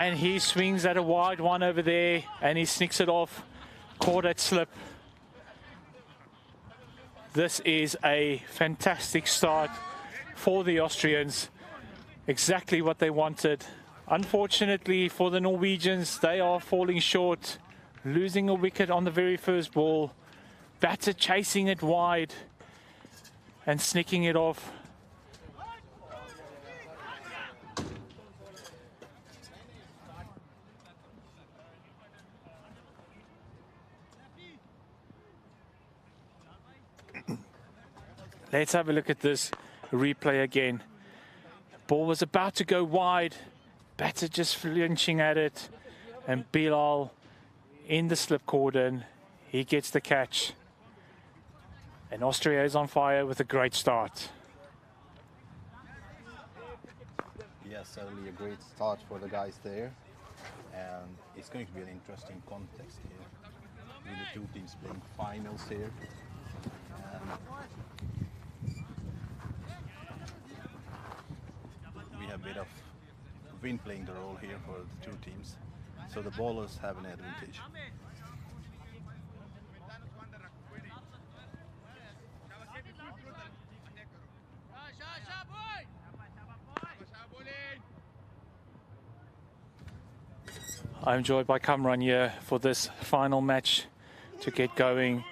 And he swings at a wide one over there, and he sneaks it off, caught at slip. This is a fantastic start for the Austrians. Exactly what they wanted. Unfortunately for the Norwegians, they are falling short, losing a wicket on the very first ball. Batter chasing it wide and sneaking it off. Let's have a look at this replay again. Ball was about to go wide. Batter just flinching at it. And Bilal in the slip cordon. He gets the catch. And Austria is on fire with a great start. Yes, certainly a great start for the guys there. And it's going to be an interesting context here, with the two teams playing finals here. We have a bit of wind playing the role here for the two teams, so the bowlers have an advantage. I'm joined by Kamran here for this final match to get going.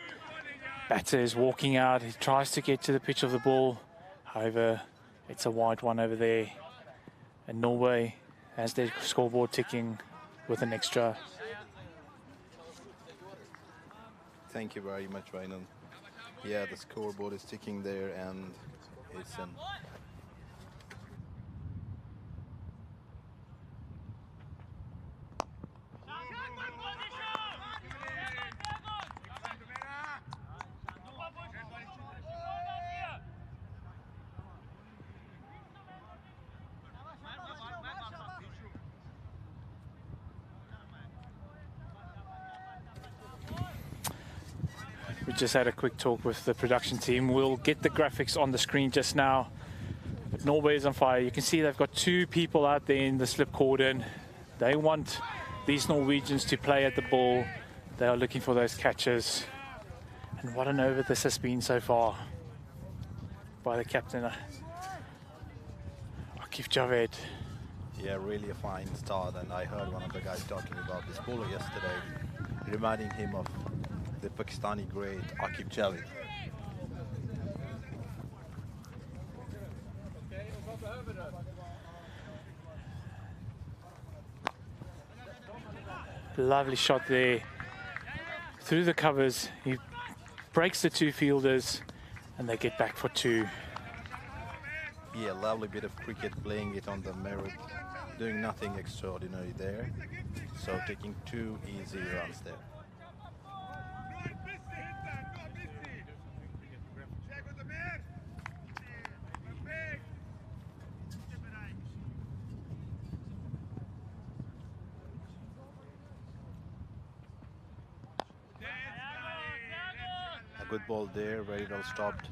Batter is walking out. He tries to get to the pitch of the ball. However, it's a wide one over there. And Norway has their scoreboard ticking with an extra. Thank you very much, Rainan. Yeah, the scoreboard is ticking there, and it's an We just had a quick talk with the production team. We'll get the graphics on the screen just now. But Norway is on fire. You can see they've got two people out there in the slip cordon. They want these Norwegians to play at the ball. They are looking for those catches. And what an over this has been so far by the captain, Akif Javed. Yeah, really a fine start, and I heard one of the guys talking about this bowler yesterday, reminding him of the Pakistani great Akif Javed. Lovely shot there through the covers. He breaks the two fielders and they get back for two. Yeah, lovely bit of cricket, playing it on the merit, doing nothing extraordinary there. So taking two easy runs there. A good ball there, very well stopped.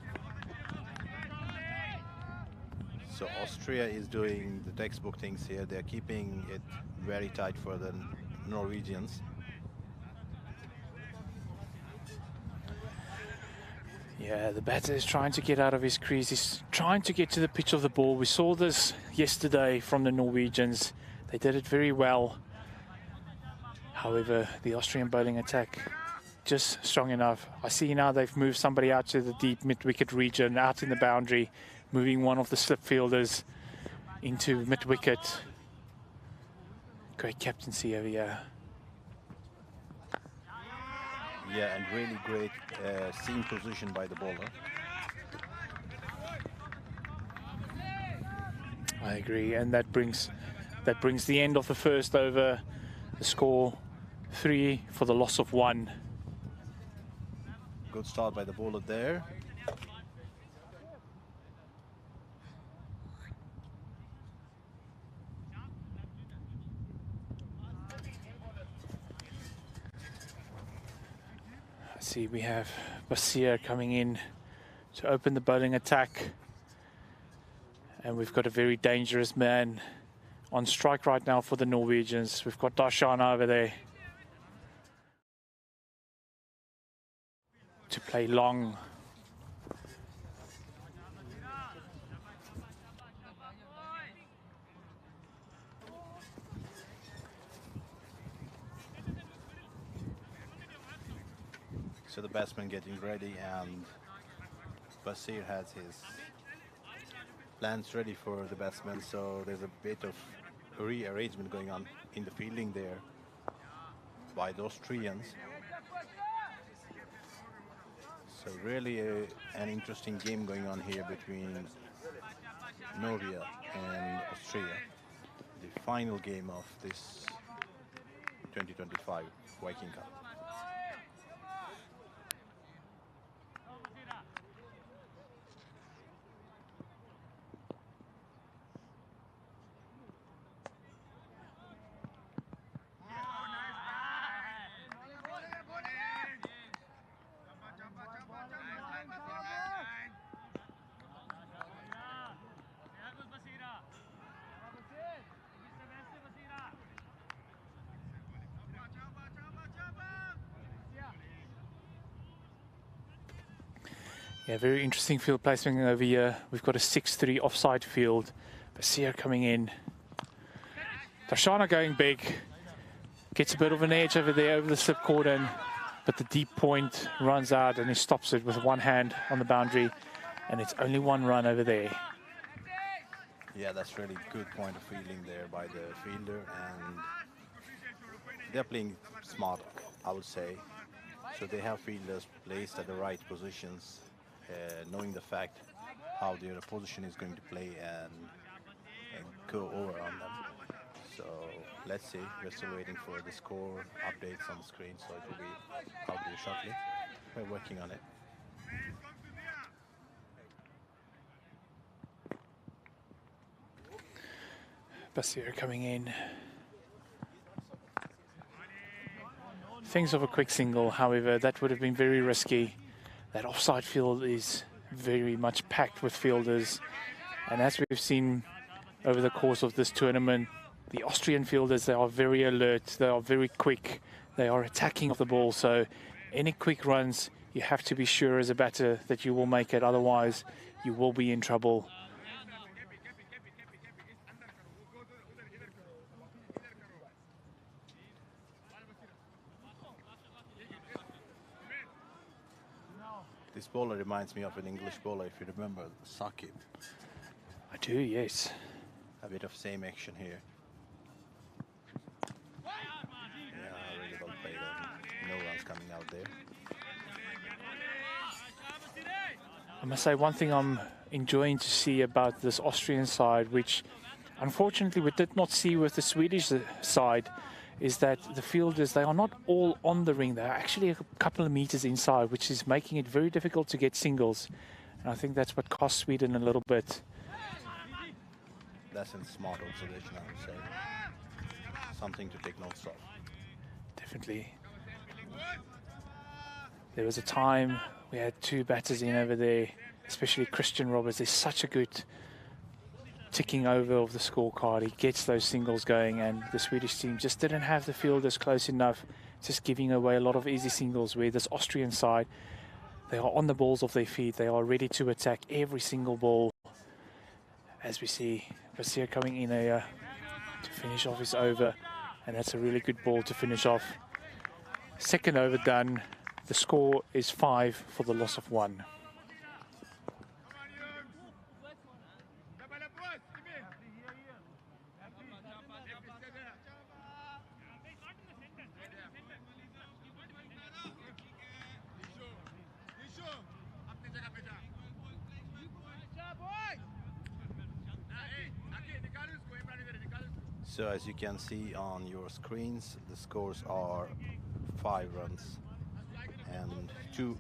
So Austria is doing the textbook things here. They're keeping it very tight for the Norwegians. Yeah, the batter is trying to get out of his crease. He's trying to get to the pitch of the ball. We saw this yesterday from the Norwegians. They did it very well. However, the Austrian bowling attack just strong enough. I see now they've moved somebody out to the deep mid-wicket region, out in the boundary, moving one of the slip fielders into mid-wicket. Great captaincy over here. Yeah, and really great seam position by the bowler. I agree, and that brings the end of the first over. The score 3 for the loss of 1. Good start by the bowler there. Let's see, we have Basir coming in to open the bowling attack. And we've got a very dangerous man on strike right now for the Norwegians. We've got Darshana over there to play long. So the batsman getting ready, and Basir has his plans ready for the batsman, so there's a bit of rearrangement going on in the fielding there by the Austrians. So really an interesting game going on here between Norway and Austria, the final game of this 2025 Viking Cup. Yeah, very interesting field placement over here. We've got a 6-3 offside field. Basir coming in. Darshana going big. Gets a bit of an edge over there, over the slip cordon. But the deep point runs out and he stops it with one hand on the boundary. And it's only one run over there. Yeah, that's really good point of fielding there by the fielder. And they're playing smart, I would say. So they have fielders placed at the right positions, knowing the fact how their opposition is going to play and go over on them. So let's see, we're still waiting for the score updates on the screen, so it will be out there shortly. We're working on it. Basir coming in. Thinks of a quick single, however, that would have been very risky. That offside field is very much packed with fielders. And as we've seen over the course of this tournament, the Austrian fielders, they are very alert, they are very quick, they are attacking off the ball. So any quick runs, you have to be sure as a batter that you will make it, otherwise you will be in trouble. This bowler reminds me of an English bowler, if you remember, Sakib. I do, yes. A bit of same action here. Yeah, really well played, and no runs coming out there. I must say, one thing I'm enjoying to see about this Austrian side, which unfortunately we did not see with the Swedish side, is that the fielders, they are not all on the ring. They're actually a couple of meters inside, which is making it very difficult to get singles. And I think that's what cost Sweden a little bit. That's a smart observation, I would say. Something to take notes of. Definitely. There was a time we had two batters in over there, especially Christian Roberts. There's such a good ticking over of the scorecard. He gets those singles going, and the Swedish team just didn't have the fielders close enough, just giving away a lot of easy singles, where this Austrian side, they are on the balls of their feet. They are ready to attack every single ball. As we see Basir coming in here to finish off his over, and that's a really good ball to finish off. Second over done. The score is 5 for the loss of 1. So as you can see on your screens, the scores are 5 runs and 2.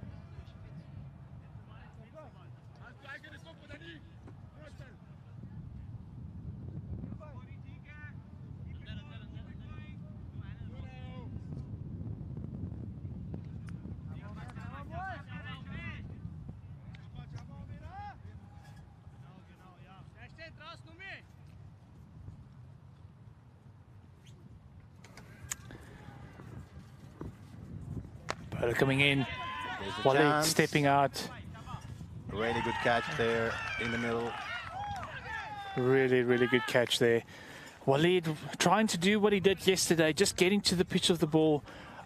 Bowler coming in. There's a Walid chance. stepping out. A really good catch there in the middle. Really, really good catch there. Walid trying to do what he did yesterday, just getting to the pitch of the ball,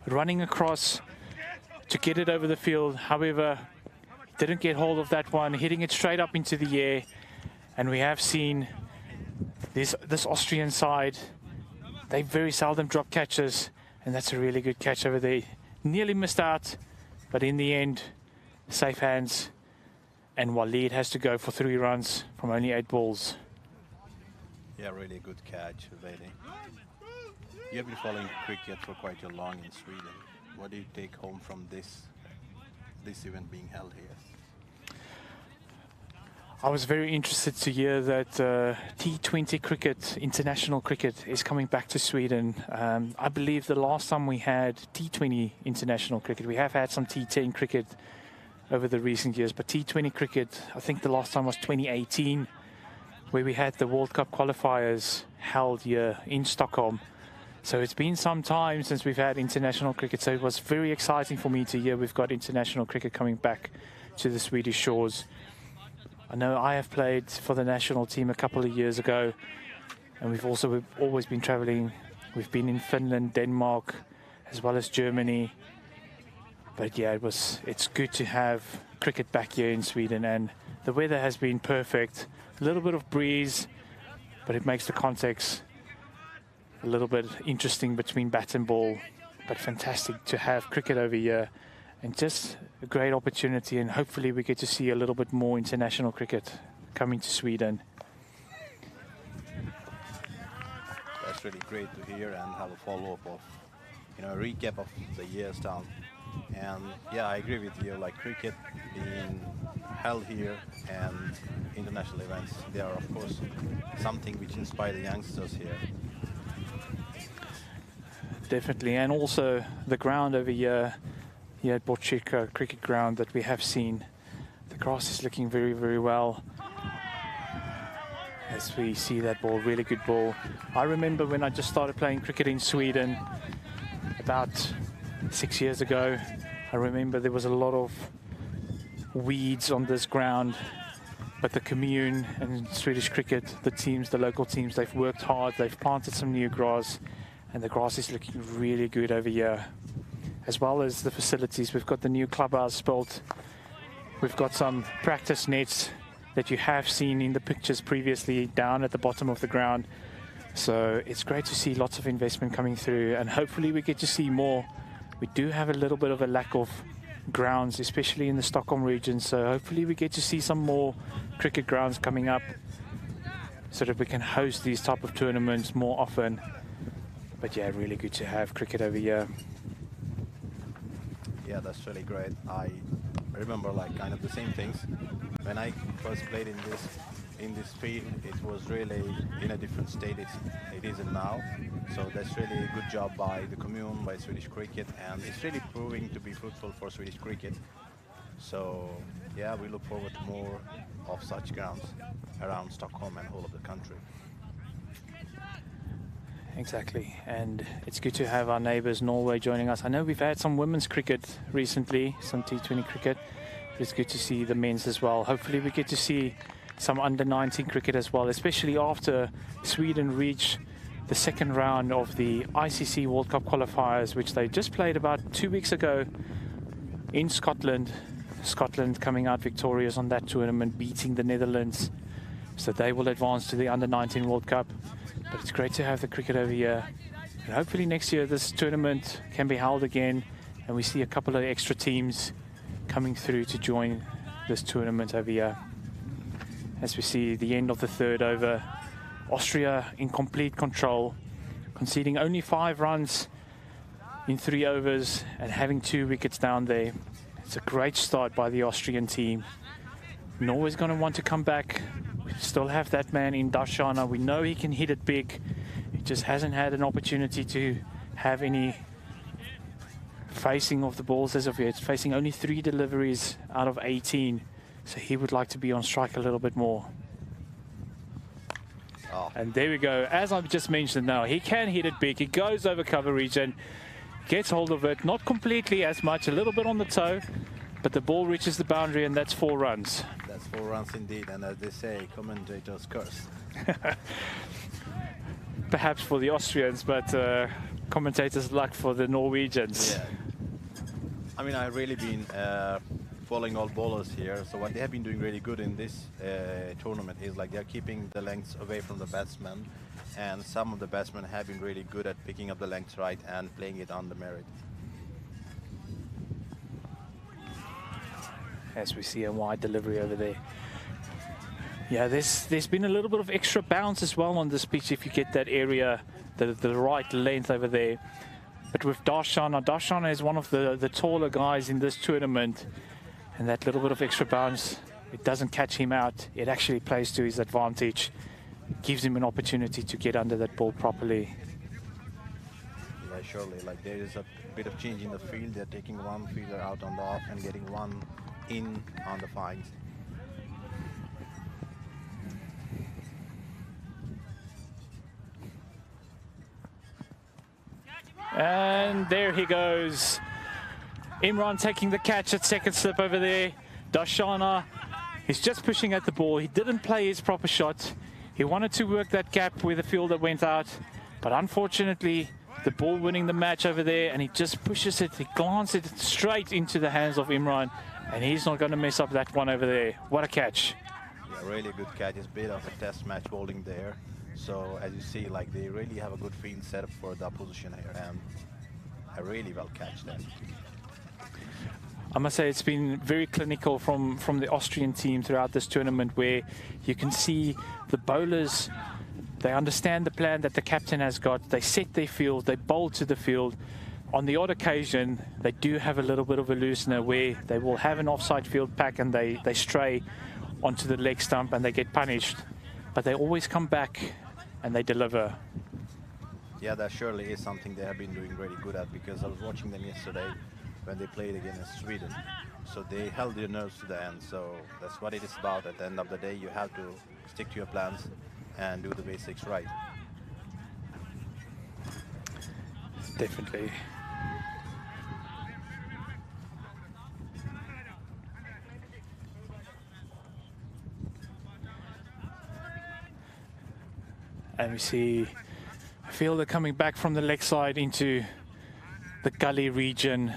running across to get it over the field. However, didn't get hold of that one, hitting it straight up into the air. And we have seen this Austrian side, they very seldom drop catches, and that's a really good catch over there. Nearly missed out, but in the end, safe hands. And Walid has to go for 3 runs from only 8 balls. Yeah, really good catch, Veli. You've been following cricket for quite a long in Sweden. What do you take home from this event being held here? I was very interested to hear that T20 cricket, international cricket, is coming back to Sweden. I believe the last time we had T20 international cricket, we have had some T10 cricket over the recent years, but T20 cricket, I think the last time was 2018, where we had the World Cup qualifiers held here in Stockholm. So it's been some time since we've had international cricket, so it was very exciting for me to hear we've got international cricket coming back to the Swedish shores. I know I have played for the national team a couple of years ago, and we've always been traveling. We've been in Finland, Denmark, as well as Germany. But yeah, it's good to have cricket back here in Sweden, and the weather has been perfect. A little bit of breeze, but it makes the context a little bit interesting between bat and ball. But fantastic to have cricket over here, and just a great opportunity, and hopefully we get to see a little bit more international cricket coming to Sweden. That's really great to hear and have a follow-up of, a recap of the year's down. And yeah, I agree with you, like cricket being held here and international events, they are of course something which inspire the youngsters here. Definitely, and also the ground over here at Borchika cricket ground that we have seen. The grass is looking very, very well. As we see that ball, really good ball. I remember when I just started playing cricket in Sweden about 6 years ago. I remember there was a lot of weeds on this ground, but the commune and Swedish cricket, the local teams, they've worked hard, they've planted some new grass, and the grass is looking really good over here. As well as the facilities, we've got the new clubhouse built. We've got some practice nets that you have seen in the pictures previously down at the bottom of the ground. So it's great to see lots of investment coming through, and hopefully we get to see more. We do have a little bit of a lack of grounds, especially in the Stockholm region, so hopefully we get to see some more cricket grounds coming up so that we can host these type of tournaments more often. But yeah, really good to have cricket over here. Yeah, that's really great. I remember like kind of the same things. When I first played in this field, it was really in a different state it isn't now. So that's really a good job by the commune, by Swedish cricket, and it's really proving to be fruitful for Swedish cricket. So yeah, we look forward to more of such grounds around Stockholm and whole of the country. Exactly, and it's good to have our neighbours Norway joining us. I know we've had some women's cricket recently, some T20 cricket, but it's good to see the men's as well. Hopefully we get to see some under-19 cricket as well, especially after Sweden reach the second round of the ICC World Cup qualifiers, which they just played about 2 weeks ago in Scotland. Scotland coming out victorious on that tournament, beating the Netherlands. So they will advance to the under-19 World Cup. But it's great to have the cricket over here. And hopefully next year this tournament can be held again, and we see a couple of extra teams coming through to join this tournament over here. As we see the end of the third over, Austria in complete control, conceding only 5 runs in 3 overs and having 2 wickets down there. It's a great start by the Austrian team. Norway's going to want to come back. We still have that man in Darshana. We know he can hit it big. He just hasn't had an opportunity to have any facing of the balls as of yet. It's facing only 3 deliveries out of 18. So he would like to be on strike a little bit more. Oh. And there we go. As I've just mentioned now, he can hit it big. He goes over coverage, and gets hold of it, not completely as much, a little bit on the toe, but the ball reaches the boundary, and that's 4 runs. That's 4 runs indeed, and as they say, commentators curse. Perhaps for the Austrians, but commentators' luck for the Norwegians. Yeah. I mean, I've really been following all bowlers here, so what they have been doing really good in this tournament is like they're keeping the lengths away from the batsmen, and some of the batsmen have been really good at picking up the lengths right and playing it on the merit. As we see a wide delivery over there. Yeah, there's been a little bit of extra bounce as well on this pitch if you get that area, the right length over there. But with Darshana is one of the taller guys in this tournament, and that little bit of extra bounce, it doesn't catch him out. It actually plays to his advantage, gives him an opportunity to get under that ball properly. Yeah, surely. Like there is a bit of change in the field. They're taking one fielder out on the off and getting one in on the fines. And there he goes. Imran taking the catch at second slip over there. Darshana, he's just pushing at the ball. He didn't play his proper shot. He wanted to work that gap where the fielder went out, but unfortunately, the ball winning the match over there, and he just pushes it, he glances it straight into the hands of Imran, and he's not going to mess up that one over there. What a catch. Yeah, really good catch. It's a bit of a test match bowling there. So as you see, like they really have a good field set up for the opposition here, and a really well catch there. I must say it's been very clinical from the Austrian team throughout this tournament, where you can see the bowlers, they understand the plan that the captain has got. They set their field, they bowl to the field. On the odd occasion, they do have a little bit of a loosener where they will have an offside field pack and they stray onto the leg stump and they get punished. But they always come back and they deliver. Yeah, that surely is something they have been doing really good at, because I was watching them yesterday when they played against Sweden. So they held their nerves to the end. So that's what it is about. At the end of the day, you have to stick to your plans and do the basics right. Definitely. And we see a fielder coming back from the leg side into the gully region.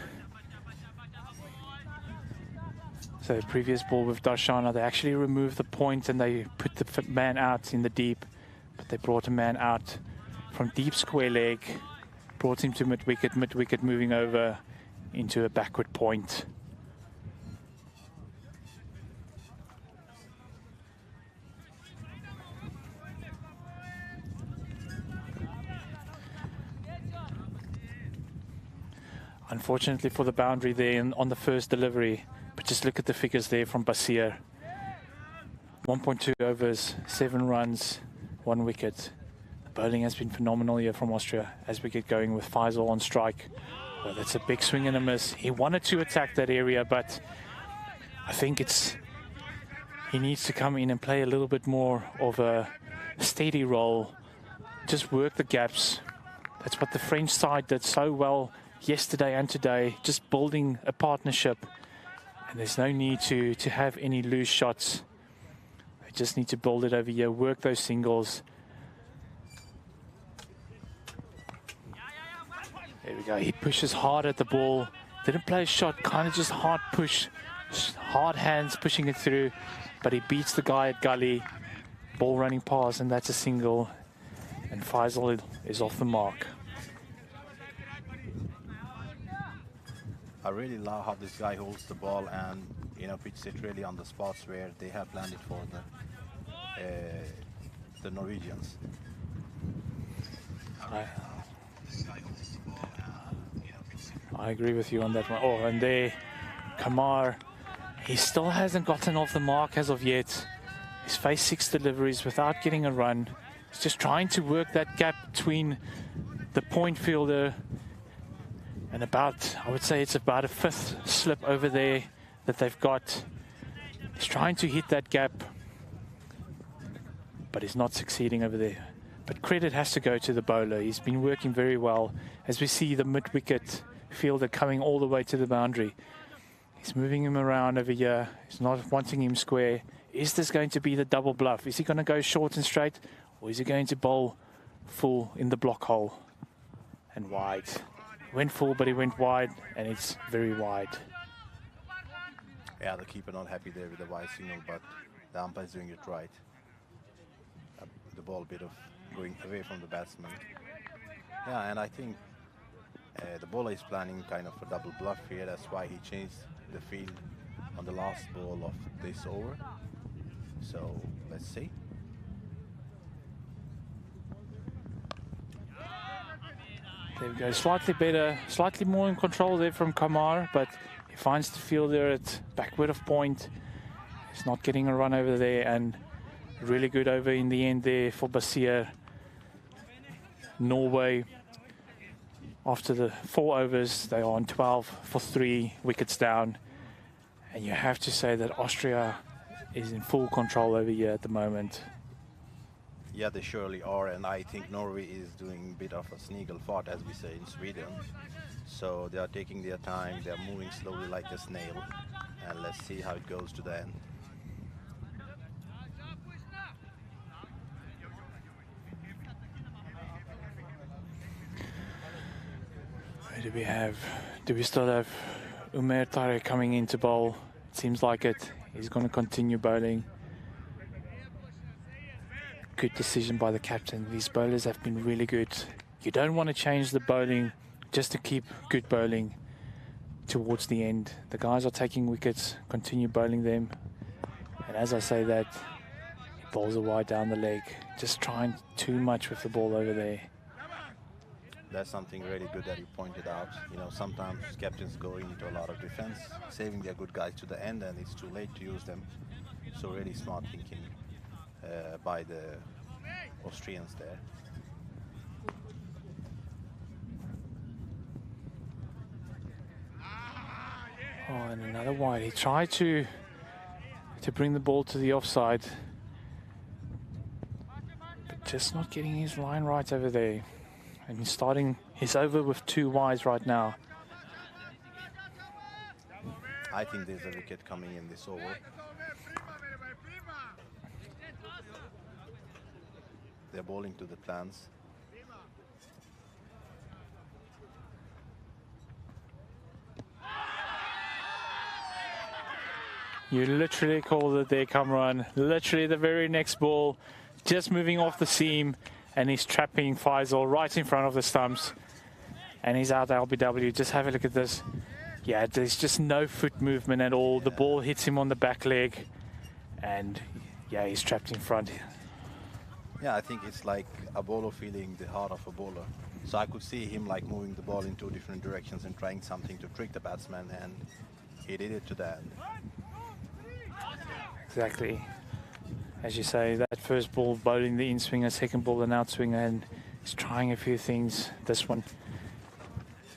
So the previous ball with Darshana, they actually removed the point and they put the man out in the deep, but they brought a man out from deep square leg, brought him to mid-wicket, moving over into a backward point. Unfortunately for the boundary there on the first delivery, but just look at the figures there from Basir. 1.2 overs, 7 runs, 1 wicket. The bowling has been phenomenal here from Austria as we get going with Faisal on strike. Well, that's a big swing and a miss. He wanted to attack that area, but I think he needs to come in and play a little bit more of a steady role. Just work the gaps. That's what the French side did so well yesterday and today, just building a partnership. And there's no need to have any loose shots. They just need to build it over here, work those singles. There we go. He pushes hard at the ball. Didn't play a shot, kind of just hard push, hard hands pushing it through. But he beats the guy at gully. Ball running past, and that's a single. And Faisal is off the mark. I really love how this guy holds the ball and, you know, pitches it really on the spots where they have planned it for the Norwegians. I agree with you on that one. Oh, and there, Kamar, he still hasn't gotten off the mark as of yet. He's faced 6 deliveries without getting a run. He's just trying to work that gap between the point fielder and about, I would say it's about a 5th slip over there that they've got. He's trying to hit that gap, but he's not succeeding over there. But credit has to go to the bowler. He's been working very well. As we see the mid-wicket fielder coming all the way to the boundary. He's moving him around over here. He's not wanting him square. Is this going to be the double bluff? Is he going to go short and straight? Or is he going to bowl full in the block hole? And wide. He went full, but he went wide, and it's very wide. Yeah, the keeper not happy there with the wide signal, but the umpire is doing it right. The ball a bit of going away from the batsman. Yeah, and I think the bowler is planning kind of a double bluff here. That's why he changed the field on the last ball of this over. So let's see. There we go, slightly better, slightly more in control there from Kamar, but he finds the fielder at backward of point. He's not getting a run over there, and really good over in the end there for Basir. Norway, after the 4 overs, they are on 12 for 3 wickets down. And you have to say that Austria is in full control over here at the moment. Yeah, they surely are, and I think Norway is doing a bit of a sneagle fart, as we say in Sweden. So they are taking their time, they are moving slowly like a snail, and let's see how it goes to the end. Who do we have? Do we still have Umer Tare coming in to bowl? It seems like it. He's going to continue bowling. Good decision by the captain. These bowlers have been really good. You don't want to change the bowling just to keep good bowling towards the end. The guys are taking wickets, continue bowling them. And as I say that, he bowls a wide down the leg. Just trying too much with the ball over there. That's something really good that you pointed out. You know, sometimes captains go into a lot of defense, saving their good guys to the end, and it's too late to use them. So really smart thinking by the Austrians there. Oh, and another wide. He tried to bring the ball to the offside, but just not getting his line right over there. And he's starting his over with 2 wides right now. I think there's a wicket coming in this over. They're bowling to the plans. You literally called it there, Kamran. Literally the very next ball, just moving off the seam, and he's trapping Faisal right in front of the stumps. And he's out LBW. Just have a look at this. Yeah, there's just no foot movement at all. The ball hits him on the back leg, and yeah, he's trapped in front. Yeah, I think it's like a bowler feeling the heart of a bowler. So I could see him like moving the ball in 2 different directions and trying something to trick the batsman, and he did it to the end. Exactly. As you say, that first ball bowling the in-swinger, second ball an outswinger, and he's trying a few things. This one,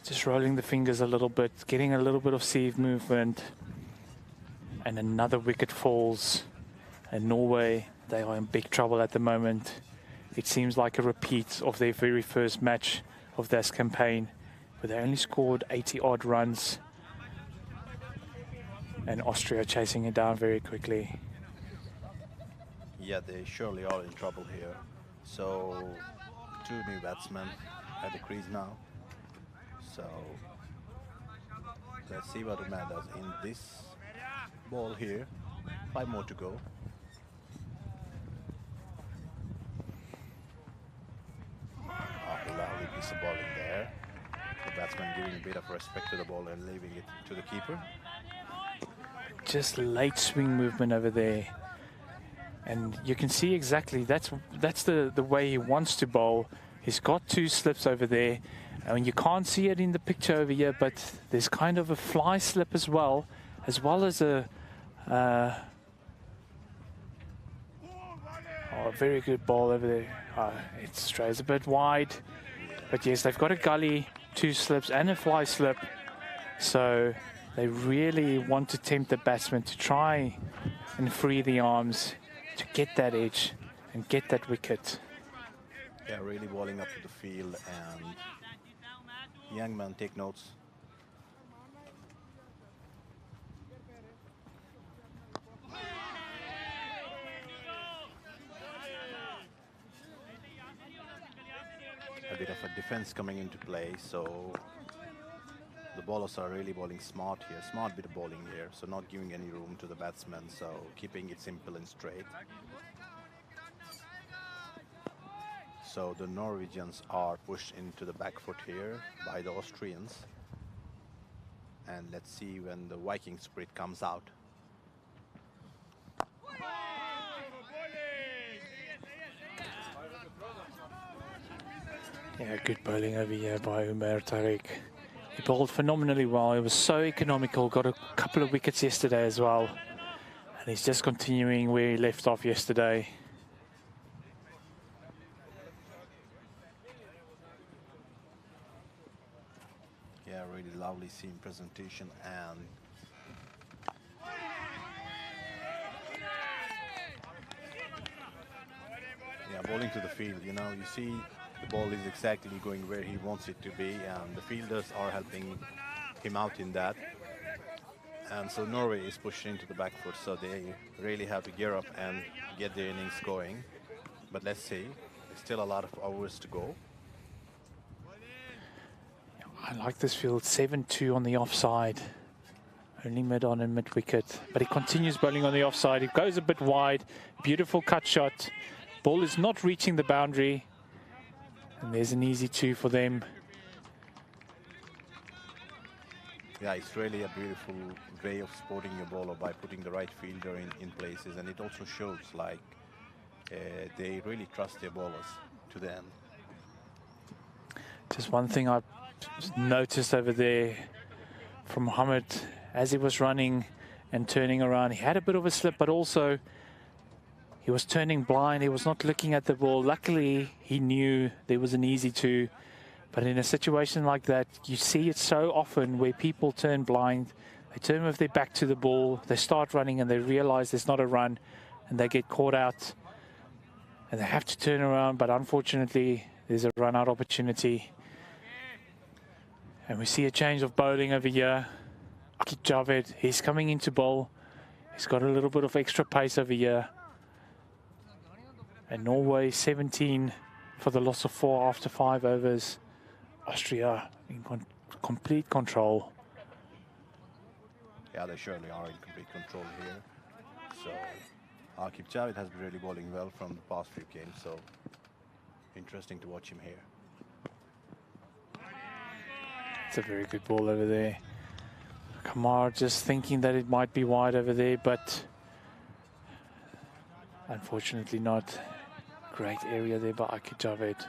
just rolling the fingers a little bit, getting a little bit of sieve movement, and another wicket falls. And Norway, they are in big trouble at the moment. It seems like a repeat of their very first match of this campaign, where they only scored 80-odd runs, and Austria chasing it down very quickly. Yeah, they surely are in trouble here. So 2 new batsmen at the crease now. So let's see what Umar does in this ball here. 5 more to go. A lovely piece of bowling there. The batsman giving a bit of respect to the ball and leaving it to the keeper. Just late swing movement over there. And you can see exactly that's the way he wants to bowl. He's got 2 slips over there. And you can't see it in the picture over here, but there's kind of a fly slip as well as a very good ball over there. It strays a bit wide. But yes, they've got a gully, 2 slips and a fly slip. So they really want to tempt the batsman to try and free the arms to get that edge and get that wicket. Yeah, really balling up to the field, and young man, take notes. A bit of a defense coming into play, so the bowlers are really bowling smart here. Smart bit of bowling here, so not giving any room to the batsmen, so keeping it simple and straight. So the Norwegians are pushed into the back foot here by the Austrians. And let's see when the Viking spirit comes out. Yeah, good bowling over here by Umer Tariq. He bowled phenomenally well. He was so economical, got a couple of wickets yesterday as well. And he's just continuing where he left off yesterday. Yeah, really lovely seam presentation, and yeah, bowling to the field. You know, you see the ball is exactly going where he wants it to be, and the fielders are helping him out in that. And so Norway is pushing into the back foot, so they really have to gear up and get their innings going. But let's see, there's still a lot of hours to go. I like this field, 7-2 on the offside. Only mid-on and mid-wicket. But he continues bowling on the offside. He goes a bit wide. Beautiful cut shot. Ball is not reaching the boundary. And there's an easy 2 for them. Yeah, it's really a beautiful way of supporting your bowler by putting the right fielder in places. And it also shows like they really trust their bowlers to the end. Just one thing I noticed over there from Mohammed as he was running and turning around, he had a bit of a slip, but also he was turning blind. He was not looking at the ball. Luckily, he knew there was an easy 2. But in a situation like that, you see it so often where people turn blind. They turn with their back to the ball. They start running and they realize there's not a run and they get caught out. And they have to turn around, but unfortunately, there's a run-out opportunity. And we see a change of bowling over here. Akib Javed, he's coming into bowl. He's got a little bit of extra pace over here. And Norway 17 for the loss of 4 after 5 overs. Austria in complete control. Yeah, they surely are in complete control here. So Akib Javed has been really bowling well from the past few games, so interesting to watch him here. It's a very good ball over there. Kamar just thinking that it might be wide over there, but unfortunately not. Great area there by Akib Javed.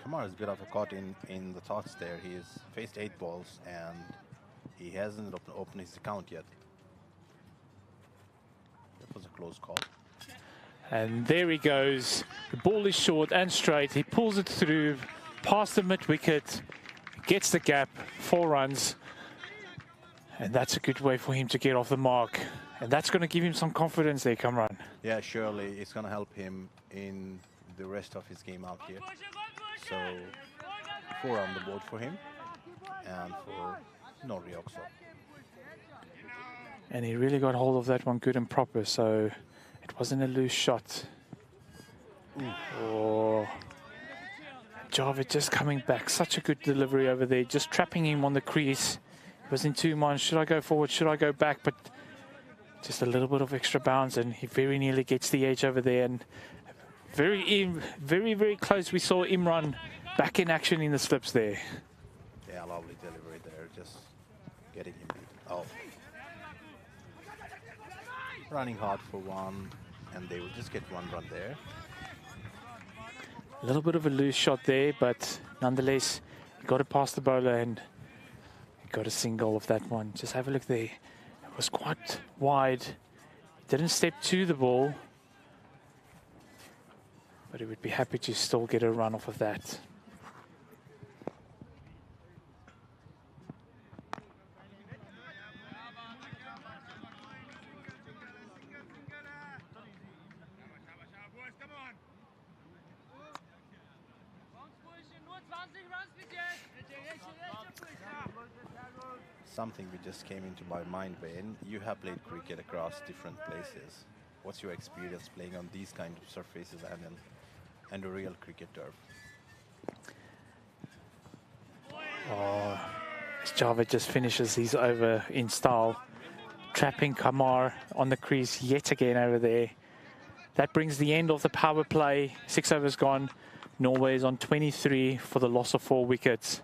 Kamar is a bit of a caught in the thoughts there. He has faced 8 balls and he hasn't opened his account yet. That was a close call. And there he goes. The ball is short and straight. He pulls it through past the mid-wicket, gets the gap, 4 runs. And that's a good way for him to get off the mark. And that's going to give him some confidence there, Kamran. Yeah, surely it's going to help him in the rest of his game out here. So 4 on the board for him and for Norway also. And he really got hold of that one good and proper, so it wasn't a loose shot. Oh, Javed just coming back. Such a good delivery over there, just trapping him on the crease. He was in 2 minds. Should I go forward? Should I go back? But just a little bit of extra bounce, and he very nearly gets the edge over there. And very close. We saw Imran back in action in the slips there. Yeah, lovely delivery there, just getting him beaten. Oh. Running hard for 1, and they will just get 1 run there. A little bit of a loose shot there, but nonetheless, he got it past the bowler and he got a single of that one. Just have a look there. It was quite wide. He didn't step to the ball, but he would be happy to still get a run off of that. something which just came into my mind, when you have played cricket across different places. What's your experience playing on these kind of surfaces and a real cricket turf? Oh, as Javed just finishes his over in style, trapping Kamar on the crease yet again over there. That brings the end of the power play. 6 overs gone. Norway is on 23 for the loss of 4 wickets.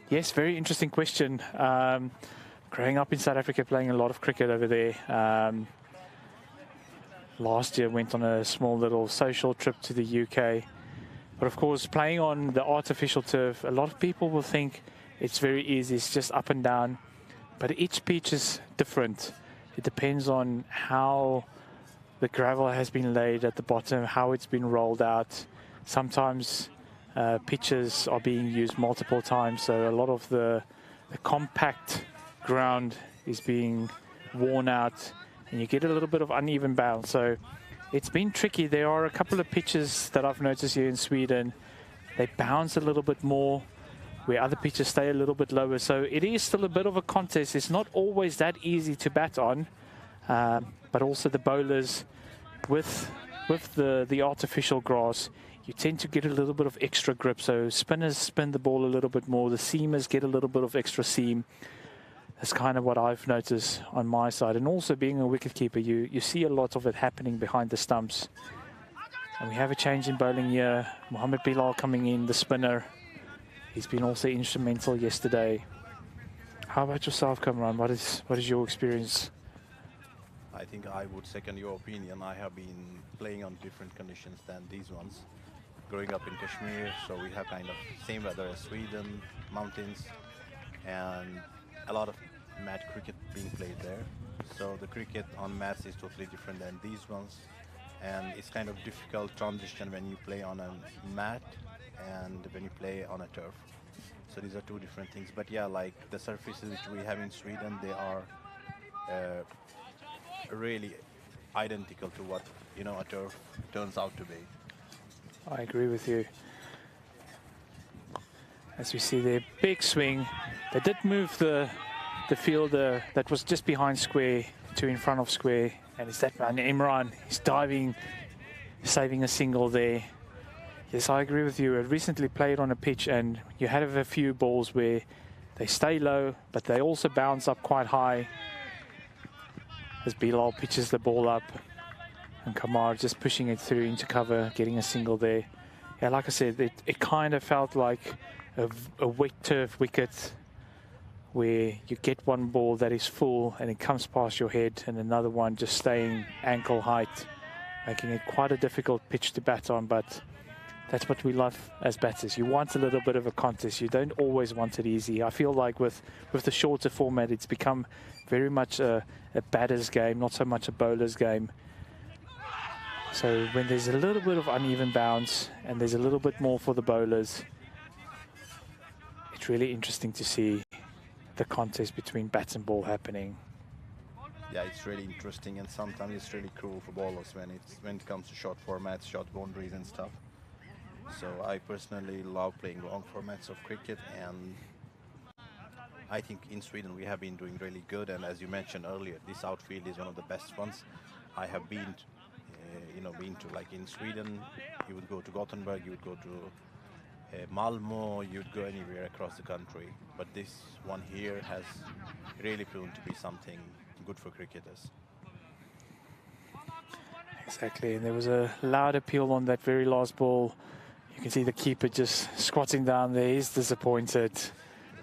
Yes, very interesting question. Growing up in South Africa, playing a lot of cricket over there. Last year went on a small little social trip to the UK. But of course, playing on the artificial turf, a lot of people will think it's very easy, it's just up and down. But each pitch is different. It depends on how the gravel has been laid at the bottom, how it's been rolled out. Sometimes pitches are being used multiple times, so a lot of the compact ground is being worn out, and you get a little bit of uneven bounce. So it's been tricky. There are a couple of pitches that I've noticed here in Sweden. They bounce a little bit more, where other pitches stay a little bit lower. So it is still a bit of a contest. It's not always that easy to bat on, but also the bowlers, with the artificial grass, you tend to get a little bit of extra grip. So spinners spin the ball a little bit more. The seamers get a little bit of extra seam. That's kind of what I've noticed on my side. And also being a wicketkeeper, you see a lot of it happening behind the stumps. And we have a change in bowling here. Mohammed Bilal coming in, the spinner. He's been also instrumental yesterday. How about yourself, Kamran? What is your experience? I think I would second your opinion. I have been playing on different conditions than these ones. Growing up in Kashmir, so we have kind of same weather as Sweden, mountains, and a lot of mat cricket being played there. So the cricket on mats is totally different than these ones, and it's kind of difficult transition when you play on a mat and when you play on a turf. So these are two different things. But yeah, like the surfaces which we have in Sweden, they are really identical to what a turf turns out to be. I agree with you. As we see there, big swing. They did move the fielder that was just behind square to in front of square, and it's that man Imran. He's diving, saving a single there. Yes, I agree with you. I recently played on a pitch, and you had a few balls where they stay low, but they also bounce up quite high. As Bilal pitches the ball up, and Kamar just pushing it through into cover, getting a single there. Yeah, like I said, it kind of felt like a wet turf wicket, where you get one ball that is full and it comes past your head, and another one just staying ankle height, making it quite a difficult pitch to bat on. But that's what we love as batters. You want a little bit of a contest. You don't always want it easy. I feel like with the shorter format, it's become very much a batter's game, not so much a bowler's game. So when there's a little bit of uneven bounce and there's a little bit more for the bowlers, it's really interesting to see the contest between bat and ball happening. Yeah, it's really interesting, and sometimes it's really cruel for bowlers when it comes to short formats, short boundaries and stuff. So I personally love playing long formats of cricket, and I think in Sweden we have been doing really good. And as you mentioned earlier, this outfield is one of the best ones. I have been to, like in Sweden, you would go to Gothenburg, you would go to Malmo, you'd go anywhere across the country. But this one here has really proven to be something good for cricketers. Exactly, and there was a loud appeal on that very last ball. You can see the keeper just squatting down there. He's disappointed,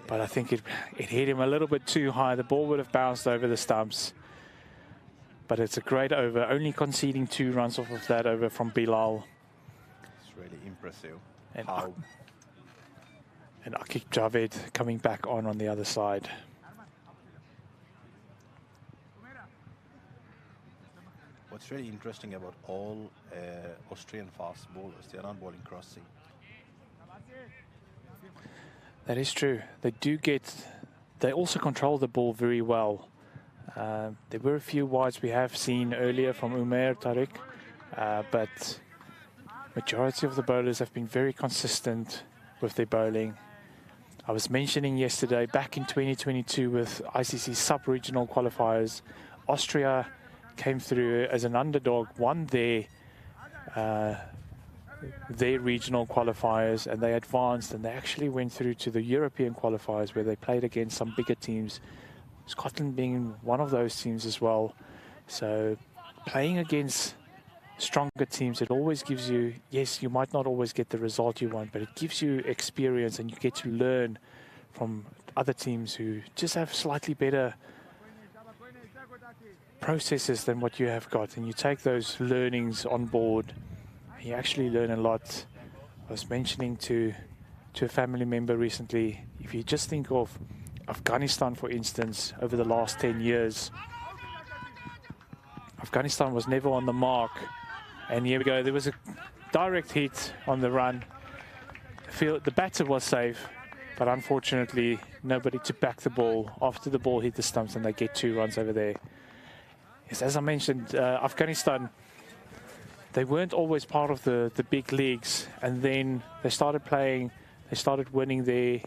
but I think it hit him a little bit too high. The ball would have bounced over the stumps. But it's a great over, only conceding 2 runs off of that over from Bilal. It's really impressive. And Akik Javed coming back on the other side. What's really interesting about all Austrian fast bowlers, they are not bowling crossing. That is true. They also control the ball very well. There were a few wides we have seen earlier from Umair Tariq, but majority of the bowlers have been very consistent with their bowling. I was mentioning yesterday, back in 2022 with ICC sub-regional qualifiers, Austria came through as an underdog, won their regional qualifiers, and they advanced, and they actually went through to the European qualifiers where they played against some bigger teams, Scotland being one of those teams as well. So playing against stronger teams, it always gives you, yes, you might not always get the result you want, but it gives you experience, and you get to learn from other teams who just have slightly better processes than what you have got, and you take those learnings on board. You actually learn a lot. I was mentioning to a family member recently, if you just think of Afghanistan, for instance, over the last 10 years, Afghanistan was never on the mark. And here we go, there was a direct hit on the run. The batter was safe, but unfortunately, nobody to back the ball after the ball hit the stumps, and they get 2 runs over there. Yes, as I mentioned, Afghanistan, they weren't always part of the big leagues, and then they started playing, they started winning their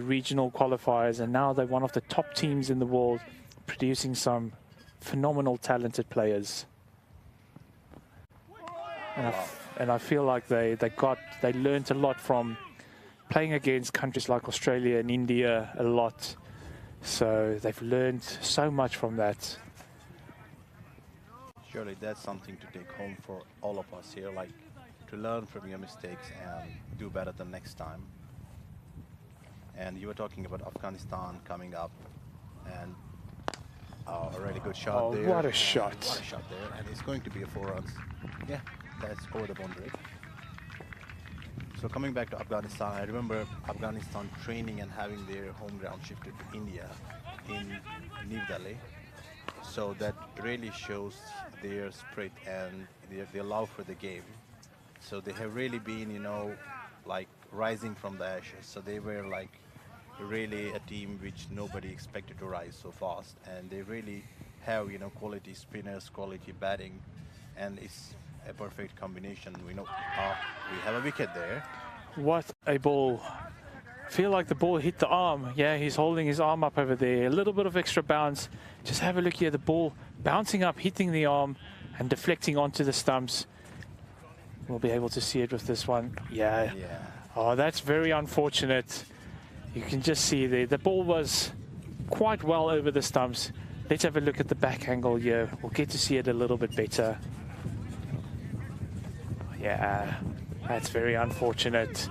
regional qualifiers, and now they're one of the top teams in the world, producing some phenomenal talented players. And I feel like they learned a lot from playing against countries like Australia and India a lot. So they've learned so much from that. Surely that's something to take home for all of us here, like to learn from your mistakes and do better the next time. And you were talking about Afghanistan coming up, and a really good shot there. What a shot. What a shot there, and it's going to be a 4 runs. Yeah, that's over the boundary. So coming back to Afghanistan, I remember Afghanistan training and having their home ground shifted to India in New Delhi. So that really shows their spirit and their love for the game. So they have really been, you know, like rising from the ashes. So they were like really a team which nobody expected to rise so fast. And they really have, you know, quality spinners, quality batting, and it's a perfect combination. We know we have a wicket there. What a ball. I feel like the ball hit the arm. Yeah, he's holding his arm up over there. A little bit of extra bounce. Just have a look here. The ball bouncing up, hitting the arm and deflecting onto the stumps. We'll be able to see it with this one. Yeah. Oh, that's very unfortunate. You can just see there. The ball was quite well over the stumps. Let's have a look at the back angle here. We'll get to see it a little bit better. Yeah, that's very unfortunate.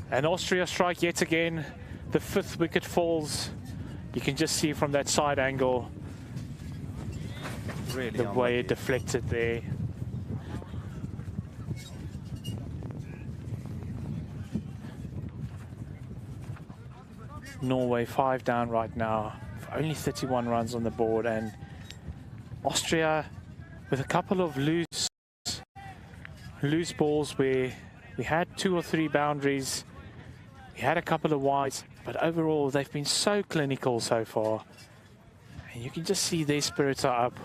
And Austria strike yet again. The 5th wicket falls. You can just see from that side angle Really the way it deflected there. Norway 5 down right now. Only 31 runs on the board, and Austria with a couple of loose balls where we had 2 or 3 boundaries. We had a couple of wides, but overall they've been so clinical so far. And you can just see their spirits are up.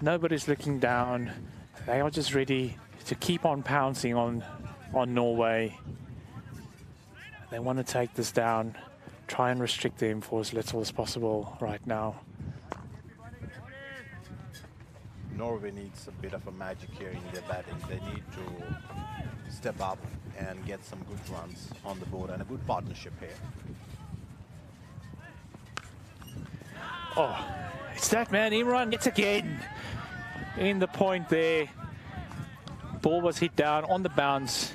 Nobody's looking down. They are just ready to keep on pouncing on Norway. They want to take this down, try and restrict them for as little as possible right now. Norway needs a bit of a magic here in their batting. They need to step up and get some good runs on the board and a good partnership here. Oh, it's that man, Imran, yet again. In the point there. Ball was hit down on the bounce.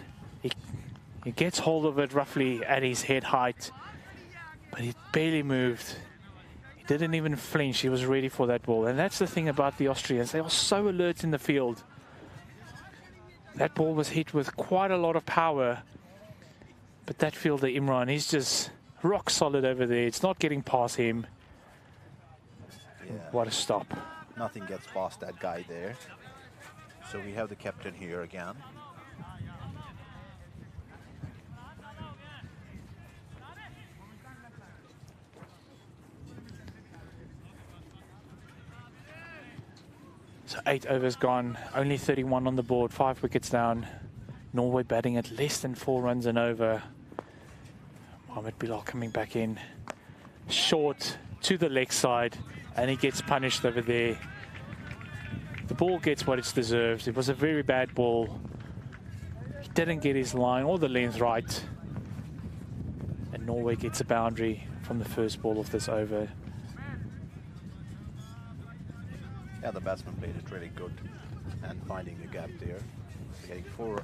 He gets hold of it roughly at his head height, but he barely moved. He didn't even flinch. He was ready for that ball. And that's the thing about the Austrians. They are so alert in the field. That ball was hit with quite a lot of power. But that fielder, Imran, he's just rock solid over there. It's not getting past him. Yeah. What a stop. Nothing gets past that guy there. So we have the captain here again. So 8 overs gone, only 31 on the board, 5 wickets down. Norway batting at less than 4 runs and over. Mohamed Bilal coming back in. Short to the leg side, and he gets punished over there. The ball gets what it's deserved. It was a very bad ball. He didn't get his line or the length right. And Norway gets a boundary from the first ball of this over. Yeah, the batsman played it really good and finding the gap there. Getting 4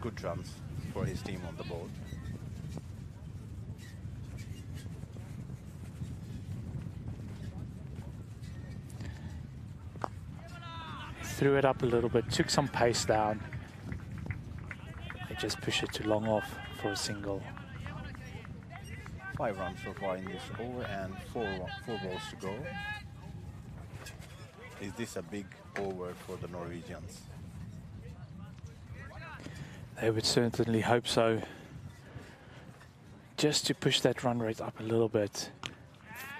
good runs for his team on the board. Threw it up a little bit, took some pace down. They just push it too long off for a single. 5 runs so far in this over and four balls to go. Is this a big over for the Norwegians? They would certainly hope so. Just to push that run rate up a little bit.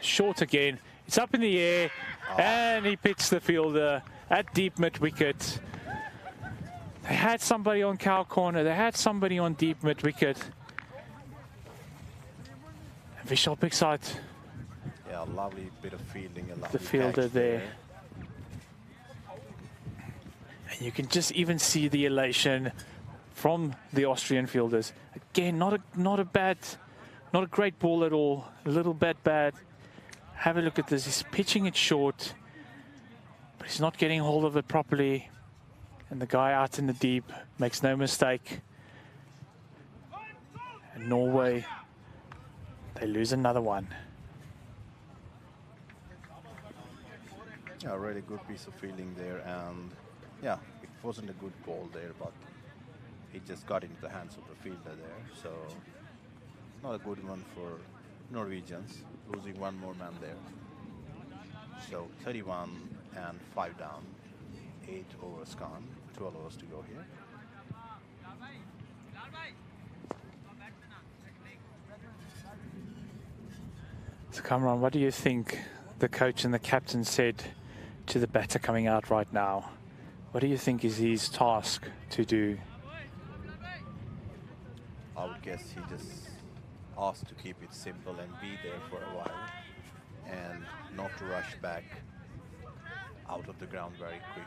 Short again. It's up in the air, and he picks the fielder at deep mid-wicket. They had somebody on cow corner. They had somebody on deep mid-wicket. And Vishal picks out. Yeah, a lovely bit of fielding. A lovely The fielder catch there. And you can just even see the elation from the Austrian fielders. Again, not a great ball at all. A little bit bad. Have a look at this. He's pitching it short, but he's not getting hold of it properly. And the guy out in the deep makes no mistake. And Norway, they lose another one. Yeah, really good piece of fielding there, and yeah, it wasn't a good ball there, but it just got into the hands of the fielder there. So not a good one for Norwegians, losing one more man there. So 31 and 5 down, 8 overs gone, 12 overs to go here. So Kamran, what do you think the coach and the captain said to the batter coming out right now? What do you think is his task to do? I would guess he just asked to keep it simple and be there for a while and not to rush back out of the ground very quick,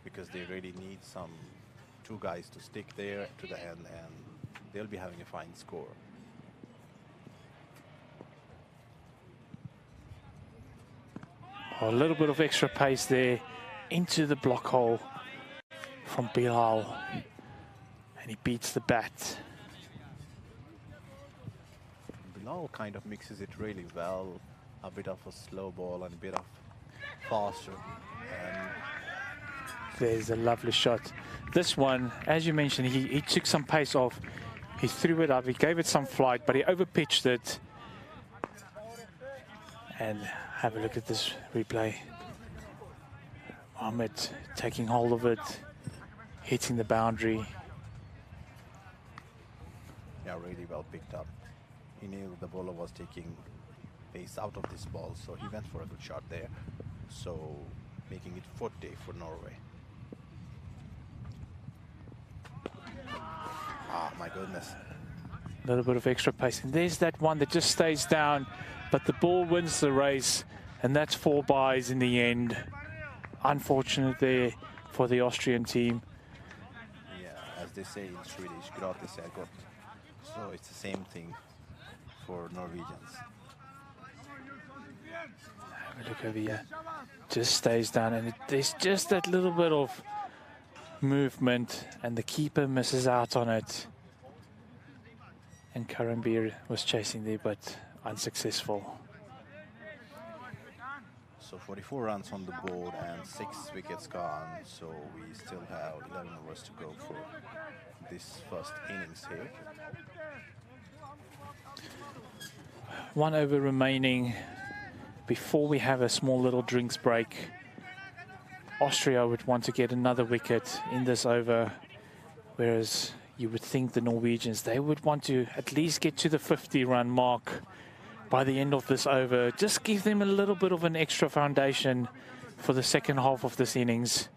because they really need some 2 guys to stick there to the end, and they'll be having a fine score. A little bit of extra pace there into the block hole from Bilal, and he beats the bat. Bilal kind of mixes it really well, a bit of a slow ball and a bit of faster. There's a lovely shot. This one, as you mentioned, he took some pace off. He threw it up, he gave it some flight, but he overpitched it. And have a look at this replay. Mohamed taking hold of it, hitting the boundary. Yeah, really well picked up. He knew the bowler was taking pace out of this ball, so he went for a good shot there. So making it 40 for Norway. Ah, my goodness. A little bit of extra pace. And there's that one that just stays down, but the ball wins the race, and that's 4 byes in the end. Unfortunate there for the Austrian team. Yeah, as they say in Swedish, gratis är gott. So it's the same thing for Norwegians. Have a look over here. Just stays down, and there's just that little bit of movement, and the keeper misses out on it. And Karambir was chasing there, but unsuccessful. So 44 runs on the board and 6 wickets gone. So we still have 11 overs to go for this first innings here. 1 over remaining before we have a small little drinks break. Austria would want to get another wicket in this over, whereas you would think the Norwegians, they would want to at least get to the 50-run mark by the end of this over. Just give them a little bit of an extra foundation for the second half of this innings.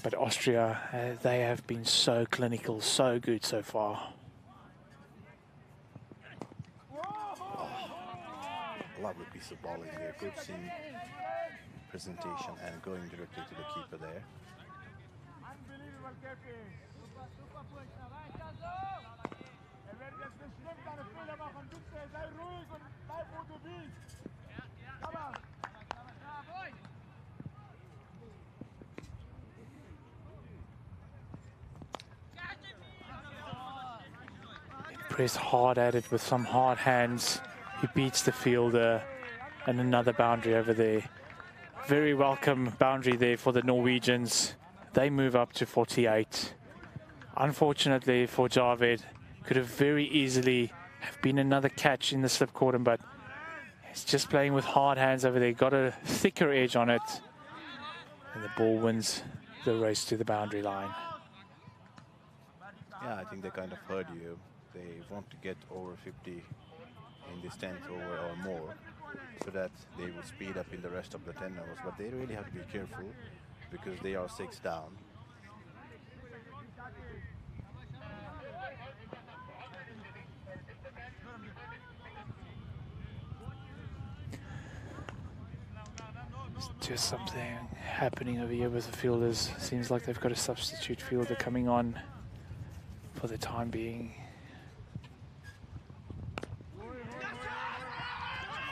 But Austria, they have been so clinical, so good so far. lovely piece of bowling there. Good seam presentation and going directly to the keeper there. Press hard at it with some hard hands. He beats the fielder, and another boundary over there. Very welcome boundary there for the Norwegians. They move up to 48. Unfortunately for Javed, could have very easily have been another catch in the slip cordon, but he's just playing with hard hands over there. Got a thicker edge on it, and the ball wins the race to the boundary line. Yeah, I think they kind of heard you. They want to get over 50 in this 10th over or more, so that they will speed up in the rest of the 10 overs. But they really have to be careful because they are 6 down. There's just something happening over here with the fielders. Seems like they've got a substitute fielder coming on for the time being.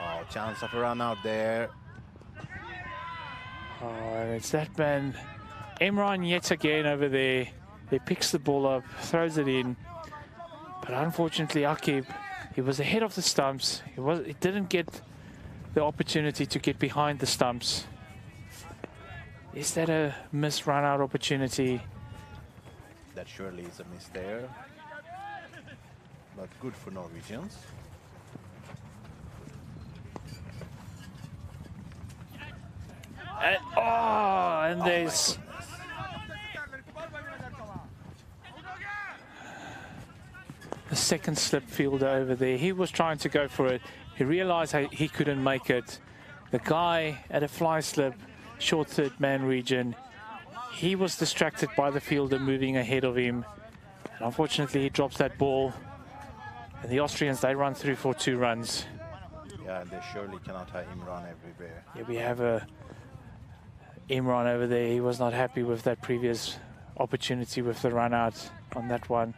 Oh, chance of a run out there. Oh, and it's that man, Imran, yet again over there. He picks the ball up, throws it in. But unfortunately, Akib, he was ahead of the stumps. He didn't get the opportunity to get behind the stumps. Is that a missed run-out opportunity? That surely is a miss there. But good for Norwegians. And there's... the second slip fielder over there. He was trying to go for it. He realized he couldn't make it. The guy at a fly slip, short third man region, he was distracted by the fielder moving ahead of him. And unfortunately, he drops that ball. And the Austrians, they run through for 2 runs. Yeah, and they surely cannot have Imran everywhere. Yeah, we have a Imran over there. He was not happy with that previous opportunity with the run out on that one.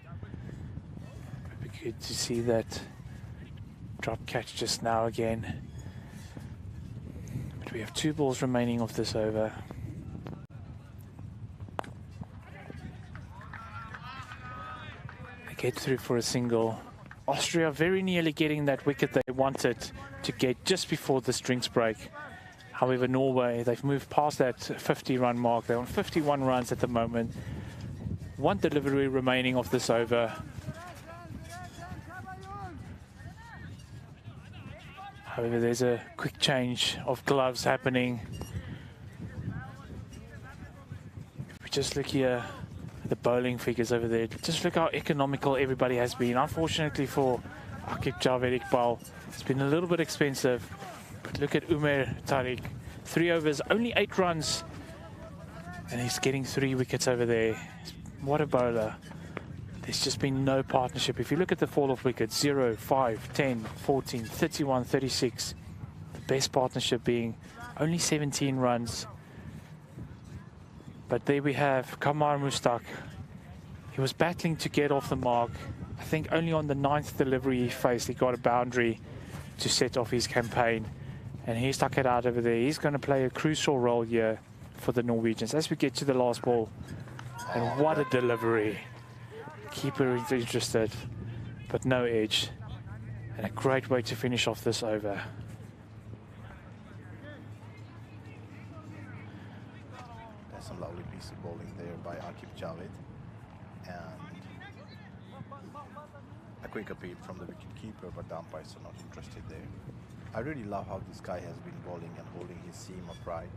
It'd be good to see that drop catch just now again. But we have 2 balls remaining of this over. They get through for a single. Austria very nearly getting that wicket they wanted to get just before this drinks break. However, Norway, they've moved past that 50-run mark. They're on 51 runs at the moment. 1 delivery remaining of this over. However, there's a quick change of gloves happening. If we just look here at the bowling figures over there, just look how economical everybody has been. Unfortunately for Akib Javed Iqbal, it's been a little bit expensive. But look at Umer Tariq, 3 overs, only 8 runs. And he's getting 3 wickets over there. What a bowler. There's just been no partnership. If you look at the fall of wickets, 0, 5, 10, 14, 31, 36. The best partnership being only 17 runs. But there we have Kamar Mustak. He was battling to get off the mark. I think only on the 9th delivery he faced, he got a boundary to set off his campaign. And he stuck it out over there. He's going to play a crucial role here for the Norwegians as we get to the last ball. And what a delivery. Keeper is interested, but no edge. And a great way to finish off this over. That's some lovely piece of bowling there by Akib Javed. And a quick appeal from the wicket keeper, but the umpires are not interested there. I really love how this guy has been bowling and holding his seam upright.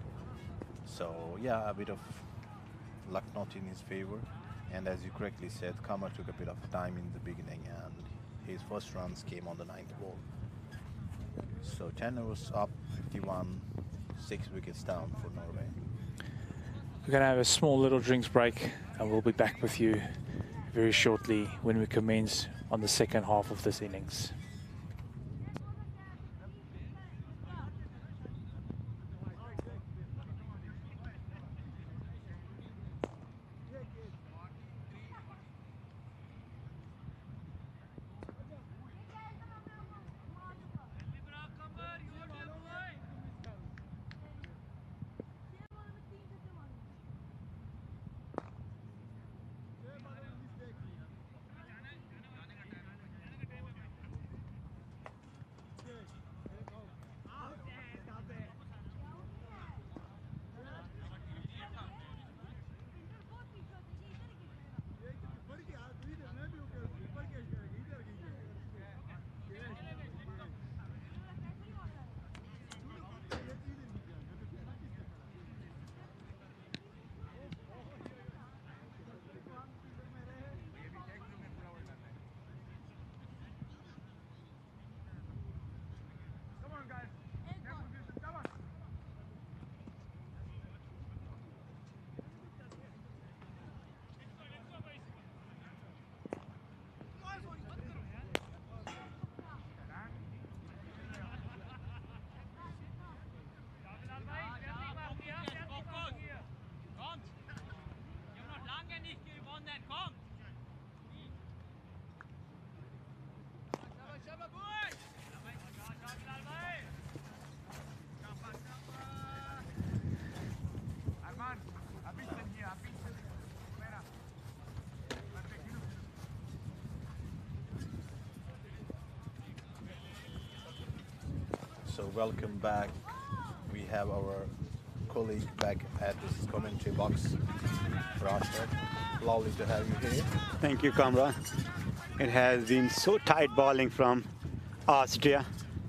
So yeah, a bit of luck not in his favor. And as you correctly said, Kamar took a bit of time in the beginning and his first runs came on the 9th ball. So 10 overs up, 51, 6 wickets down for Norway. We're going to have a small little drinks break and we'll be back with you very shortly when we commence on the second half of this innings. So welcome back. We have our colleague back at this commentary box, Rashad. Lovely to have you here. Thank you, Kamran. It has been so tight bowling from Austria.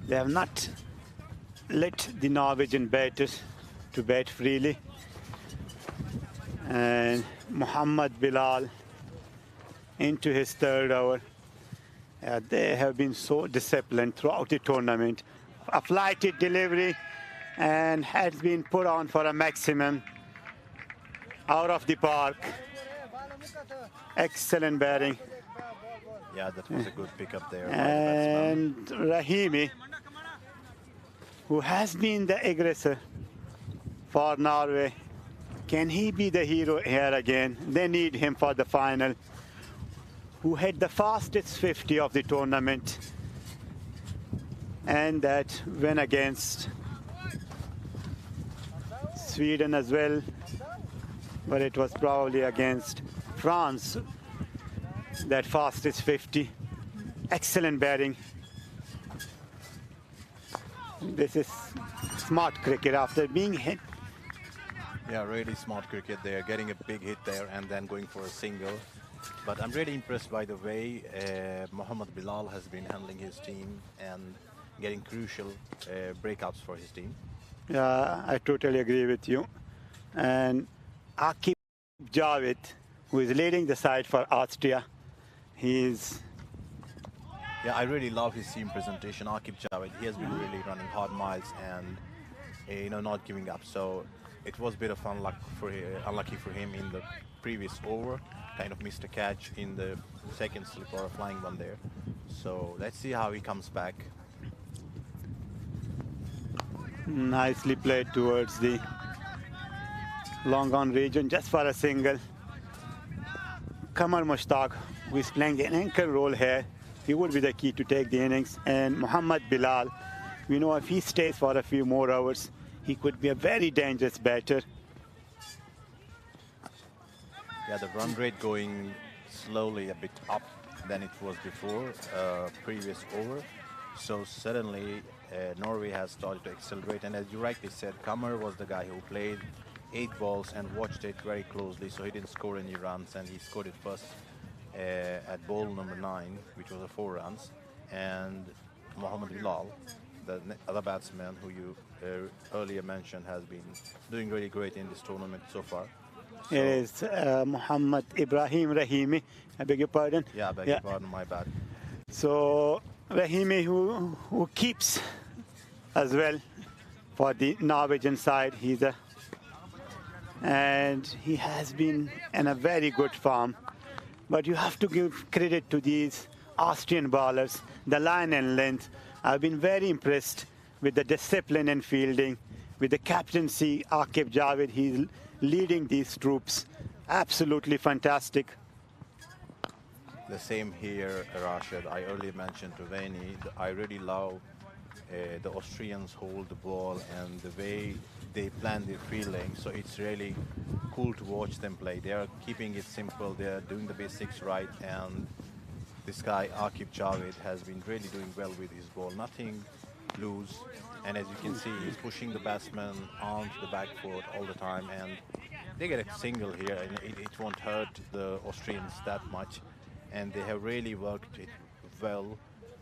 They have not let the Norwegian batters to bat freely. And Mohammad Bilal into his third over. They have been so disciplined throughout the tournament. A flighted delivery and has been put on for a maximum. Out of the park. Excellent batting. Yeah, that was a good pickup there. And Rahimi, who has been the aggressor for Norway. Can he be the hero here again? They need him for the final. Who had the fastest 50 of the tournament. And that win against Sweden as well. But it was probably against France, that fastest 50. Excellent batting. This is smart cricket after being hit. Yeah, really smart cricket there, getting a big hit there and then going for a single. But I'm really impressed by the way Mohammad Bilal has been handling his team and getting crucial breakups for his team. Yeah, I totally agree with you. And Akib Javed, who is leading the side for Austria, he's... Yeah, I really love his team presentation. Akib Javed, he has been really running hard miles and not giving up. So it was a bit of unlucky for him in the previous over. Kind of missed a catch in the second slip or a flying one there. So let's see how he comes back. Nicely played towards the long on region just for a single. Kamar Mushtaq, who is playing an anchor role here, he would be the key to take the innings. And Mohammad Bilal, we know if he stays for a few more hours, he could be a very dangerous batter. Yeah, the run rate going slowly a bit up than it was before, previous over. So suddenly Norway has started to accelerate. And as you rightly said, Kamar was the guy who played 8 balls and watched it very closely. So he didn't score any runs and he scored it first at ball number 9, which was a 4 runs. And Mohammad Bilal, the other batsman who you earlier mentioned, has been doing really great in this tournament so far. So, it is Muhammad Ibrahim Rahimi, I beg your pardon. Yeah, I beg your pardon, my bad. So Rahimi, who keeps as well for the Norwegian side, and he has been in a very good form. But you have to give credit to these Austrian bowlers, the line and length. I've been very impressed with the discipline and fielding, with the captaincy, Akib Javed. He's leading these troops. Absolutely fantastic. The same here, Rashid. I earlier mentioned to Veni, I really love the Austrians hold the ball and the way they plan their fielding. So it's really cool to watch them play. They are keeping it simple. They are doing the basics right. And this guy, Akib Javed, has been really doing well with his ball. Nothing loose. And as you can see, he's pushing the batsman onto the back foot all the time. And they get a single here, and it won't hurt the Austrians that much. And they have really worked it well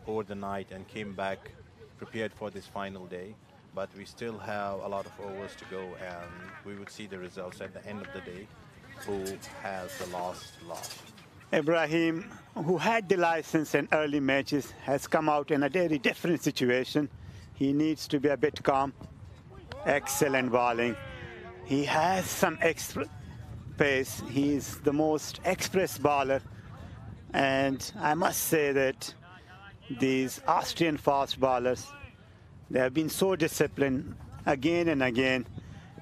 over the night and came back prepared for this final day. But we still have a lot of overs to go, and we would see the results at the end of the day, who has the last loss. Ibrahim, who had the license in early matches, has come out in a very different situation. He needs to be a bit calm. Excellent bowling. He has some extra pace. He's the most express bowler. And I must say that these Austrian fast bowlers, they have been so disciplined again and again,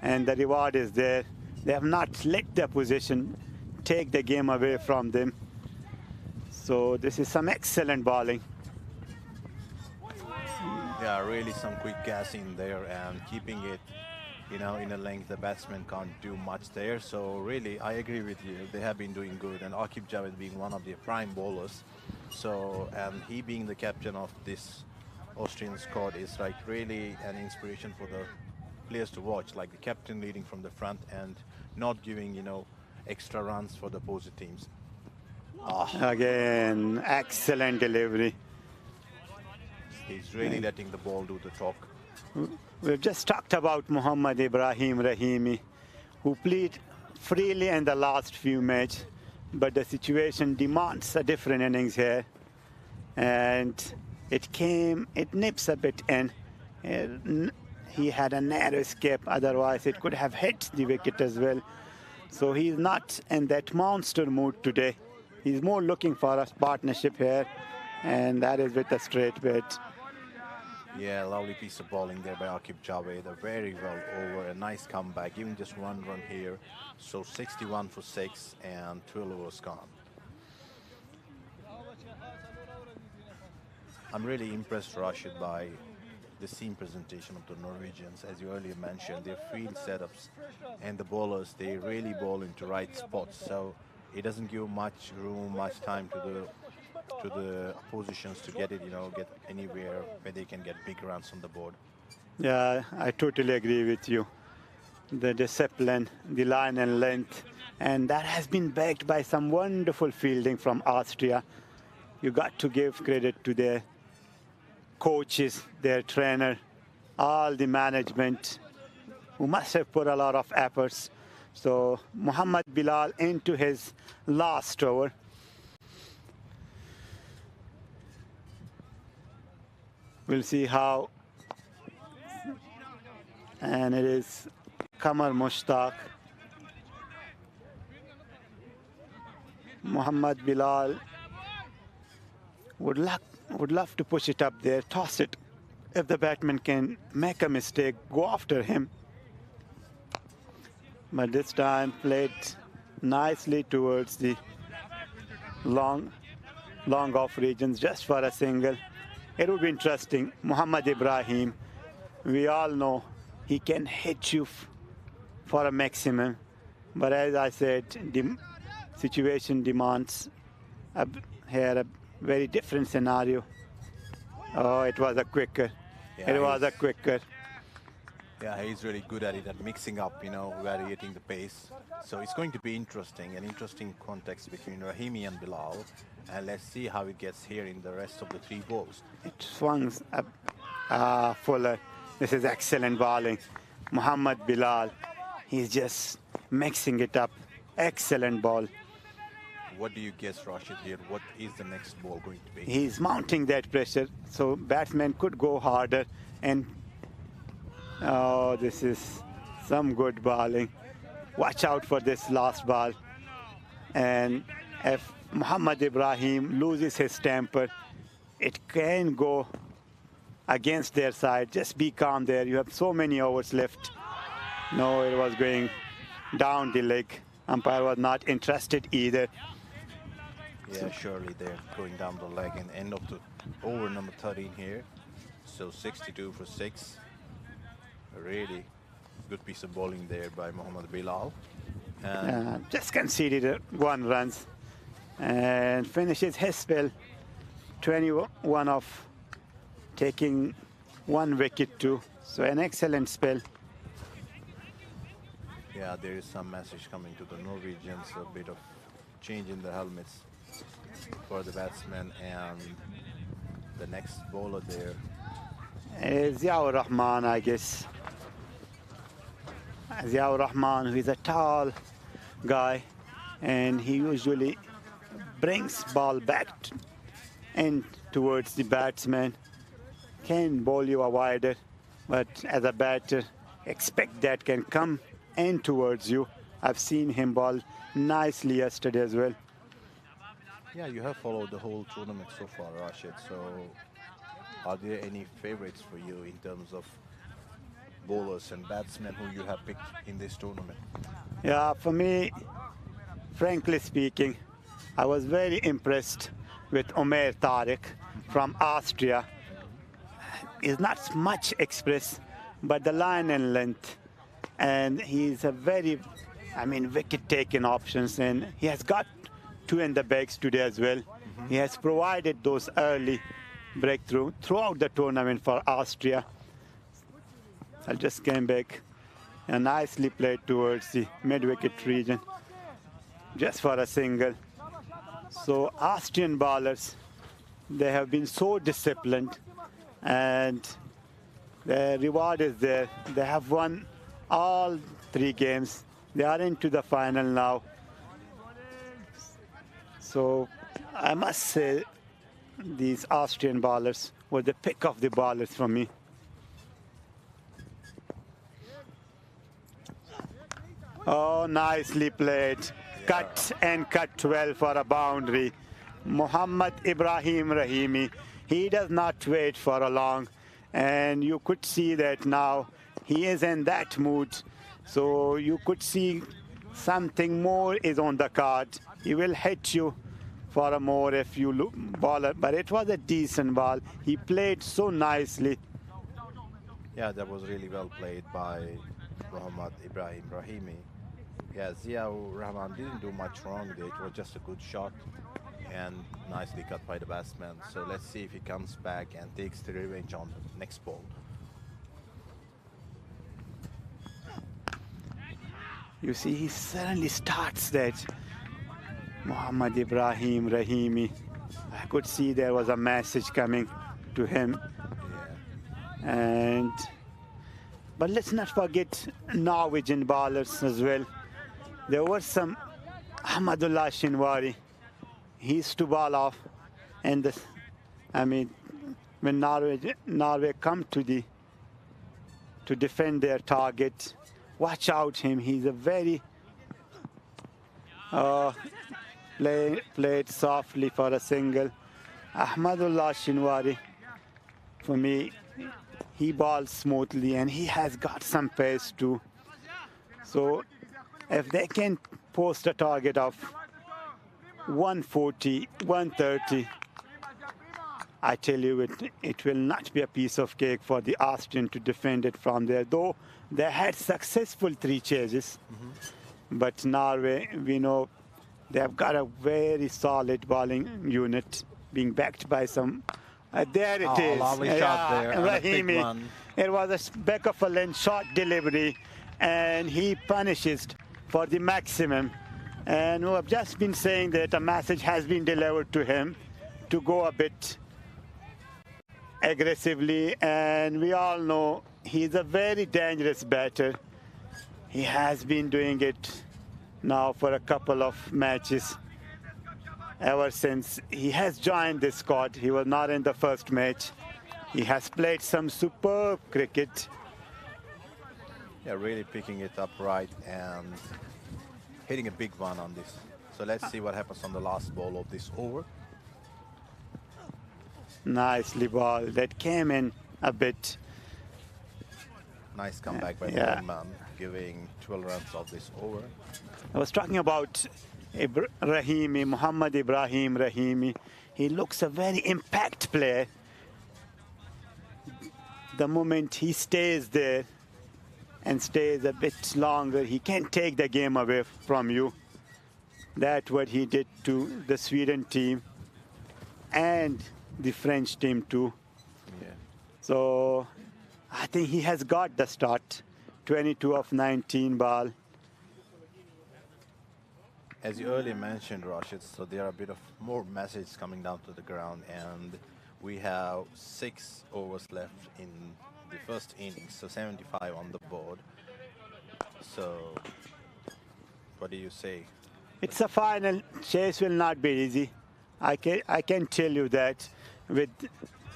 and the reward is there. They have not let their position take the game away from them. So this is some excellent bowling. Yeah, really some quick gas in there and keeping it, in a length. The batsman can't do much there. So really, I agree with you. They have been doing good, and Akib Javed being one of their prime bowlers. So, and he being the captain of this Austrian squad is like really an inspiration for the players to watch, like the captain leading from the front and not giving, you know, extra runs for the opposite teams. Again, excellent delivery. He's really letting the ball do the talk. We've just talked about Muhammad Ibrahim Rahimi, who played freely in the last few matches, but the situation demands a different innings here. And it nips a bit in. He had a narrow escape, otherwise it could have hit the wicket as well. So he's not in that monster mood today. He's more looking for a partnership here, and that is with a straight bit. Yeah, lovely piece of bowling there by Aqib Javed. A very well over, a nice comeback, even just one run here. So 61 for 6 and 12 overs gone. I'm really impressed, Rashid, by the seam presentation of the Norwegians. As you earlier mentioned, their field setups and the bowlers, they really bowl into right spots. So it doesn't give much room, much time to the oppositions to get it, you know, get anywhere where they can get big runs on the board. Yeah, I totally agree with you. The discipline, the line and length, and that has been backed by some wonderful fielding from Austria. You got to give credit to their coaches, their trainer, all the management, who must have put a lot of efforts. So Muhammad Bilal into his last over. We'll see how. And it is Qamar Mushtaq. Muhammad Bilal would love to push it up there, toss it. If the batsman can make a mistake, go after him. But this time played nicely towards the long off regions just for a single. It would be interesting. Muhammad Ibrahim, we all know he can hit you for a maximum. But as I said, the situation demands here a very different scenario. Oh, it was a quicker. Yeah, it was a quicker. Yeah, he's really good at it, at mixing up, you know, variating the pace. So it's going to be interesting, an interesting context between Rahimi and Bilal. And let's see how it gets here in the rest of the 3 balls. It swung up. Fuller. This is excellent bowling. Muhammad Bilal, he's just mixing it up. Excellent ball. What do you guess, Rashid, here? What is the next ball going to be? He's mounting that pressure, so batsman could go harder. And oh, this is some good bowling. Watch out for this last ball. And if Muhammad Ibrahim loses his temper, it can go against their side. Just be calm there. You have so many overs left. No, it was going down the leg. Umpire was not interested either. Yeah, surely they're going down the leg and end of the over number 13 here. So 62 for 6. A really good piece of bowling there by Muhammad Bilal. And Just conceded 1 run and finishes his spell 21 off, taking 1 wicket too. So an excellent spell. yeah, there is some message coming to the Norwegians, a bit of change in the helmets for the batsmen. And the next bowler there is Ziaur Rahman, I guess. Ziaur Rahman, who is a tall guy, and he usually brings ball back in towards the batsman. Can bowl you a wider, but as a batter, expect that can come in towards you. I've seen him bowl nicely yesterday as well. Yeah, you have followed the whole tournament so far, Rashid. So are there any favorites for you in terms of bowlers and batsmen who you have picked in this tournament? Yeah, for me, frankly speaking, I was very impressed with Omer Tariq from Austria. He's not much express, but the line and length, and he's a very, wicket-taking options, and he has got 2 in the bags today as well. He has provided those early breakthrough throughout the tournament for Austria. I just came back and nicely played towards the mid-wicket region just for a single. So Austrian bowlers, they have been so disciplined, and the reward is there. They have won all 3 games. They are into the final now. So I must say these Austrian bowlers were the pick of the bowlers for me. Oh, nicely played. Cut and cut well for a boundary. Mohammad Ibrahim Rahimi, he does not wait for a long, and you could see that now he is in that mood. So you could see something more is on the card. He will hit you for a more if you look bowler, but it was a decent ball. He played so nicely. Yeah, that was really well played by Mohammad Ibrahim Rahimi. Yeah, Ziaur Rahman didn't do much wrong there. It was just a good shot and nicely cut by the batsman. So let's see if he comes back and takes the revenge on the next ball. You see, he suddenly starts that. Mohammad Ibrahim Rahimi. I could see there was a message coming to him. Yeah. But let's not forget Norwegian bowlers as well. There were some Ahmadullah Shinwari. He used to bowl off, and when Norway come to defend their target, watch out him. He's a very played softly for a single. Ahmadullah Shinwari, for me, he bowls smoothly and he has got some pace too. So if they can post a target of 140, 130, I tell you it will not be a piece of cake for the Austrian to defend it from there. Though they had successful 3 chases, but Norway, we know they have got a very solid bowling unit being backed by some. There it is. Lovely shot there. Rahimi. It was a back of a length short delivery, and he punishes for the maximum. And we have just been saying that a message has been delivered to him to go a bit aggressively, and we all know he's a very dangerous batter. He has been doing it now for a couple of matches. Ever since he has joined this squad, he was not in the first match. He has played some superb cricket. Yeah, really picking it up right and hitting a big one on this. So let's see what happens on the last ball of this over. Nicely ball. That came in a bit. Nice comeback by the young man, giving 12 runs of this over. I was talking about Rahimi, Mohammad Ibrahim Rahimi. He looks a very impact player. The moment he stays there and stays a bit longer, he can take the game away from you. That's what he did to the Sweden team and the French team too. Yeah. So I think he has got the start. 22 of 19 ball. As you earlier mentioned, Rashid, so there are a bit of more messages coming down to the ground, and we have 6 overs left in the first innings, so 75 on the board. So what do you say? It's a final. Chase will not be easy. I can tell you that with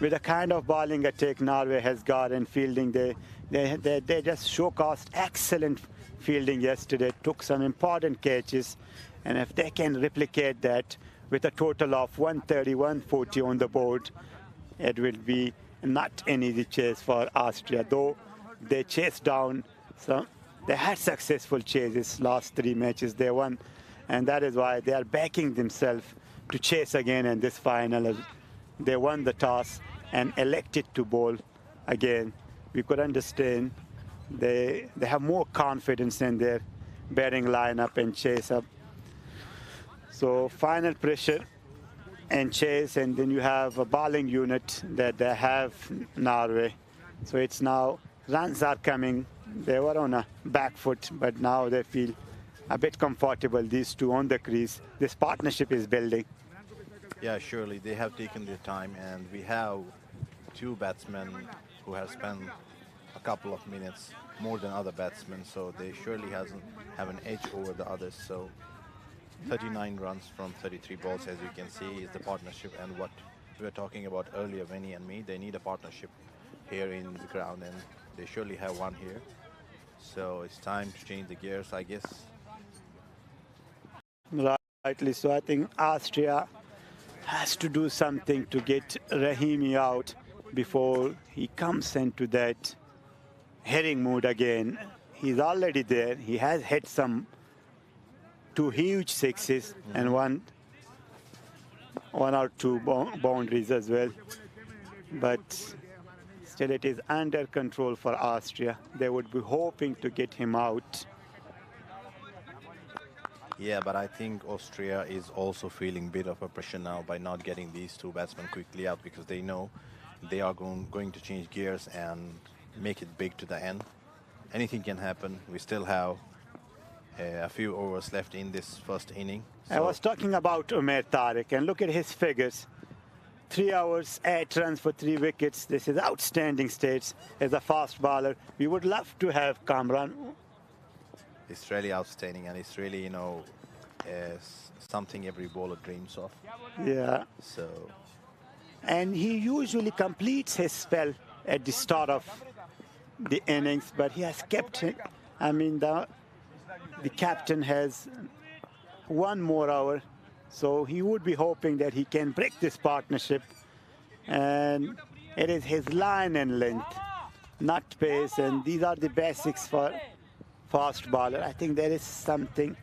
the kind of bowling attack Norway has got and fielding, they just showcased excellent fielding yesterday, took some important catches, and if they can replicate that with a total of 130, 140 on the board, it will be not an easy chase for Austria, though they chased down some. They had successful chases last 3 matches they won, and that is why they are backing themselves to chase again in this final. They won the toss and elected to bowl again. We could understand they have more confidence in their batting lineup and chase up. So final pressure and chase, and then you have a bowling unit that they have Norway. So it's now runs are coming. They were on a back foot, but now they feel a bit comfortable, these two on the crease. This partnership is building. Yeah, surely they have taken their time, and we have two batsmen who have spent a couple of minutes more than other batsmen, so they surely have an edge over the others. So 39 runs from 33 balls, as you can see, is the partnership, and what we were talking about earlier, Vinny and me, they need a partnership here in the ground, and they surely have one here. So it's time to change the gears, I guess. Rightly so. I think Austria has to do something to get Rahimi out before he comes into that hitting mood again. He's already there. He has hit two huge sixes and one or two boundaries as well. But still it is under control for Austria. They would be hoping to get him out. Yeah, but I think Austria is also feeling a bit of a pressure now by not getting these two batsmen quickly out, because they know they are going to change gears and make it big to the end. Anything can happen. We still have a few overs left in this first inning. So I was talking about Umer Tariq, and look at his figures. 3 hours, 8 runs for 3 wickets. This is outstanding stats as a fast bowler. We would love to have Kamran. It's really outstanding, and it's really, you know, something every bowler dreams of. Yeah. So. And he usually completes his spell at the start of the innings, but he has kept it. I mean, the captain has 1 more hour, so he would be hoping that he can break this partnership. And it is his line and length, not pace, and these are the basics for fast bowler. I think there is something.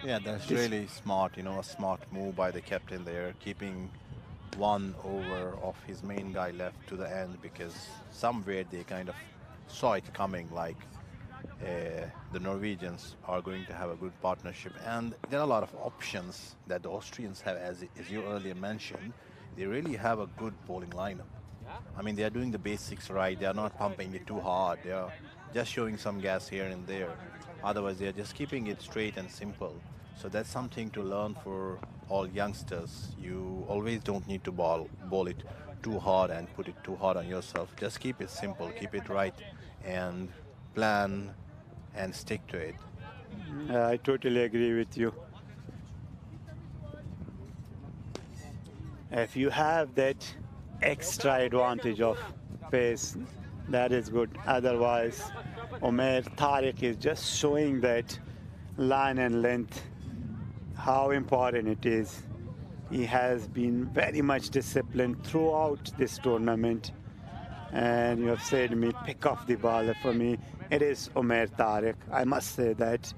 Yeah, that's really smart, you know, a smart move by the captain there, keeping 1 over of his main guy left to the end, because somewhere they kind of saw it coming, like the Norwegians are going to have a good partnership. And there are a lot of options that the Austrians have, as you earlier mentioned. They really have a good bowling lineup. I mean, they are doing the basics right. They are not pumping it too hard. They are just showing some gas here and there. Otherwise, they are just keeping it straight and simple. So that's something to learn for all youngsters. You always don't need to bowl it too hard and put it too hard on yourself. Just keep it simple, keep it right, and plan and stick to it. I totally agree with you. If you have that extra advantage of pace, that is good. Otherwise, Umer Tariq is just showing that line and length, how important it is. He has been very much disciplined throughout this tournament. And you have said me, pick off the bowler for me. It is Umer Tariq. I must say that.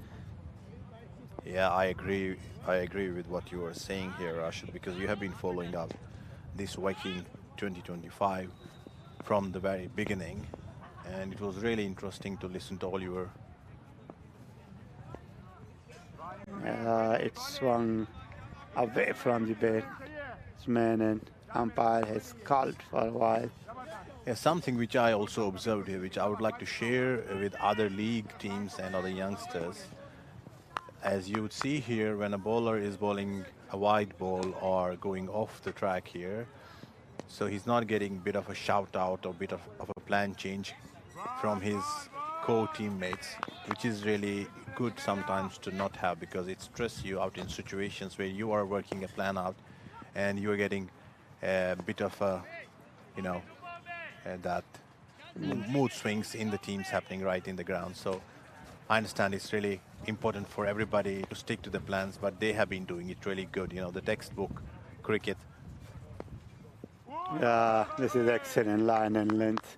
Yeah, I agree. I agree with what you are saying here, Rashid, because you have been following up this Viking 2025 from the very beginning, and it was really interesting to listen to all your. It swung away from the batsman, and umpire has called for a while. Yeah, something which I also observed here, which I would like to share with other league teams and other youngsters. As you would see here, when a bowler is bowling a wide ball or going off the track here, so he's not getting a bit of a shout out or bit of a plan change from his co-teammates, which is really good sometimes to not have, because it stresses you out in situations where you are working a plan out and you are getting a bit of a, you know, that mood swings in the teams happening right in the ground. So I understand it's really important for everybody to stick to the plans, but they have been doing it really good. You know, the textbook cricket. This is excellent line and length.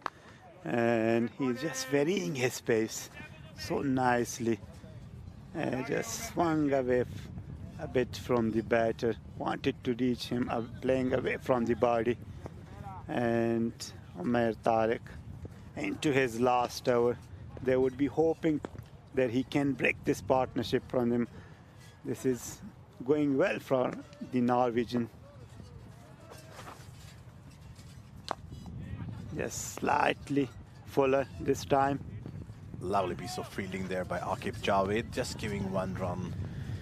And he's just varying his pace so nicely. Just swung away a bit from the batter. Wanted to reach him, playing away from the body. And Umer Tariq into his last over. They would be hoping that he can break this partnership from him. This is going well for the Norwegian. Just slightly fuller this time. Lovely piece of fielding there by Akif Javed, just giving one run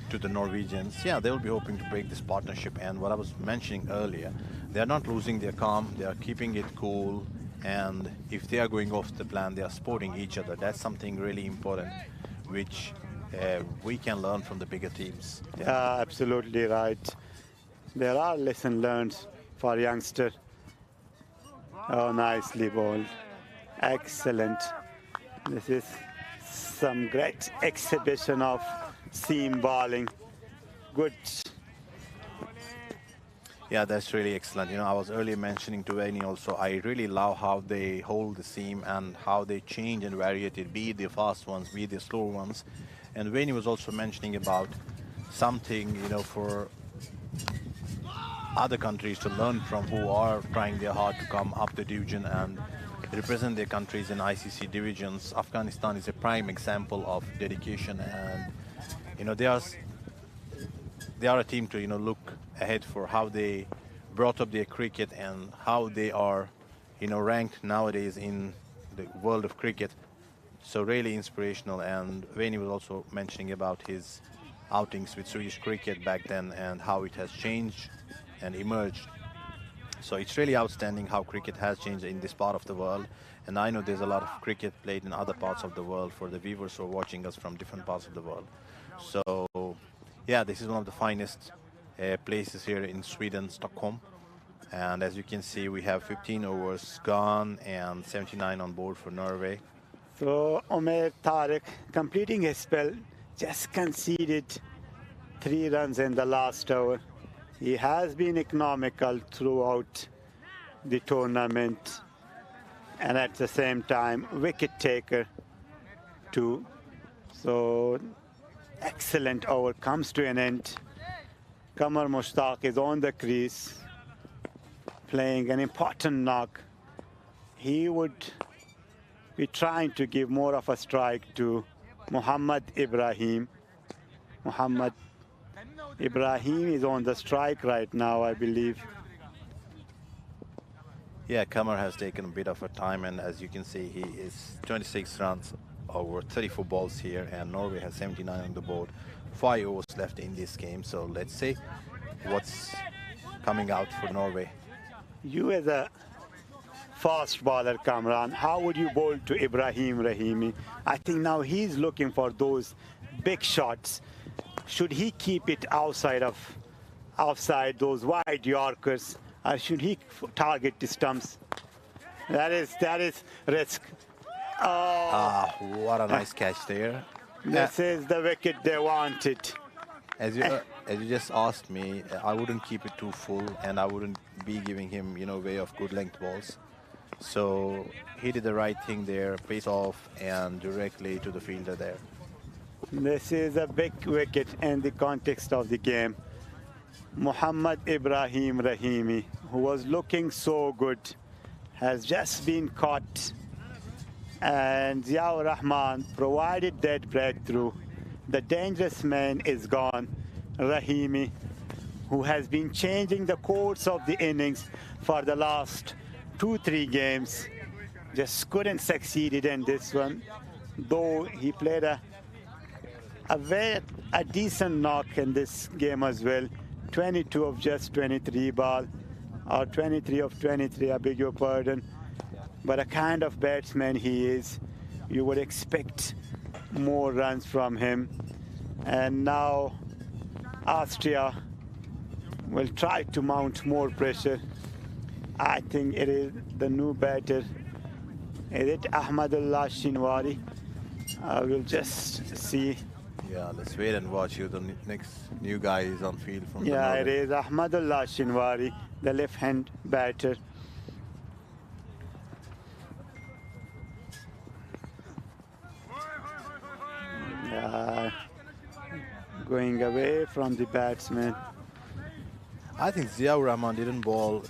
to the Norwegians. Yeah, they will be hoping to break this partnership, and what I was mentioning earlier, they are not losing their calm, they are keeping it cool, and if they are going off the plan, they are supporting each other. That's something really important, which we can learn from the bigger teams. Yeah, absolutely right. There are lessons learned for youngster. Oh, nicely bowled. Excellent. This is some great exhibition of seam bowling. Good. Yeah, that's really excellent. You know, I was earlier mentioning to Vaini also, I really love how they hold the seam and how they change and vary it, be it the fast ones, be it the slow ones. And Vaini was also mentioning about something, you know, for other countries to learn from, who are trying their hard to come up the division and represent their countries in ICC divisions. Afghanistan is a prime example of dedication, and you know, they are a team to, you know, look ahead for how they brought up their cricket and how they are, you know, ranked nowadays in the world of cricket. So really inspirational. And Vaini was also mentioning about his outings with Swedish cricket back then and how it has changed and emerged. So it's really outstanding how cricket has changed in this part of the world. And I know there's a lot of cricket played in other parts of the world for the viewers who are watching us from different parts of the world. So yeah, this is one of the finest places here in Sweden, Stockholm. And as you can see, we have 15 overs gone and 79 on board for Norway. So Umair Tariq, completing his spell, just conceded 3 runs in the last over. He has been economical throughout the tournament, and at the same time wicket taker too. So excellent over comes to an end. Qamar Mushtaq is on the crease playing an important knock. He would be trying to give more of a strike to Muhammad Ibrahim. Muhammad Ibrahim is on the strike right now, I believe. Yeah, Qamar has taken a bit of a time, and as you can see, he is 26 runs over 34 balls here, and Norway has 79 on the board. 5 overs left in this game, so let's see what's coming out for Norway. You as a fast bowler, Kamran, how would you bowl to Ibrahim Rahimi? I think now he's looking for those big shots. Should he keep it outside those wide Yorkers, or should he target the stumps? That is risk. Oh. What a nice catch there. This is the wicket they wanted. As you just asked me, I wouldn't keep it too full, and I wouldn't be giving him, you know, way of good length balls. So he did the right thing there, face off and directly to the fielder there. This is a big wicket in the context of the game. Muhammad Ibrahim Rahimi, who was looking so good, has just been caught. And Ziaur Rahman provided that breakthrough. The dangerous man is gone. Rahimi, who has been changing the course of the innings for the last 2-3 games, just couldn't succeed in this one, though he played a decent knock in this game as well. 22 of just 23 ball, or 23 of 23, I beg your pardon. But a kind of batsman he is, you would expect more runs from him. And now Austria will try to mount more pressure. I think it is the new batter. Is it Ahmadullah Shinwari? We'll just see. Yeah, let's wait and watch who the next new guy is on field from. Yeah, it is Ahmadullah Shinwari, the left-hand batter. Going away from the batsman. I think Ziaur Rahman didn't bowl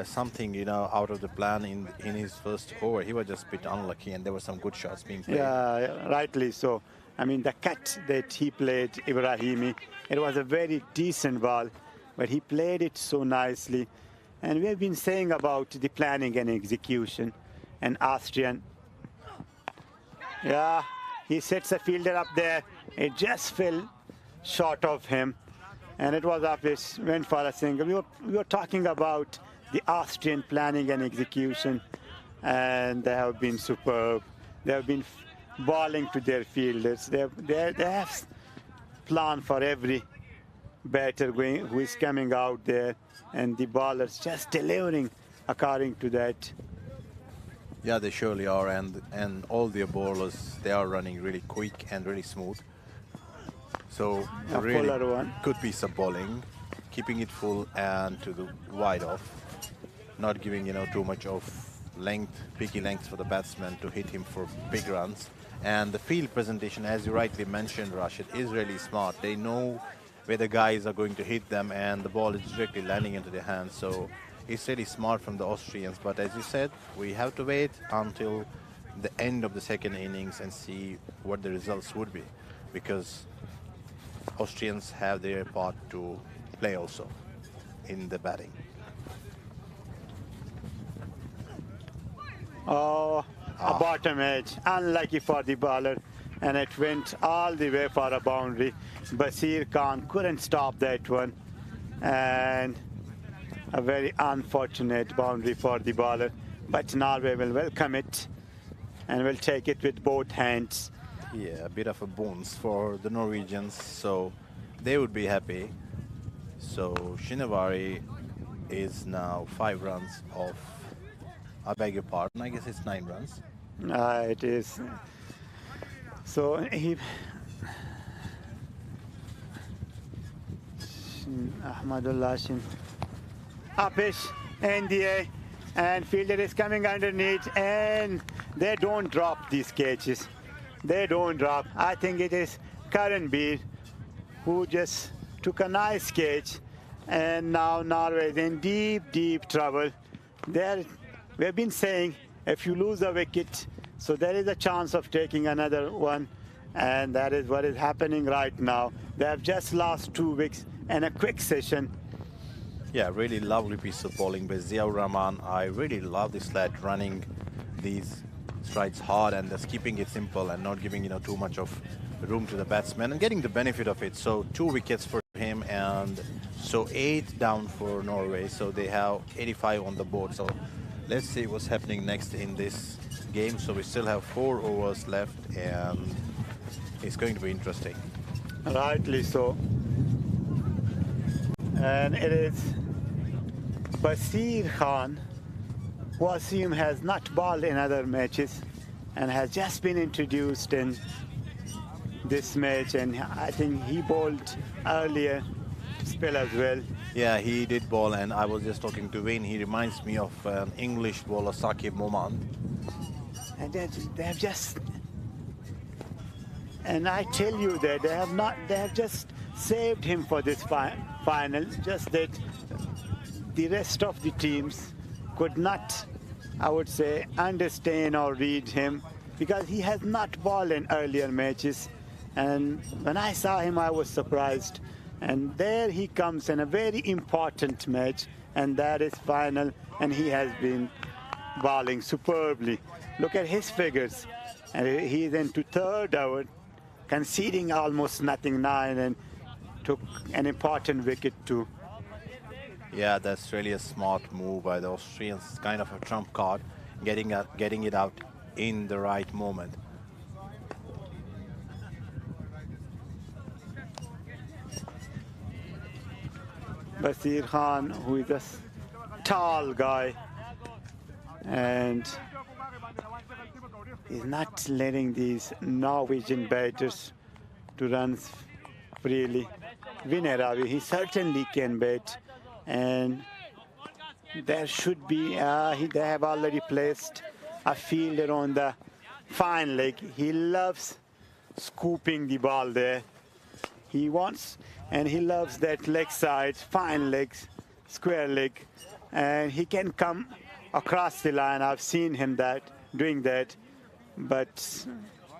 something, you know, out of the plan in his first over. He was just a bit unlucky, and there were some good shots being played. Yeah, rightly so. I mean, the cut that he played, Ibrahimi, it was a very decent ball, but he played it so nicely. And we have been saying about the planning and execution, and Austrian. Yeah, he sets a fielder up there. It just fell short of him, and it was up. It went for a single. We were talking about the Austrian planning and execution, and they have been superb. They have been balling to their fielders. They have plan for every batter who is coming out there, and the ballers just delivering according to that. Yeah, they surely are, and all their bowlers, they are running really quick and really smooth. So A really fuller one. good piece of bowling, keeping it full and to the wide off, not giving too much of length, picky length for the batsman to hit him for big runs. And the field presentation, as you rightly mentioned, Rashid, is really smart. They know where the guys are going to hit them, and the ball is directly landing into their hands. So it's really smart from the Austrians. But as you said, we have to wait until the end of the second innings and see what the results would be, because Austrians have their part to play also in the batting. Oh, a bottom edge, unlucky for the bowler, and it went all the way for a boundary. Basir Khan couldn't stop that one, and a very unfortunate boundary for the bowler. But Norway will welcome it and will take it with both hands. Yeah, a bit of a bonus for the Norwegians, so they would be happy. So Shinavari is now 5 runs off. I beg your pardon, I guess it's 9 runs. It is. So he... Ahmadullah Shin. Upish in the air, and fielder is coming underneath, and they don't drop these catches. They don't drop. I think it is Karan Beer who just took a nice catch, and now Norway is in deep, deep trouble. We've been saying if you lose a wicket, so there is a chance of taking another one, and that is what is happening right now. They have just lost 2 wickets in a quick session. Yeah, really lovely piece of bowling by Ziaur Rahman. I really love this lad running these strides hard and just keeping it simple and not giving too much of room to the batsman and getting the benefit of it. So 2 wickets for him, and so 8 down for Norway. So they have 85 on the board. So let's see what's happening next in this game. So we still have 4 overs left, and it's going to be interesting. Rightly so. And it is Basir Khan, who I assume has not bowled in other matches and has just been introduced in this match, and I think he bowled earlier spell as well. Yeah, he did bowl, and I was just talking to Wayne. He reminds me of an English bowler, Saqib Momand. And they have just, and I tell you that they have just saved him for this final, just that the rest of the teams could not, I would say, understand or read him, because he has not bowled in earlier matches. And when I saw him, I was surprised. And there he comes in a very important match, and that is final, and he has been bowling superbly. Look at his figures. And he's into 3rd over, conceding almost nothing, 9, and took an important wicket too. Yeah, that's really a smart move by the Austrians. It's kind of a trump card, getting it out in the right moment. Basir Khan, who is a tall guy, and he's not letting these Norwegian batters to run freely. Vineravi, he certainly can bat, and there should be, they have already placed a fielder on the fine leg. He loves scooping the ball there. He wants, and he loves that leg side, fine legs, square leg, and he can come across the line. I've seen him doing that, but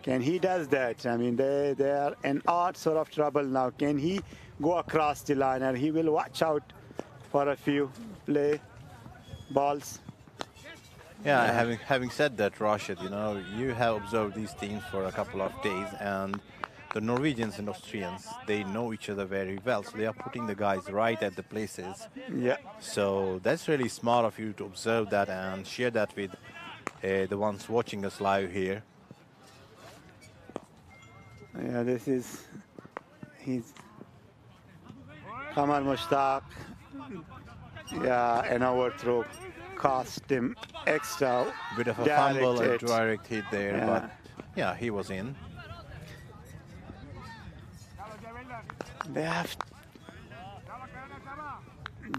Can he does that? I mean, they are in odd sort of trouble now. Can he go across the line, and he will watch out for a few play balls? Yeah, having said that, Rashid, you know, you have observed these teams for a couple of days, and the Norwegians and Austrians, they know each other very well, so they are putting the guys right at the places. Yeah. So that's really smart of you to observe that and share that with the ones watching us live here. Yeah, this is he's Kamar Mushtaq. Yeah, an overthrow cost him extra. Bit of a direct fumble, a hit. direct hit there, Yeah. but yeah, he was in. They have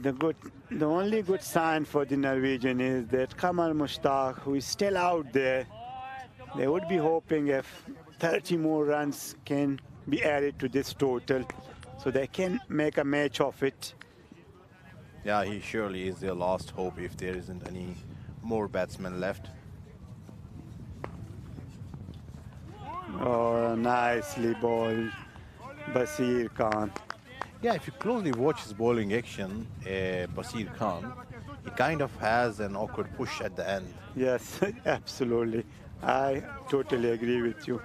the only good sign for the Norwegian is that Kamar Mushtaq, who is still out there, they would be hoping if 30 more runs can be added to this total, so they can make a match of it. Yeah, he surely is their last hope if there isn't any more batsmen left. Oh, nicely bowled, Basir Khan. Yeah, if you closely watch his bowling action, Basir Khan, he kind of has an awkward push at the end. Yes, absolutely. I totally agree with you.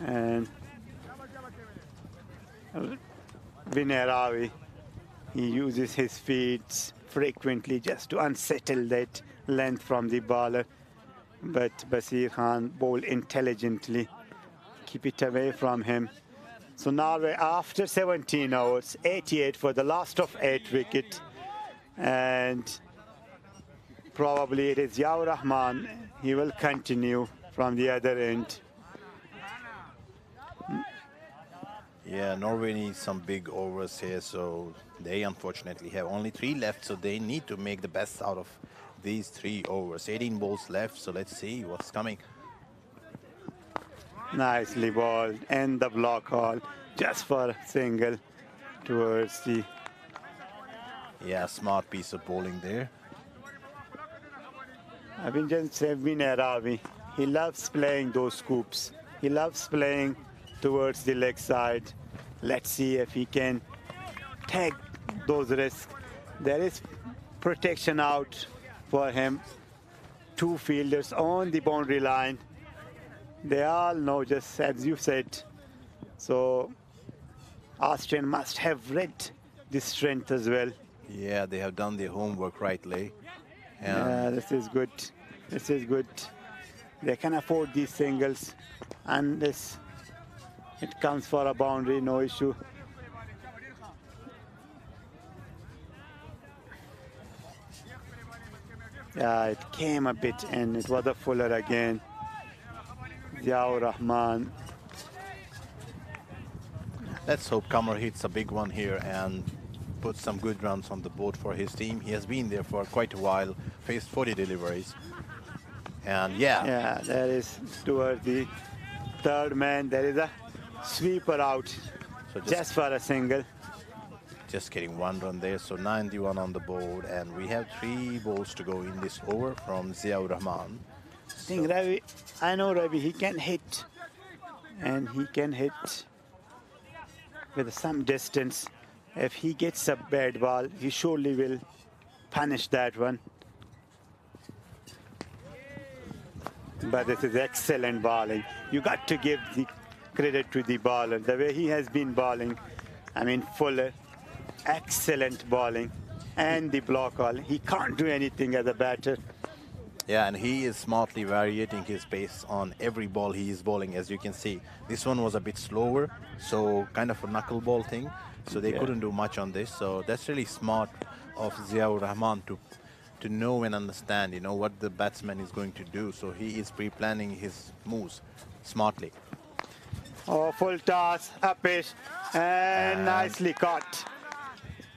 And Vinay Ravi, he uses his feet frequently just to unsettle that length from the bowler. But Basir Khan bowled intelligently, keep it away from him. So Norway, after 17 overs, 88 for the last of 8 wickets. And probably it is Yaur Rahman. He will continue from the other end. Yeah, Norway needs some big overs here, so they unfortunately have only 3 left, so they need to make the best out of these 3 overs. 18 balls left, so let's see what's coming. Nicely bowled, and the block hole just for a single towards the... Yeah, smart piece of bowling there. I mean, just say Vinay Ravi. He loves playing those scoops. He loves playing towards the leg side. Let's see if he can take those risks. There is protection out for him. 2 fielders on the boundary line. They all know, just as you said. So Austrian must have read this strength as well. Yeah, they have done their homework rightly. Yeah, this is good. This is good. They can afford these singles unless it comes for a boundary, no issue. Yeah, it came a bit and it was a fuller again. Yaur Rahman. Let's hope Kamar hits a big one here and puts some good runs on the board for his team. He has been there for quite a while, faced 40 deliveries. And Yeah, there is towards the third man. There is a sweeper out, so just for a single. just getting 1 run there. So 91 on the board, and we have 3 balls to go in this over from Ziaur Rahman. I think Ravi, I know Ravi, he can hit, and he can hit with some distance. If he gets a bad ball, he surely will punish that one. But this is excellent bowling. You got to give the credit to the bowler. The way he has been bowling, I mean, Fuller, excellent bowling. And the block all, he can't do anything as a batter. Yeah, and he is smartly varying his pace on every ball he is bowling, as you can see. This one was a bit slower, so kind of a knuckleball thing. So they couldn't do much on this. So that's really smart of Ziaur Rahman to know and understand, you know, what the batsman is going to do. So he is pre-planning his moves smartly. Oh, full toss, upish, and nicely caught.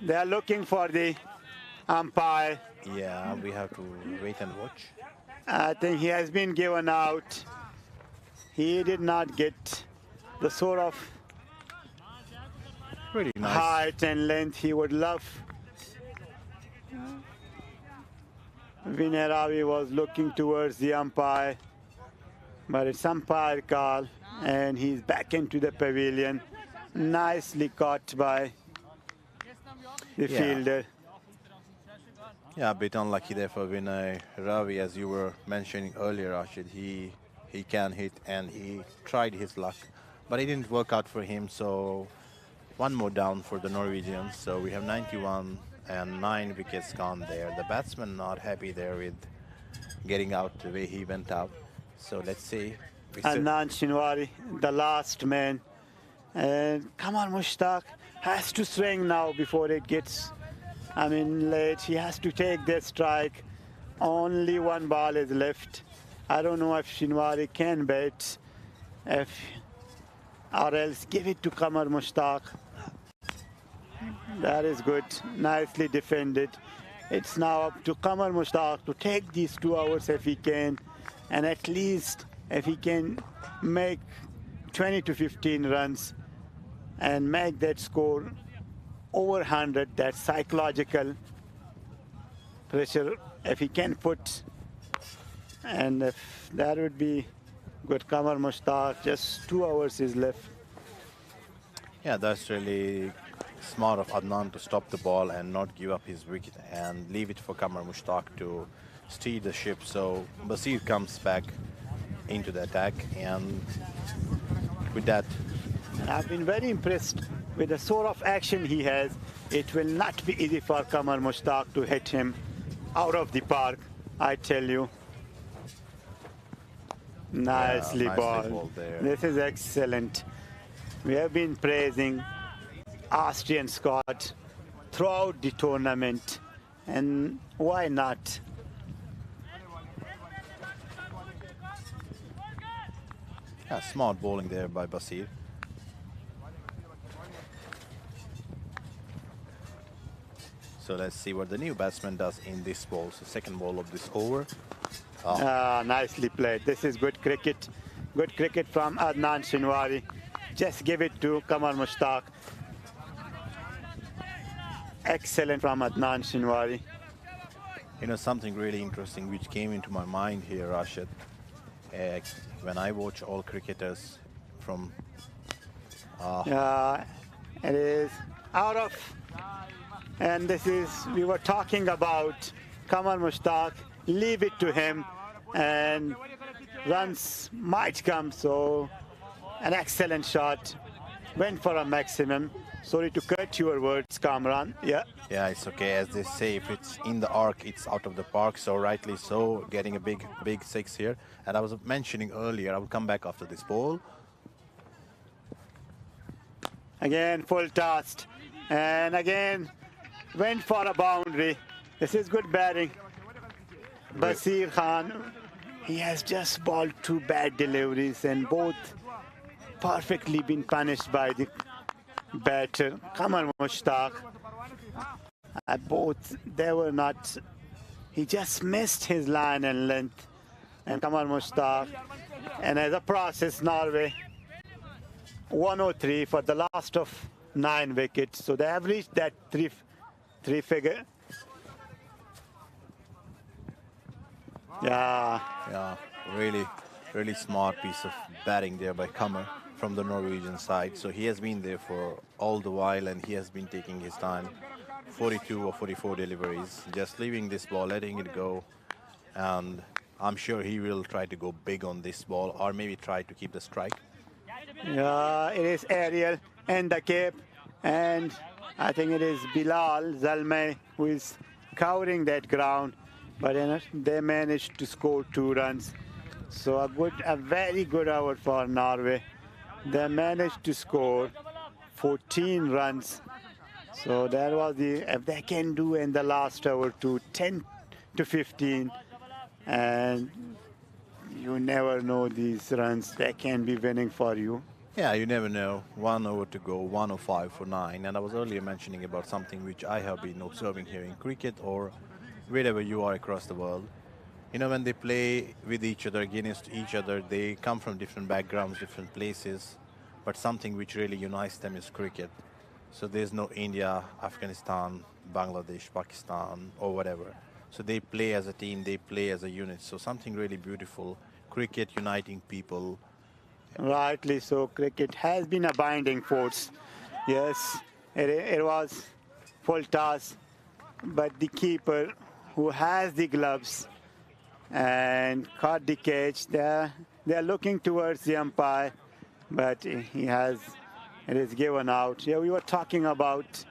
They are looking for the umpire. Yeah, we have to wait and watch. I think he has been given out. He did not get the sort of Pretty nice. height and length he would love. Vinay Ravi was looking towards the umpire, but it's umpire call. and he's back into the pavilion. Nicely caught by the fielder. Yeah, a bit unlucky there for Vinay Ravi, as you were mentioning earlier, Rashid. He can hit and he tried his luck, but it didn't work out for him. So one more down for the Norwegians. So we have 91 and 9 wickets gone there. The batsman not happy there with getting out the way he went out. So let's see. Adnan Shinwari, the last man. And Kamar Mushtaq has to swing now before it gets, late. He has to take that strike. Only one ball is left. I don't know if Shinwari can bat, or else give it to Kamar Mushtaq. That is good. Nicely defended. It's now up to Kamar Mushtaq to take these 2 hours if he can, and at least if he can make 20 to 15 runs and make that score over 100, that psychological pressure, if he can put, and if that would be good. Kamar Mushtaq, just 2 hours is left. Yeah, that's really smart of Adnan to stop the ball and not give up his wicket and leave it for Kamar Mushtaq to steer the ship. So Basir comes back into the attack, and with that, and I've been very impressed with the sort of action he has. It will not be easy for Kamar Mushtaq to hit him out of the park, I tell you. Nicely balled. This is excellent. We have been praising Austrian squad throughout the tournament, and why not? Yeah, smart bowling there by Basir. So let's see what the new batsman does in this ball. So second ball of this over. Nicely played. This is good cricket. Good cricket from Adnan Shinwari. Just give it to Kamar Mushtaq. Excellent from Adnan Shinwari. You know, something really interesting which came into my mind here, Rashid. When I watch all cricketers from... it is out of... And this is, we were talking about Kamar Mushtaq. Leave it to him, and runs might come. So an excellent shot. Went for a maximum. Sorry to cut your words, Kamran. Yeah. Yeah, it's okay. As they say, if it's in the arc, it's out of the park. So rightly so, getting a big 6 here. And I was mentioning earlier, I will come back after this ball. Again, full tossed. And again, went for a boundary. This is good batting. Basir Khan, he has just bowled 2 bad deliveries, and both perfectly been punished by the batter, Kamar Mushtaq. Both, they were not, he just missed his line and length, and Kamar Mushtaq. And as a process, Norway 103 for the last of 9 wickets. So they have reached that three figure. Yeah, really smart piece of batting there by Kamar from the Norwegian side. So he has been there for all the while, and he has been taking his time. 42 or 44 deliveries, just leaving this ball, letting it go. And I'm sure he will try to go big on this ball, or maybe try to keep the strike. Yeah, it is Ariel and the cape, and I think it is Bilal Zalmay who is covering that ground. But they managed to score 2 runs. So a very good hour for Norway. They managed to score 14 runs. So that was if they can do in the last hour to 10 to 15. And you never know these runs, they can be winning for you. Yeah, you never know. 1 over to go, 105 for 9. And I was earlier mentioning about something which I have been observing here in cricket or wherever you are across the world. You know, when they play with each other, against each other, they come from different backgrounds, different places, but something which really unites them is cricket. So there's no India, Afghanistan, Bangladesh, Pakistan, or whatever. So they play as a team, they play as a unit. So something really beautiful, cricket uniting people, Rightly so, cricket has been a binding force. Yes, it was full toss, but the keeper who has the gloves and caught the catch, they're looking towards the umpire, but it is given out. Yeah, we were talking about,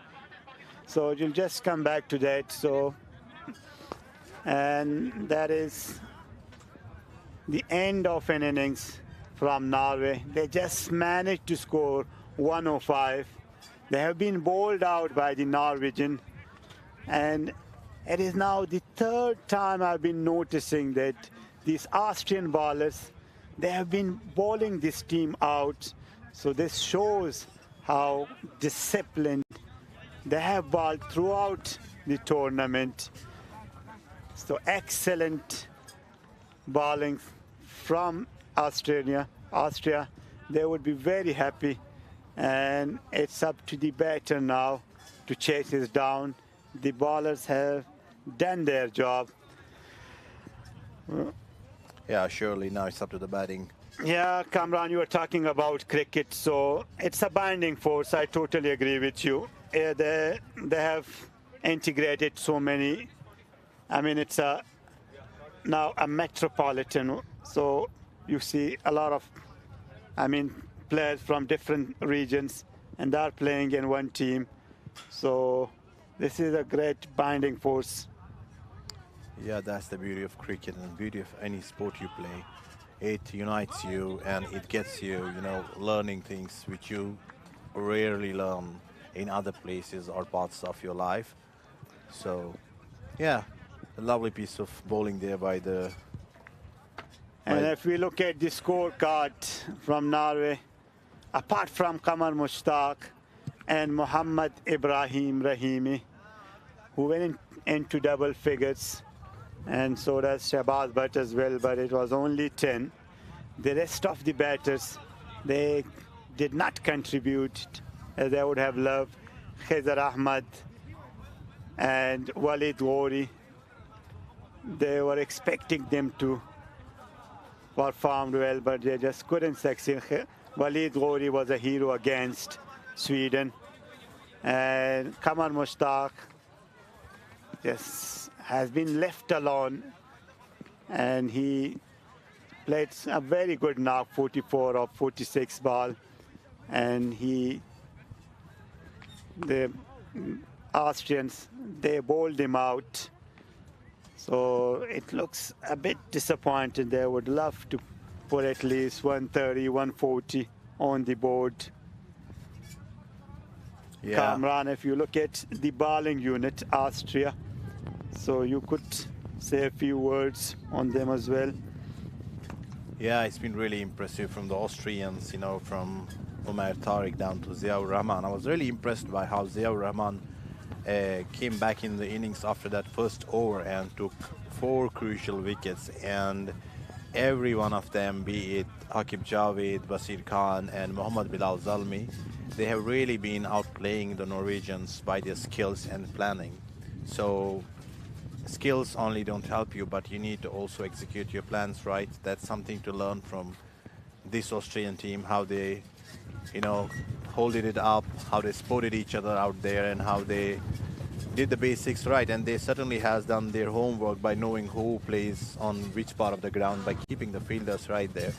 so you'll just come back to that. So, and that is the end of an innings from Norway. They just managed to score 105. They have been bowled out by the Norwegian, and it is now the third time I've been noticing that these Austrian bowlers, they have been bowling this team out. So this shows how disciplined they have bowled throughout the tournament. So excellent bowling from Austria. They would be very happy, and it's up to the batter now to chase this down. The bowlers have done their job. Yeah, surely now it's up to the batting. Yeah, Kamran, you were talking about cricket, so it's a binding force. I totally agree with you. They have integrated so many. I mean, it's now a metropolitan, so you see a lot of, players from different regions, and they're playing in one team. So this is a great binding force. Yeah, that's the beauty of cricket and the beauty of any sport you play. It unites you and it gets you, learning things which you rarely learn in other places or parts of your life. So, yeah, a lovely piece of bowling there by the... And if we look at the scorecard from Norway, apart from Qamar Mushtaq and Mohammad Ibrahim Rahimi, who went into double figures, and so does Shahbaz Butt as well, but it was only 10. The rest of the batters, they did not contribute as they would have loved. Khizar Ahmad and Walid Ghori, they were expecting them to perform well, but they just couldn't succeed. Walid Ghori was a hero against Sweden. And Qamar Mushtaq has been left alone, and he played a very good knock, 44 of 46 ball, and the Austrians, they bowled him out. So it looks a bit disappointing. They would love to put at least 130, 140 on the board. Yeah. Kamran, if you look at the bowling unit, Austria, so you could say a few words on them as well. Yeah, it's been really impressive from the Austrians, from Umair Tariq down to Ziaur Rahman. I was really impressed by how Ziaur Rahman came back in the innings after that first over and took 4 crucial wickets, and every one of them, be it Aqib Javed, Basir Khan and Mohammad Bilal Zalmi, they have really been outplaying the Norwegians by their skills and planning. So skills only don't help you, but you need to also execute your plans right. That's something to learn from this Austrian team, how they, holded it up, how they spotted each other out there, and how they did the basics right. And they certainly has done their homework by knowing who plays on which part of the ground, by keeping the fielders right there.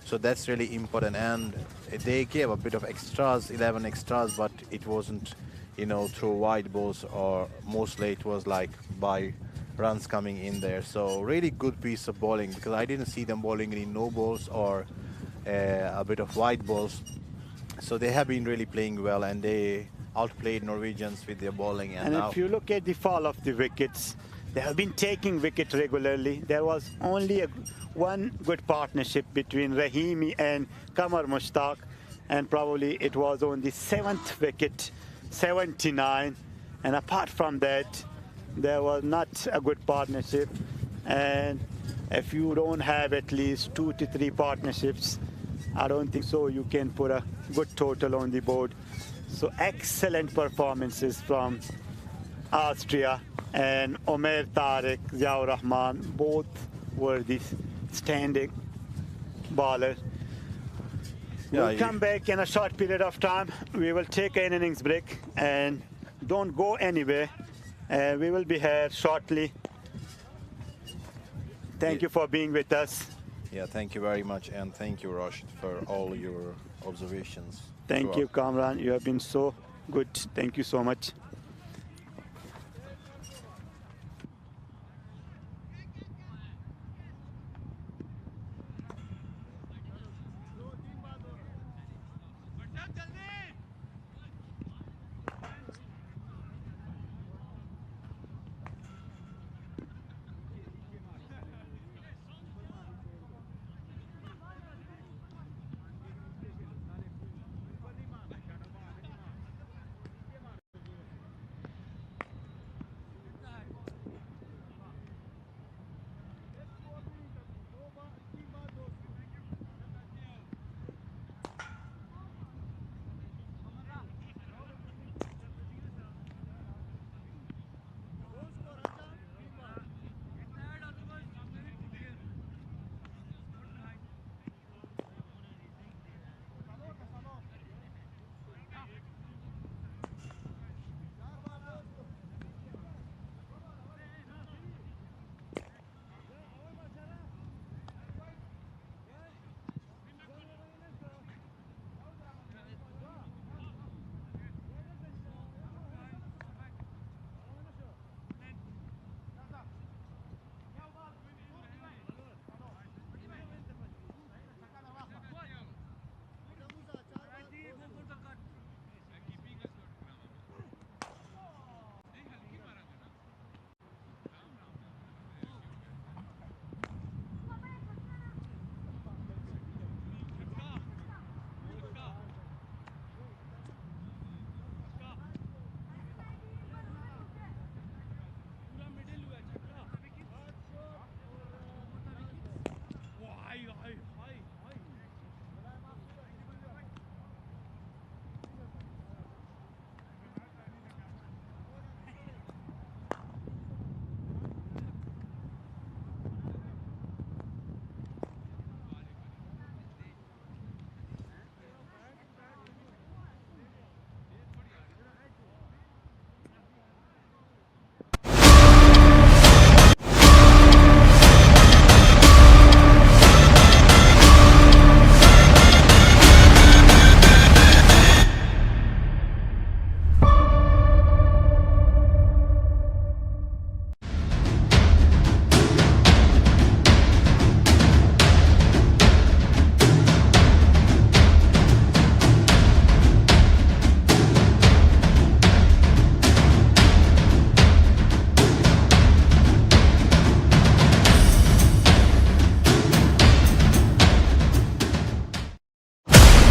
So that's really important. And they gave a bit of extras, 11 extras, but it wasn't, through wide balls, or mostly it was like by runs coming in there. So really good piece of bowling, because I didn't see them bowling any no balls or a bit of wide balls. So they have been really playing well, and they outplayed Norwegians with their bowling. And if you look at the fall of the wickets, they have been taking wicket regularly. There was only one good partnership between Rahimi and Qamar Mushtaq, and probably it was on the 7th wicket, 79. And apart from that, there was not a good partnership. And if you don't have at least 2 to 3 partnerships, I don't think so you can put a good total on the board. So excellent performances from Austria, and Umair Tariq, Ziaur Rahman, both were the standing bowlers. We'll come back in a short period of time. We will take an innings break and don't go anywhere. We will be here shortly. Thank you for being with us. Yeah, thank you very much, and thank you, Rashid, for all your observations. Thank you, Kamran. You have been so good. Thank you so much.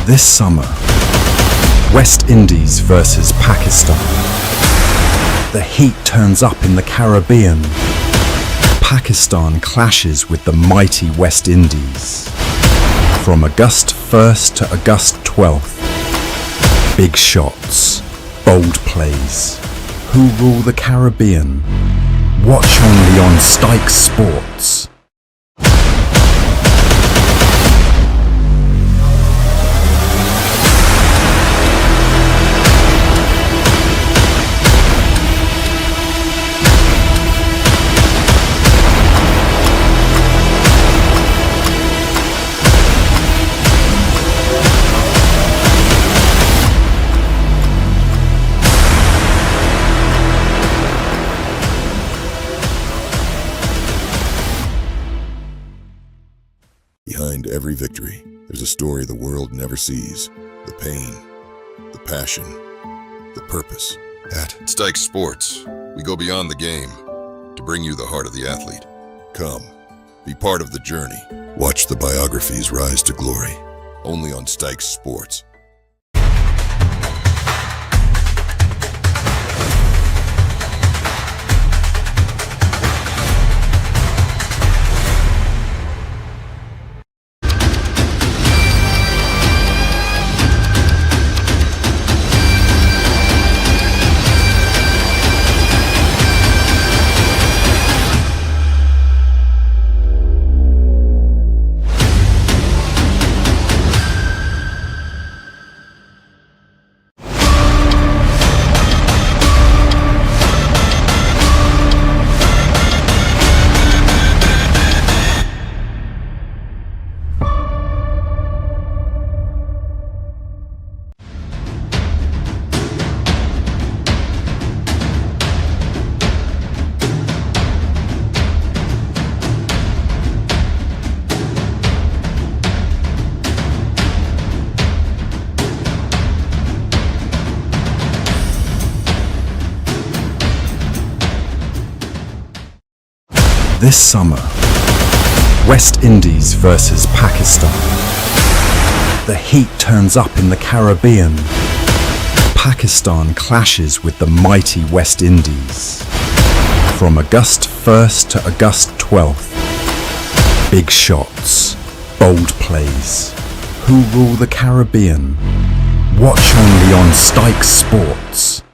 This summer, West Indies versus Pakistan. The heat turns up in the Caribbean. Pakistan clashes with the mighty West Indies. From August 1st to August 12th. Big shots, bold plays. Who rule the Caribbean? Watch only on Styxsports. Behind every victory, there's a story the world never sees. The pain, the passion, the purpose. At Styxsports, we go beyond the game to bring you the heart of the athlete. Come, be part of the journey. Watch the biographies rise to glory. Only on Styxsports. This summer, West Indies versus Pakistan. The heat turns up in the Caribbean. Pakistan clashes with the mighty West Indies. From August 1st to August 12th, big shots, bold plays. Who rule the Caribbean? Watch only on Styxsports.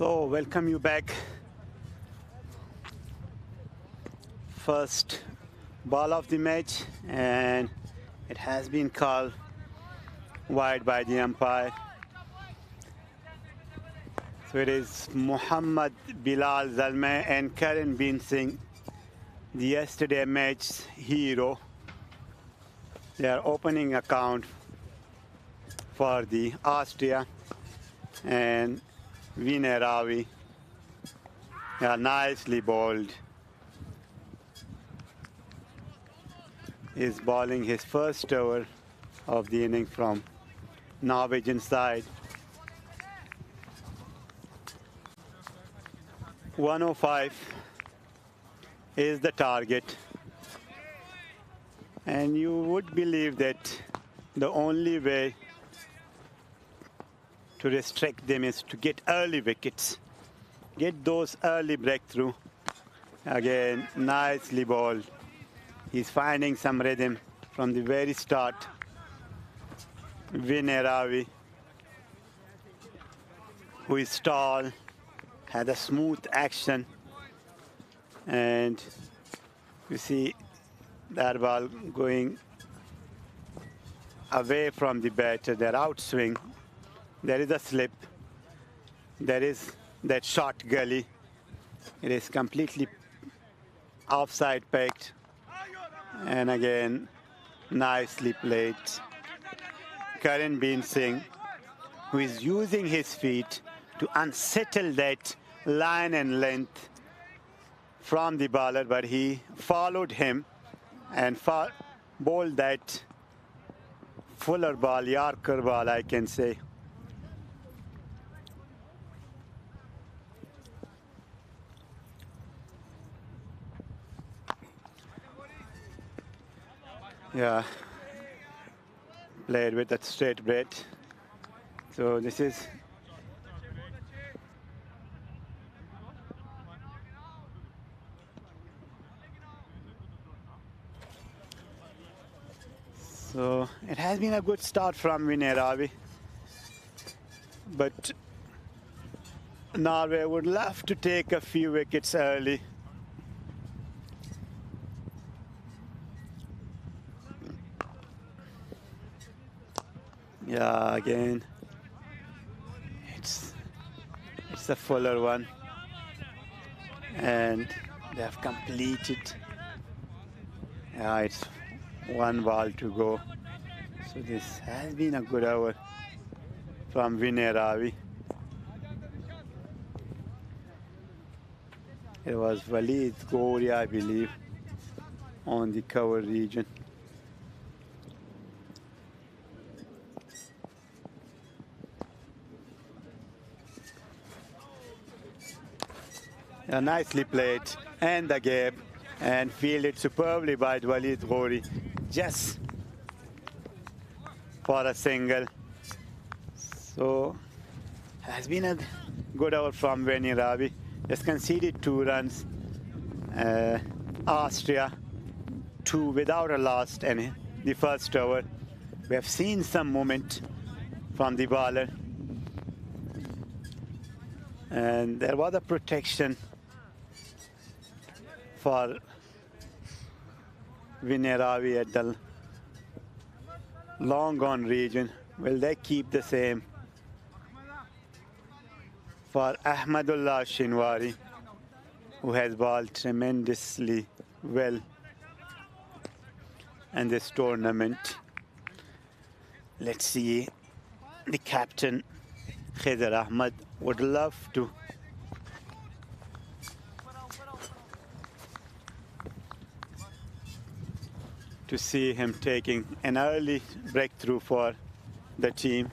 So, welcome you back. First ball of the match, and it has been called wide by the umpire. So it is Muhammad Bilal Zalmay and Karan Bin Singh, the yesterday match hero. They are opening account for the Austria, and Vineravi, nicely bowled, is bowling his first over of the inning from Norwegian side. 105 is the target, and you would believe that the only way to restrict them is to get early wickets, get those early breakthrough. Again, nicely bowled. He's finding some rhythm from the very start. Vineravi, who is tall, had a smooth action, and you see that ball going away from the batter, their outswing. There is a slip. There is that short gully. It is completely offside pegged. And again, nicely played. Karan Bin Singh, who is using his feet to unsettle that line and length from the bowler, but he followed him and bowled that fuller ball, Yorker ball, I can say. Yeah, played with that straight bread. So this is so it has been a good start from Vineravi, but Norway would love to take a few wickets early. Yeah, again, it's a fuller one, and they have completed. Yeah, it's 1 ball to go. So this has been a good over from Vinay Ravi. It was Walid Gori, I believe, on the cover region. Yeah, nicely played, and the gap, and fielded superbly by Walid Gori, just for a single. So has been a good over from Vinay Ravi. Just conceded 2 runs. Austria 2 without a loss in the first over. We have seen some movement from the bowler, and there was a protection for Vinay Ravi at the long on region. Will they keep the same for Ahmadullah Shinwari, who has bowled tremendously well in this tournament? Let's see. The captain, Khidr Ahmed, would love to see him taking an early breakthrough for the team.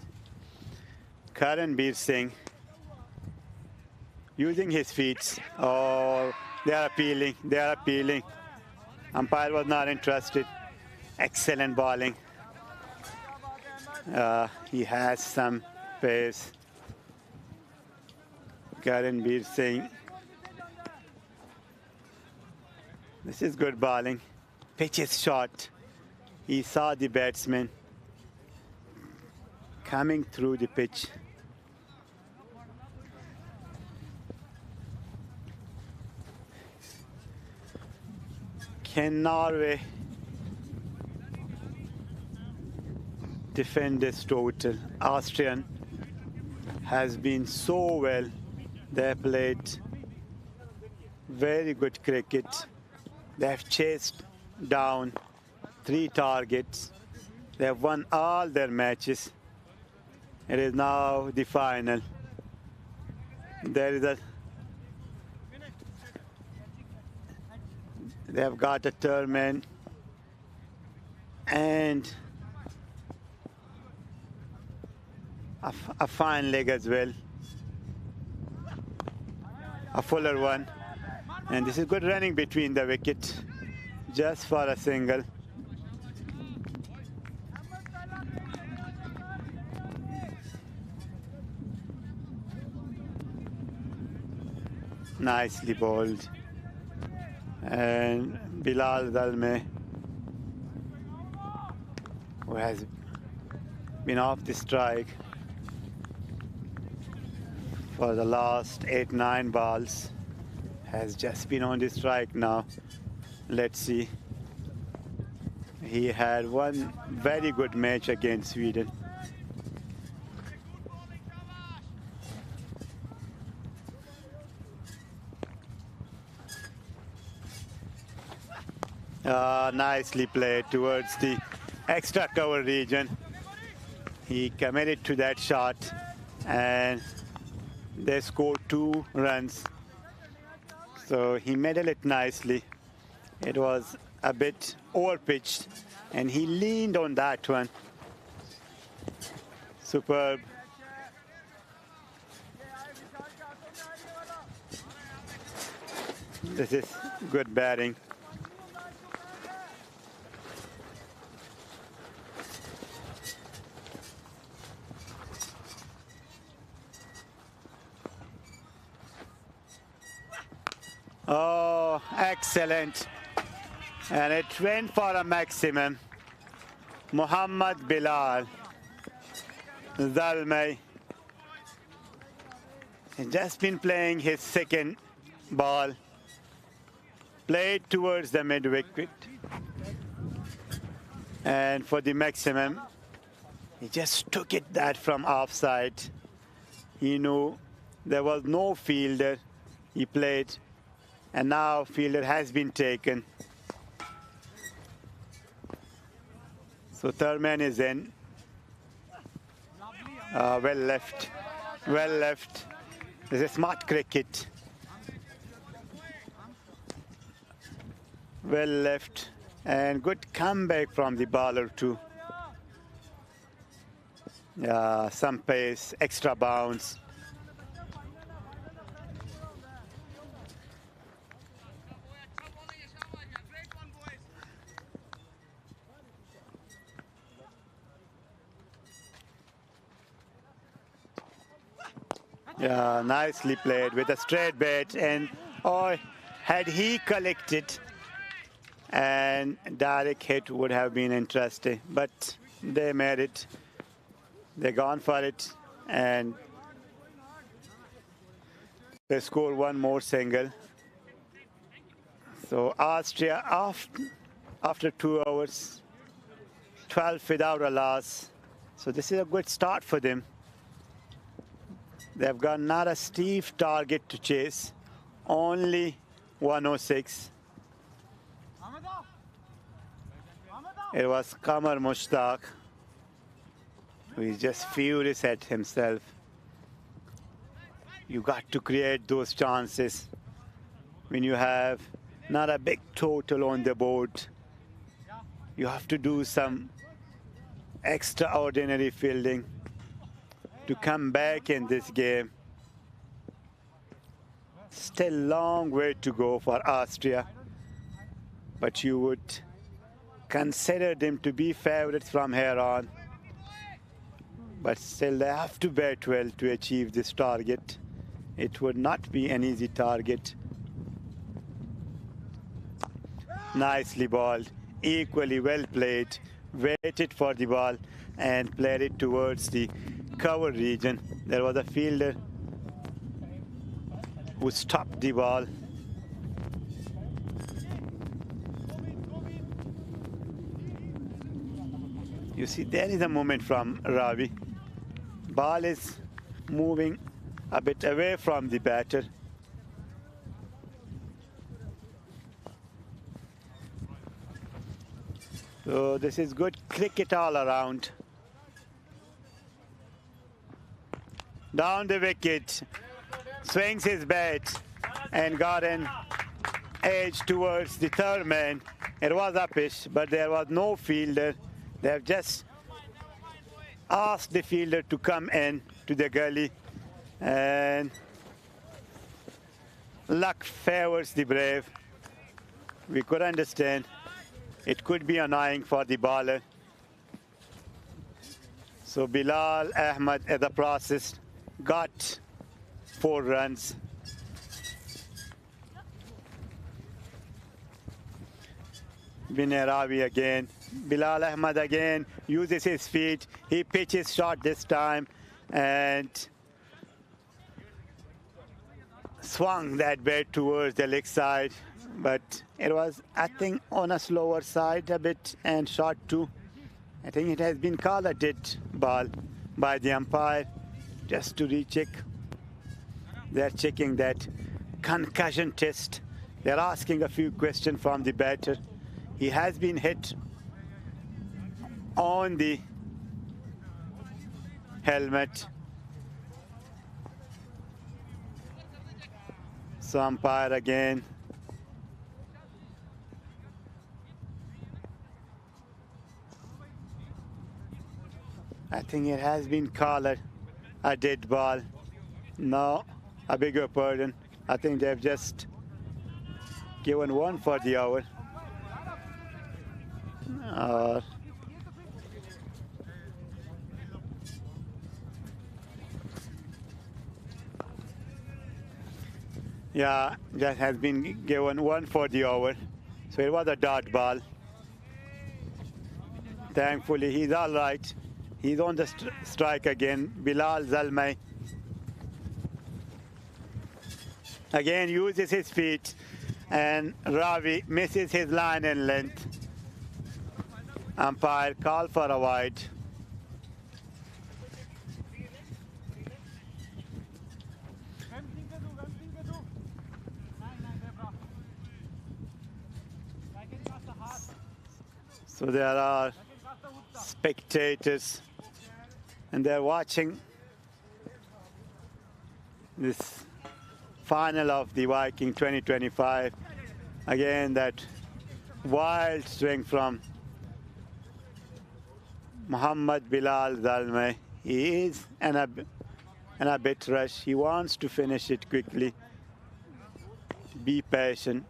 Karanbir Singh using his feet. Oh, they are appealing. They are appealing. Umpire was not interested. Excellent bowling. He has some pace. Karanbir Singh. This is good bowling. Pitch is short. He saw the batsman coming through the pitch. Can Norway defend this total? Austrian has been so well. They played very good cricket. They have chased down 3 targets. They have won all their matches. It is now the final. They have got a Turman and a fine leg as well. A fuller one. And this is good running between the wicket, just for a single. Nicely bowled. And Bilal Dalme, who has been off the strike for the last 8-9 balls, has just been on the strike now. Let's see. He had one very good match against Sweden. Nicely played towards the extra cover region. He committed to that shot, and they scored 2 runs. So he medaled it nicely. It was a bit over-pitched, and he leaned on that one. Superb. This is good batting. Oh, excellent. And it went for a maximum. Muhammad Bilal Zalmay has just been playing his second ball. Played towards the mid-wicket. And for the maximum, He just took it that from offside. He knew there was no fielder. He played, and now fielder has been taken. So third man is in. Well left. Well left. This is smart cricket. Well left. And good comeback from the bowler too. Yeah, some pace, extra bounce. Yeah, nicely played with a straight bat, and oh, had he collected, and direct hit would have been interesting, but they made it. They gone for it, and they score one more single. So Austria, after 2 hours, 12 without a loss. So this is a good start for them. They've got not a steep target to chase, only 106. It was Qamar Mushtaq, who is just furious at himself. You got to create those chances when you have not a big total on the board. You have to do some extraordinary fielding to come back in this game. Still long way to go for Austria, but you would consider them to be favorites from here on. But still they have to bat well to achieve this target. It would not be an easy target. Nicely balled, equally well played, waited for the ball and played it towards the cover region. There was a fielder who stopped the ball. You see, there is a movement from Ravi. Ball is moving a bit away from the batter. So this is good cricket all around. Down the wicket, swings his bat and got an edge towards the third man. It was uppish, but there was no fielder. They have just asked the fielder to come in to the gully, and luck favors the brave. We could understand it could be annoying for the bowler. So Bilal Ahmed at the process got 4 runs. Vinay Ravi again. Bilal Ahmed again uses his feet. He pitches short this time and swung that bat towards the leg side. But it was, I think, on a slower side a bit and short too. I think it has been called a dead ball by the umpire just to recheck. They're checking that concussion test. They're asking a few questions from the batter. He has been hit on the helmet. So umpire again. I think it has been called a dead ball. No, I beg your pardon. I think they've just given 1 for the hour. Yeah, that has been given 1 for the hour. So it was a dot ball. Thankfully, he's all right. He's on the strike again. Bilal Zalmay again uses his feet, and Ravi misses his line and length. Umpire call for a wide. So there are spectators and they're watching this final of the Viking 2025. Again, that wild swing from Muhammad Bilal Zalmay. He is in a bit rush. He wants to finish it quickly. Be patient.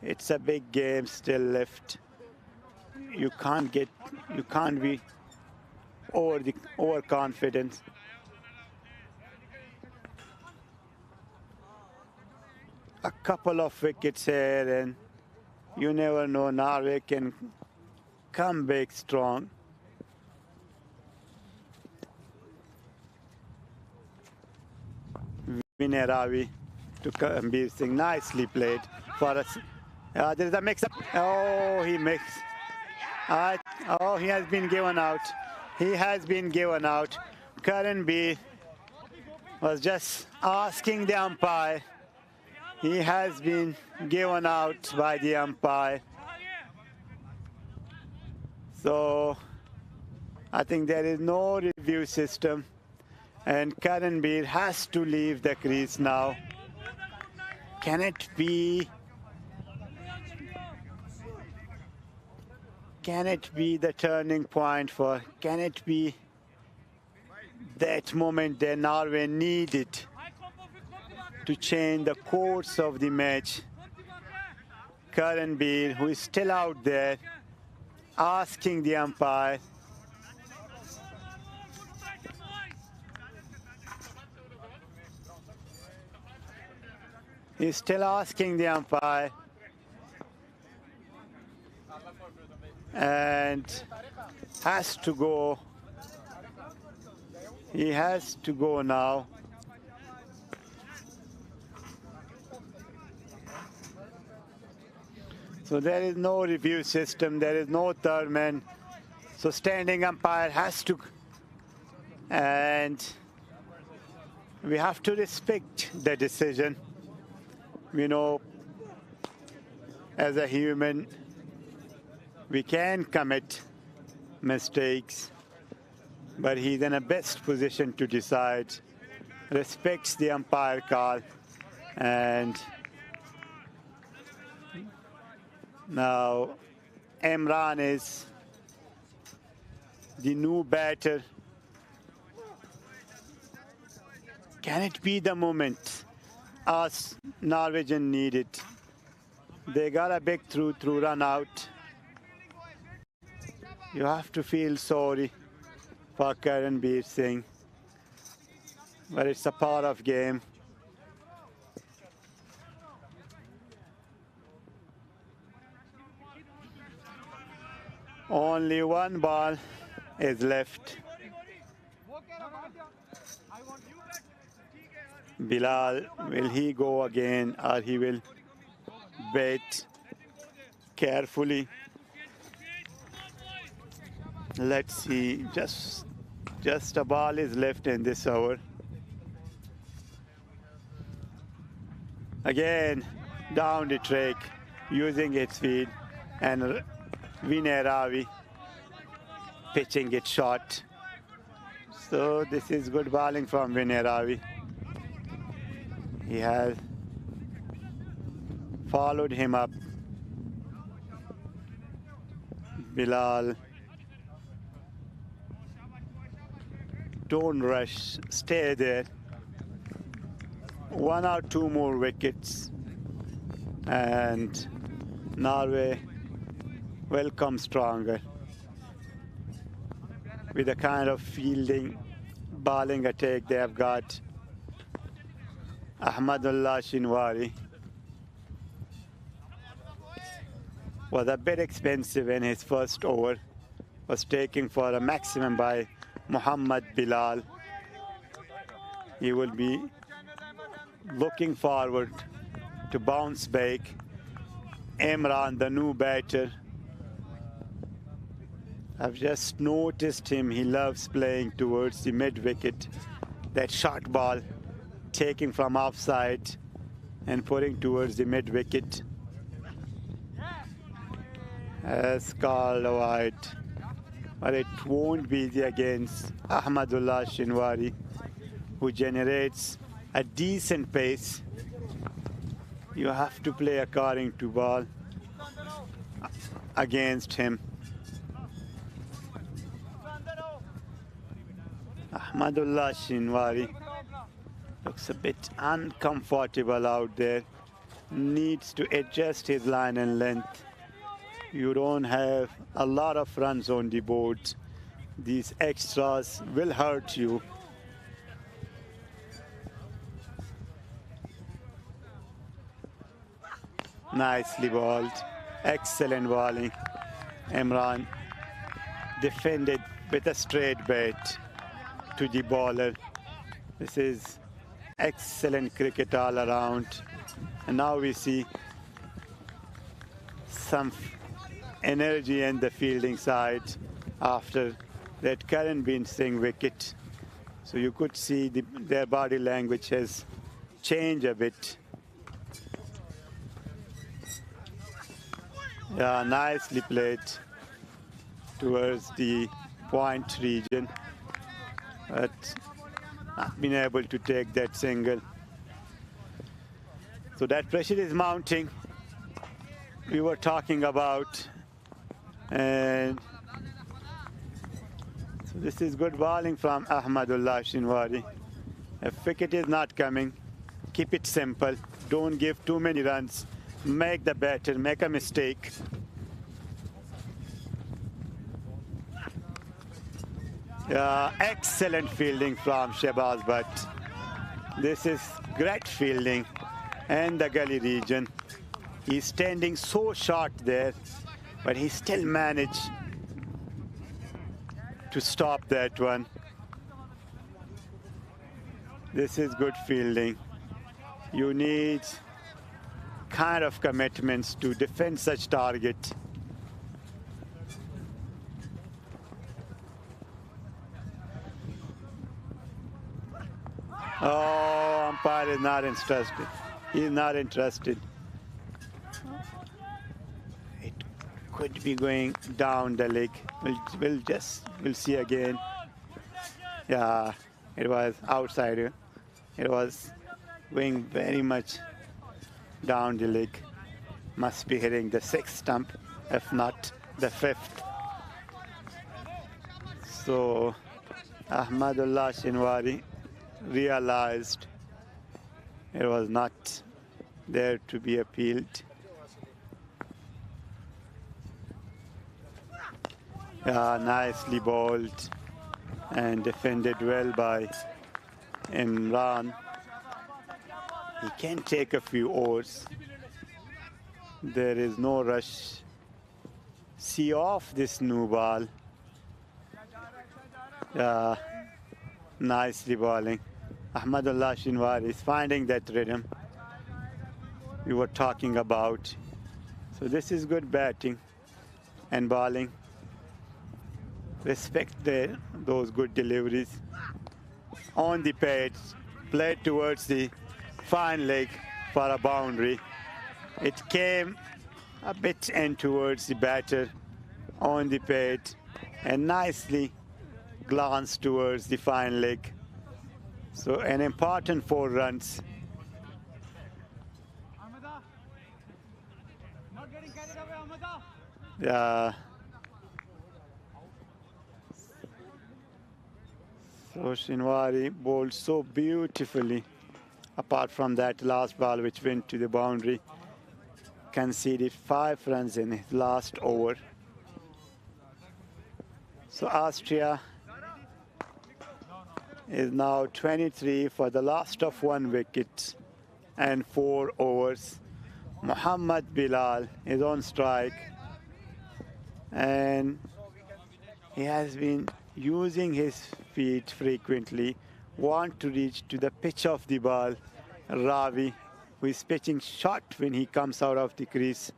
It's a big game still left. You can't be overconfident. A couple of wickets here, and you never know, Norway can come back strong. Vinay Ravi to Kabir Singh, nicely played for us. There is a mix-up. Oh, he mixed. Oh, he has been given out. He has been given out. Karan Bir was just asking the umpire. He has been given out by the umpire. So I think there is no review system, and Karan Bir has to leave the crease now. Can it be the turning point can it be that moment that Norway needed to change the course of the match? Karan Bir, who is still out there, asking the umpire. He's still asking the umpire. And has to go. He has to go now. So there is no review system, there is no third man. So standing umpire has to, and we have to respect the decision. You know, as a human, we can commit mistakes, but he's in a best position to decide, respects the umpire call, and now Imran is the new batter. Can it be the moment us Norwegian need it? They got a big through run out. You have to feel sorry for Karan Bir Singh, but it's a part of game. Only one ball is left. Bilal, will he go again, or he will bat carefully? Let's see, just a ball is left in this over. Again, down the track, using its speed, and Vinay Ravi pitching it short. So this is good bowling from Vinay Ravi. He has followed him up. Bilal, don't rush, stay there. One or two more wickets, and Norway will come stronger with the kind of fielding, bowling attack they have got. Ahmadullah Shinwari was a bit expensive in his first over, was taken for a maximum by Muhammad Bilal. He will be looking forward to bounce back. Imran, the new batter, I've just noticed him. He loves playing towards the mid-wicket. That short ball taking from offside and putting towards the mid-wicket. has called wide, but it won't be the against Ahmadullah Shinwari, who generates a decent pace. You have to play according to ball against him. Ahmadullah Shinwari looks a bit uncomfortable out there. Needs to adjust his line and length. You don't have a lot of runs on the board. These extras will hurt you. Nicely balled. Excellent bowling. Imran defended with a straight bat to the bowler. This is excellent cricket all around. And now we see some energy in the fielding side after that Karanbir Singh wicket. So you could see their body language has changed a bit. Yeah, nicely played towards the point region, but not been able to take that single. So that pressure is mounting. We were talking about, and so this is good bowling from Ahmadullah Shinwari. If wicket is not coming, keep it simple. Don't give too many runs. Make the batter make a mistake. Yeah, excellent fielding from Shehbaz Butt. This is great fielding in the gully region. He's standing so short there, but he still managed to stop that one. This is good fielding. You need kind of commitments to defend such target. Oh, umpire is not interested. He's not interested. It could be going down the leg. We'll see again. Yeah, it was outside. It was going very much down the leg. Must be hitting the 6th stump, if not the 5th. So Ahmadullah Shinwari realized it was not there to be appealed. Yeah, nicely bowled and defended well by Imran. He can take a few overs. There is no rush. See off this new ball. Yeah, nicely bowling. Ahmadullah Shinwari is finding that rhythm we were talking about. So this is good batting and bowling. Respect those good deliveries. On the pad, played towards the fine leg for a boundary. It came a bit in towards the batter on the pad and nicely glanced towards the fine leg. So an important 4 runs. Yeah. So Shinwari bowled so beautifully. Apart from that last ball which went to the boundary, conceded 5 runs in his last over. So Austria is now 23 for the last of 1 wicket and 4 overs. Muhammad Bilal is on strike, and he has been using his feet frequently, want to reach to the pitch of the ball. Ravi, who is pitching short when he comes out of the crease.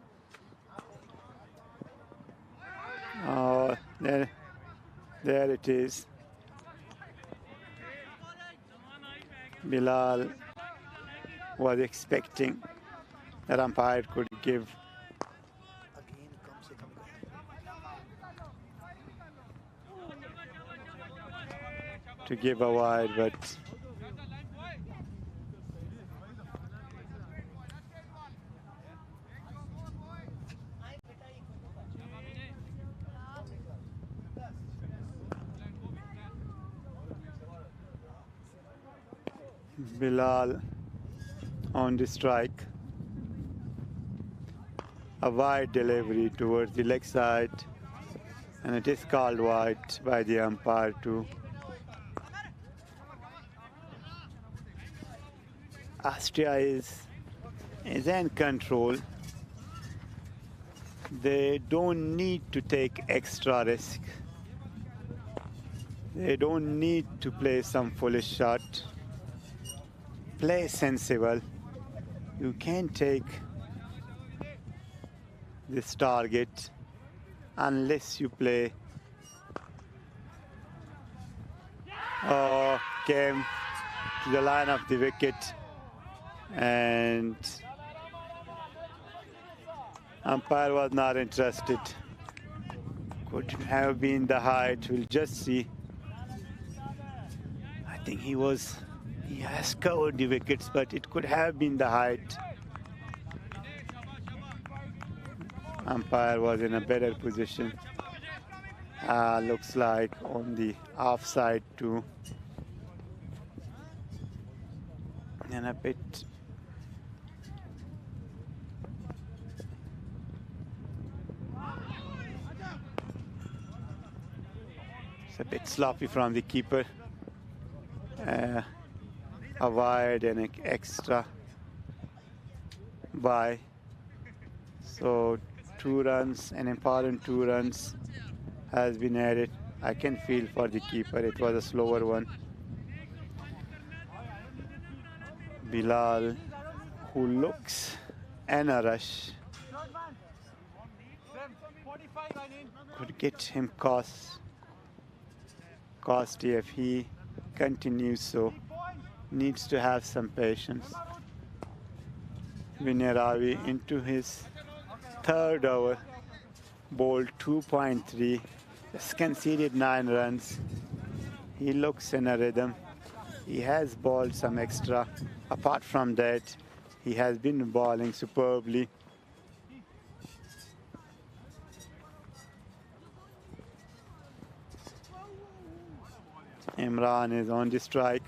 Oh, there it is. Bilal was expecting that umpire could give to give a wide, but Bilal on the strike. A wide delivery towards the leg side, and it is called wide by the umpire too. Austria is in control. They don't need to take extra risk. They don't need to play some foolish shot. Play sensible. You can't take this target unless you play. Came to the line of the wicket, and umpire was not interested. Could have been the height. We'll just see. I think he has covered the wickets, but it could have been the height. Umpire was in a better position. Looks like on the offside too. And a bit it's a bit sloppy from the keeper. A wide and an extra by. So 2 runs, an important 2 runs has been added. I can feel for the keeper, it was a slower one. Bilal, who looks in a rush, could get him costly if he continues so. Needs to have some patience. Vineravi into his 3rd over, bowled 2.3, just conceded 9 runs. He looks in a rhythm. He has bowled some extra. Apart from that, he has been bowling superbly. Imran is on the strike.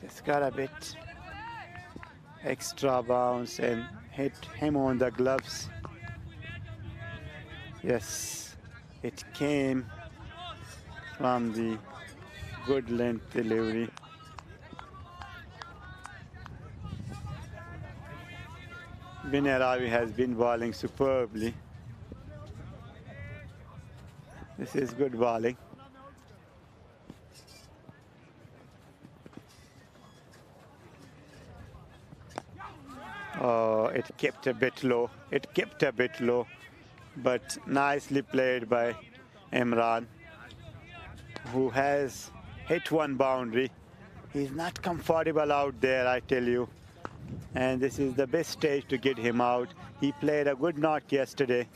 Just got a bit extra bounce and hit him on the gloves. Yes, it came from the good length delivery. Vineravi has been bowling superbly. This is good bowling. Oh, it kept a bit low. It kept a bit low, but nicely played by Imran, who has hit 1 boundary. He's not comfortable out there, I tell you. And this is the best stage to get him out. He played a good knock yesterday.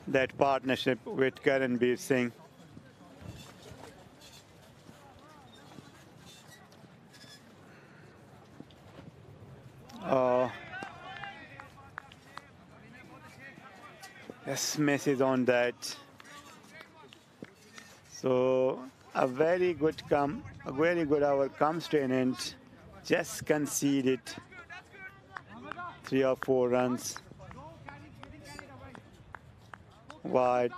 That partnership with Karanbir Singh. Smith is on that. So a very good over comes to an end. Just conceded 3 or 4 runs wide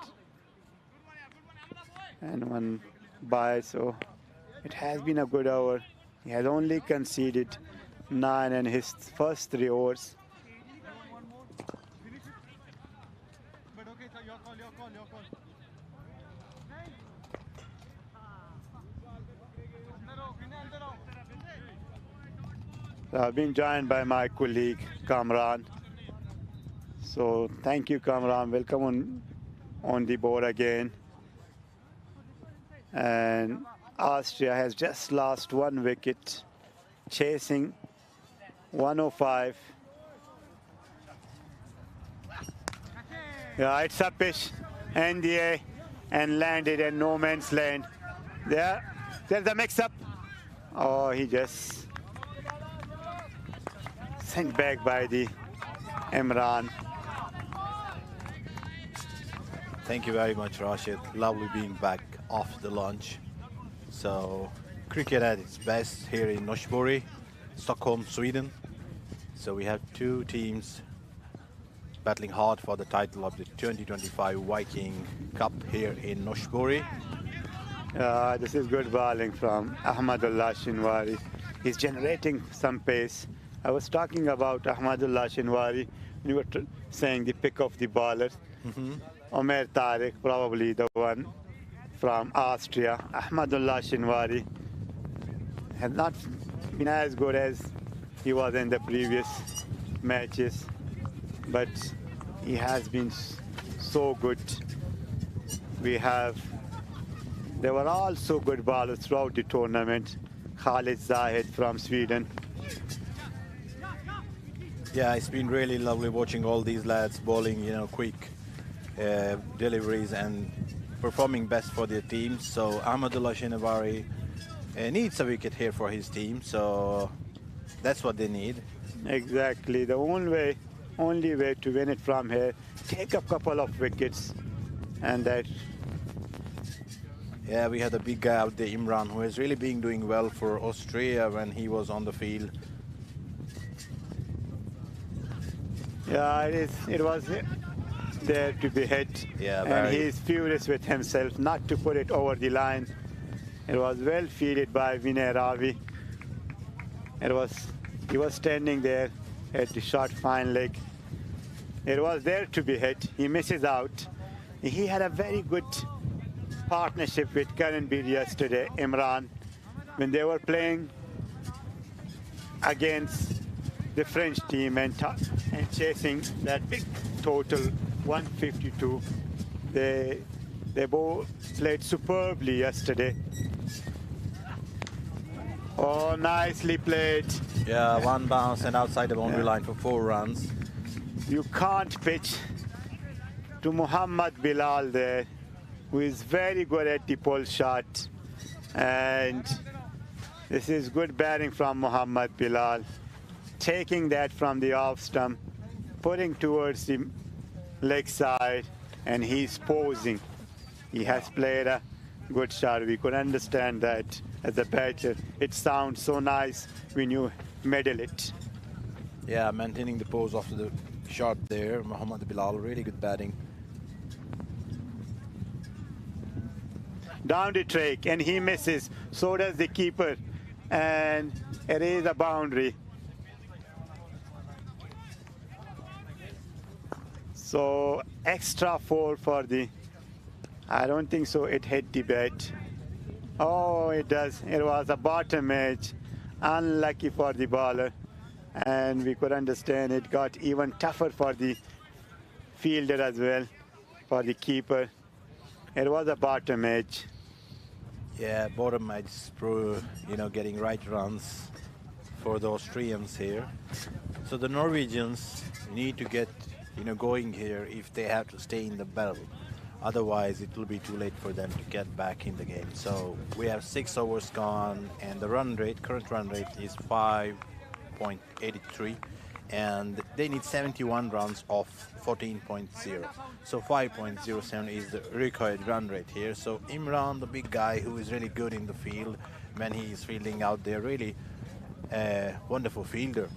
and 1 by. So it has been a good over. He has only conceded 9 in his first 3 overs. I've been joined by my colleague Kamran. So thank you, Kamran. Welcome on the board again. And Austria has just lost 1 wicket, chasing 105. Yeah, it's a pitch in the air and landed in no man's land. There's the mix-up. Oh, he just sent back by the Imran. Thank you very much, Rashid. Lovely being back after the lunch. So, cricket at its best here in Norsborg, Stockholm, Sweden. So we have two teams battling hard for the title of the 2025 Viking Cup here in Norsborg. This is good bowling from Ahmadullah Shinwari. He's generating some pace. I was talking about Ahmadullah Shinwari. You were saying the pick of the bowler. Omer Tariq, probably the one from Austria. Ahmadullah Shinwari has not been as good as he was in the previous matches, but he has been so good. There were also good bowlers throughout the tournament. Khalid Zahid from Sweden. Yeah, it's been really lovely watching all these lads bowling, quick deliveries and performing best for their teams. So Ahmadullah Shinwari needs a wicket here for his team, so that's what they need. Exactly. The only way to win it from here, take a couple of wickets, and that. Yeah, we had a big guy out there, Imran, who has really been doing well for Austria when he was on the field. Yeah, it was there to be hit. Yeah, and he's furious with himself not to put it over the line. It was well fielded by Vinay Ravi. He was standing there at the short fine leg. It was there to be hit. He misses out. He had a very good partnership with Karan Beer yesterday, Imran, when they were playing against the French team and chasing that big total 152. They both played superbly yesterday. Oh, nicely played. Yeah, one bounce and outside the boundary line for 4 runs. You can't pitch to Muhammad Bilal there, who is very good at the pull shot. And this is good batting from Muhammad Bilal. Taking that from the off stump, putting towards the leg side, and he's posing. He has played a good shot. We could understand that as a batter. It sounds so nice when you medal it. Yeah, maintaining the pose after the shot there. Muhammad Bilal, really good batting. Down the track, and he misses. So does the keeper. And it is a boundary. So extra 4 for the, I don't think so, it hit the bat. Oh, it does. It was a bottom edge. Unlucky for the bowler. And we could understand it got even tougher for the fielder as well, for the keeper. It was a bottom edge. Yeah, bottom edge through, getting right runs for the Austrians here. So the Norwegians need to get, going here if they have to stay in the battle. Otherwise, it will be too late for them to get back in the game. So we have 6 overs gone, and the current run rate is 5.83, and they need 71 runs off 14.0. So 5.07 is the required run rate here. So Imran, the big guy who is really good in the field when he is fielding out there, really a wonderful fielder.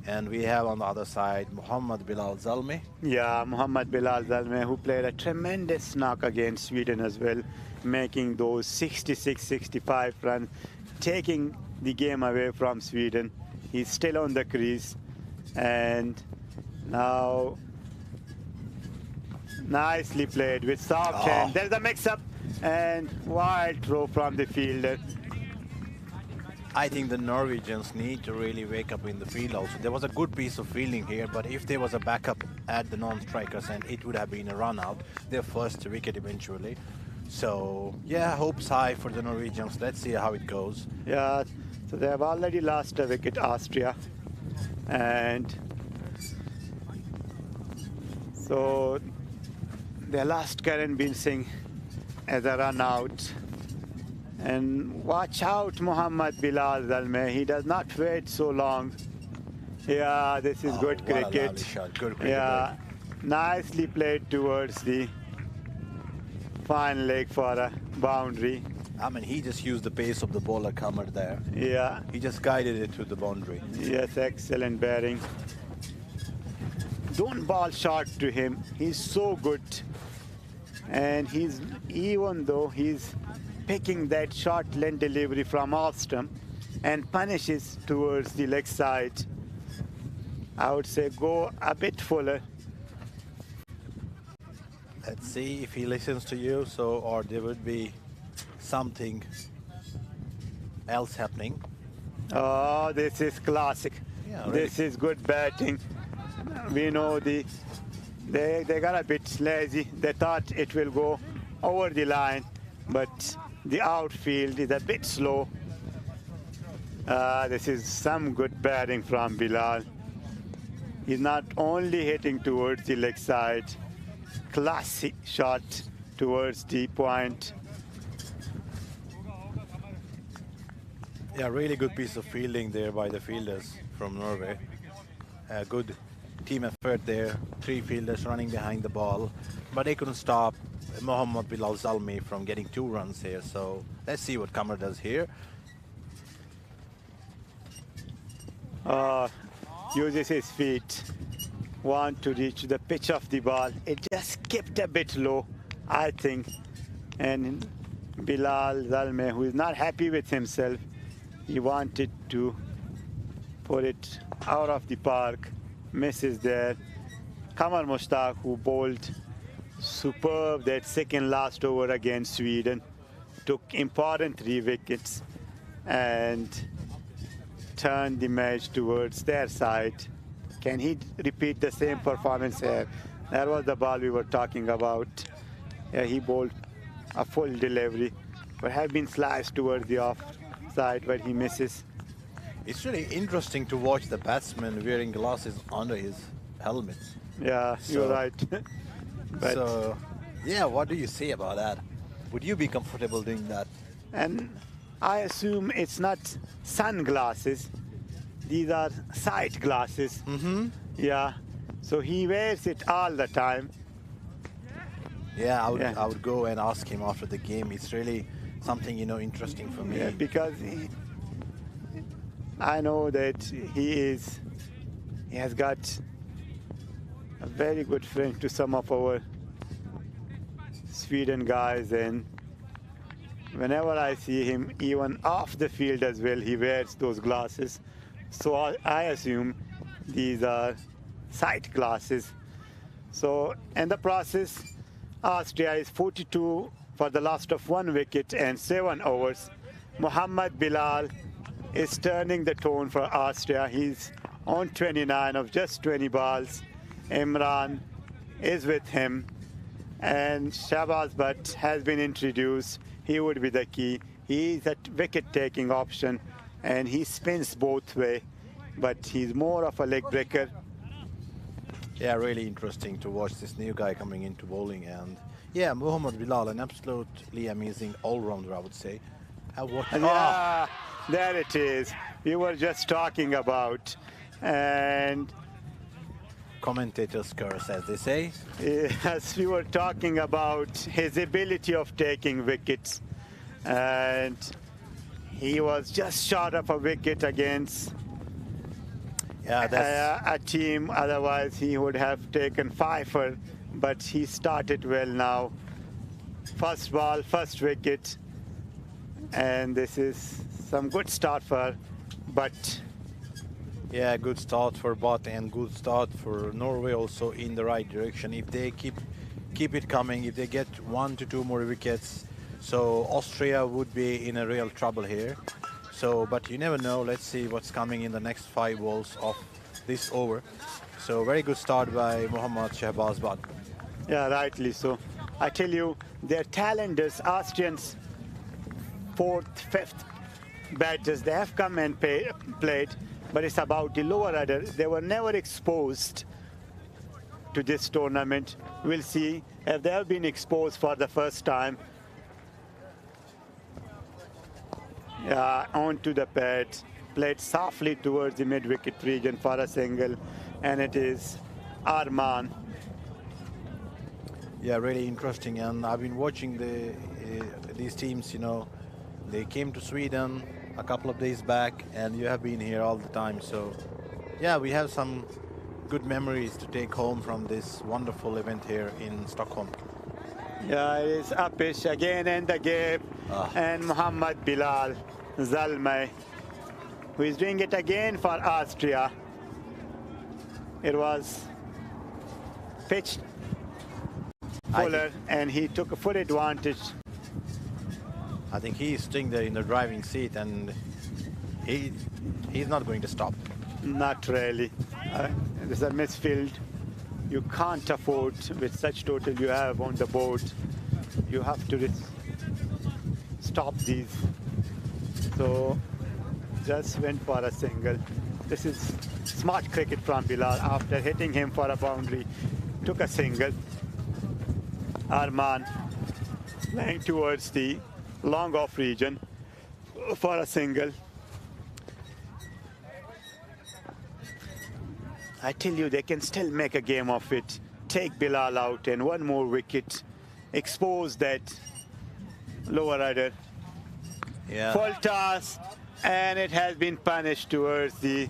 And we have on the other side Muhammad Bilal Zalmi. Yeah, Muhammad Bilal Zalmi, who played a tremendous knock against Sweden as well, making those 66, 65 runs, taking the game away from Sweden. He's still on the crease. And now, nicely played with soft hand. There's a mix-up and wild throw from the fielder. I think the Norwegians need to really wake up in the field also. There was a good piece of fielding here, but if there was a backup at the non-strikers, and it would have been a run out, their first wicket eventually. So, yeah, hopes high for the Norwegians. Let's see how it goes. Yeah, so they have already lost a wicket, Austria. And so they lost Karen Bin Singh as a run out. And watch out, Muhammad Bilal Zalmay. He does not wait so long. Yeah, this is good What a cricket. lovely shot. Good cricket. Yeah, nicely played towards the fine leg for a boundary. I mean, he just used the pace of the bowler Kamar there. Yeah, He just guided it to the boundary. yes, excellent batting. Don't ball short to him. He's so good. And even though he's picking that short length delivery from off stump and punishes towards the leg side, I would say go a bit fuller. Let's see if he listens to you, or there would be something else happening. Oh, this is classic. Yeah, really. This is good batting. We know they got a bit lazy. They thought it will go over the line, but the outfield is a bit slow. This is some good batting from Bilal. He's not only hitting towards the leg side, classic shot towards the point. Yeah, really good piece of fielding there by the fielders from Norway. Good team effort there. 3 fielders running behind the ball, but they couldn't stop Mohammad Bilal Zalmay from getting 2 runs here. So let's see what Kamar does here. Uses his feet, want to reach the pitch of the ball. It just kept a bit low, I think. And Bilal Zalmay, who is not happy with himself, he wanted to put it out of the park, misses there. Kamar Mushtaq, who bowled superb that second last over against Sweden, took important 3 wickets and turned the match towards their side. Can he repeat the same performance here? That was the ball we were talking about. Yeah, he bowled a full delivery, but have been sliced towards the off side, but he misses. It's really interesting to watch the batsman wearing glasses under his helmet. Yeah, you're right. But So, yeah, what do you say about that? Would you be comfortable doing that? and I assume it's not sunglasses. These are sight glasses. Mm-hmm. Yeah. So he wears it all the time. Yeah, Yeah. I would go and ask him after the game. It's really something, interesting for me. Yeah, because I know that he has got a very good friend to some of our Sweden guys, and whenever I see him, even off the field as well, he wears those glasses. So I assume these are sight glasses. So in the process, Austria is 42 for the loss of 1 wicket and 7 overs. Muhammad Bilal is turning the tone for Austria. He's on 29 of just 20 balls. Imran is with him, and Shahbaz Butt has been introduced. He would be the key. He is a wicket-taking option, and he spins both way, but he's more of a leg breaker. Yeah, really interesting to watch this new guy coming into bowling. And yeah, Muhammad Bilal, an absolutely amazing all-rounder, I would say. Yeah, there it is. We were just talking about, and Commentators curse, as they say. yes, we were talking about his ability of taking wickets, and he was just short of a wicket against Yeah, that's a team. Otherwise, he would have taken 5 but he started well now. First ball, first wicket, and this is some good start for Butt. yeah, good start for Butt and good start for Norway also in the right direction. If they keep it coming, if they get 1 to 2 more wickets, so Austria would be in a real trouble here. So, but you never know. Let's see what's coming in the next 5 balls of this over. So, very good start by Mohammad Shahbaz Butt. Yeah, rightly so. I tell you, their talented Austrians, 4th, 5th batters, they have come and played, but it's about the lower order. They were never exposed to this tournament. We'll see if they have been exposed for the first time. Onto the pad, played softly towards the mid-wicket region for a single, and it is Arman. Yeah, really interesting. And I've been watching these teams, you know, they came to Sweden a couple of days back, and you have been here all the time. So, yeah, we have some good memories to take home from this wonderful event here in Stockholm. Yeah, it is Apish again and the gap, and Muhammad Bilal Zalmay, who is doing it again for Austria. It was pitched fuller, and he took a full advantage. I think he's sitting there in the driving seat, and he's not going to stop. Not really. This is a misfield. You can't afford, with such total you have on the board, you have to stop these. So just went for a single. This is smart cricket from Bilal. After hitting him for a boundary, took a single. Arman playing towards the long off region for a single. I tell you, they can still make a game of it. Take Bilal out and one more wicket. Expose that lower order. Yeah. Full toss, and it has been punished towards the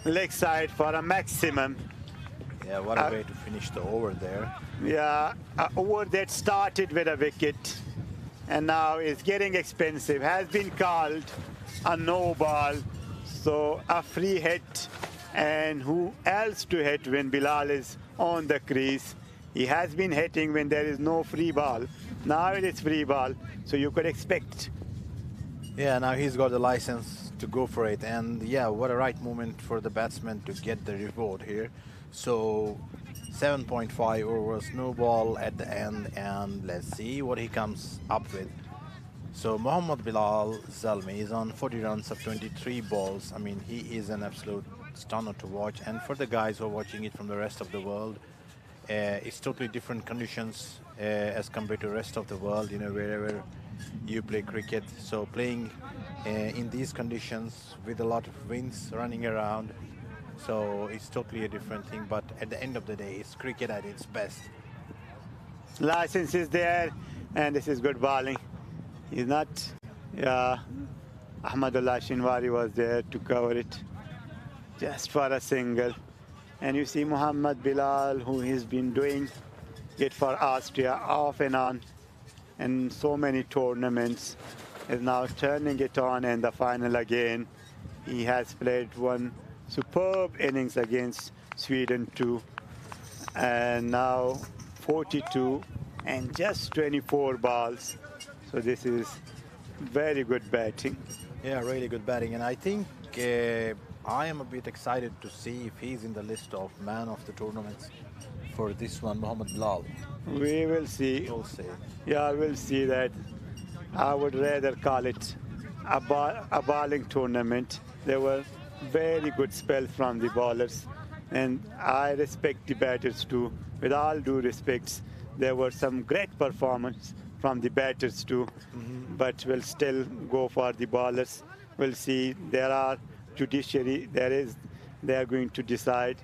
leg side for a maximum. Yeah, what a way to finish the over there. Yeah, over that started with a wicket, and now is getting expensive. Has been called a no ball, so a free hit. And who else to hit when Bilal is on the crease? He has been hitting when there is no free ball. Now it is free ball, so you could expect. Yeah, now he's got the license to go for it. And yeah, what a right moment for the batsman to get the reward here. So 7.5 overs, no ball at the end, and let's see what he comes up with. So Muhammad Bilal Zalmay is on 40 runs of 23 balls. I mean, he is an absolute stunner to watch. And for the guys who are watching it from the rest of the world, it's totally different conditions as compared to the rest of the world, you know, wherever you play cricket. So playing in these conditions with a lot of winds running around, so it's totally a different thing. But at the end of the day, it's cricket at its best. License is there, and this is good bowling. He's not, Ahmadullah Shinwari was there to cover it just for a single. And you see Muhammad Bilal, who has been doing it for Austria off and on in so many tournaments, is now turning it on in the final again. He has played one superb innings against Sweden too, and now 42 and just 24 balls. So this is very good batting. Yeah, really good batting. And I think I am a bit excited to see if he's in the list of man of the tournaments for this one, Muhammad Bilal. We will see. We'll see. Yeah, we'll see that. I would rather call it a bowling tournament. There were very good spells from the bowlers, and I respect the batters too. With all due respects, there were some great performance from the batters too, but we'll still go for the bowlers. We'll see. There are judiciary. They are going to decide.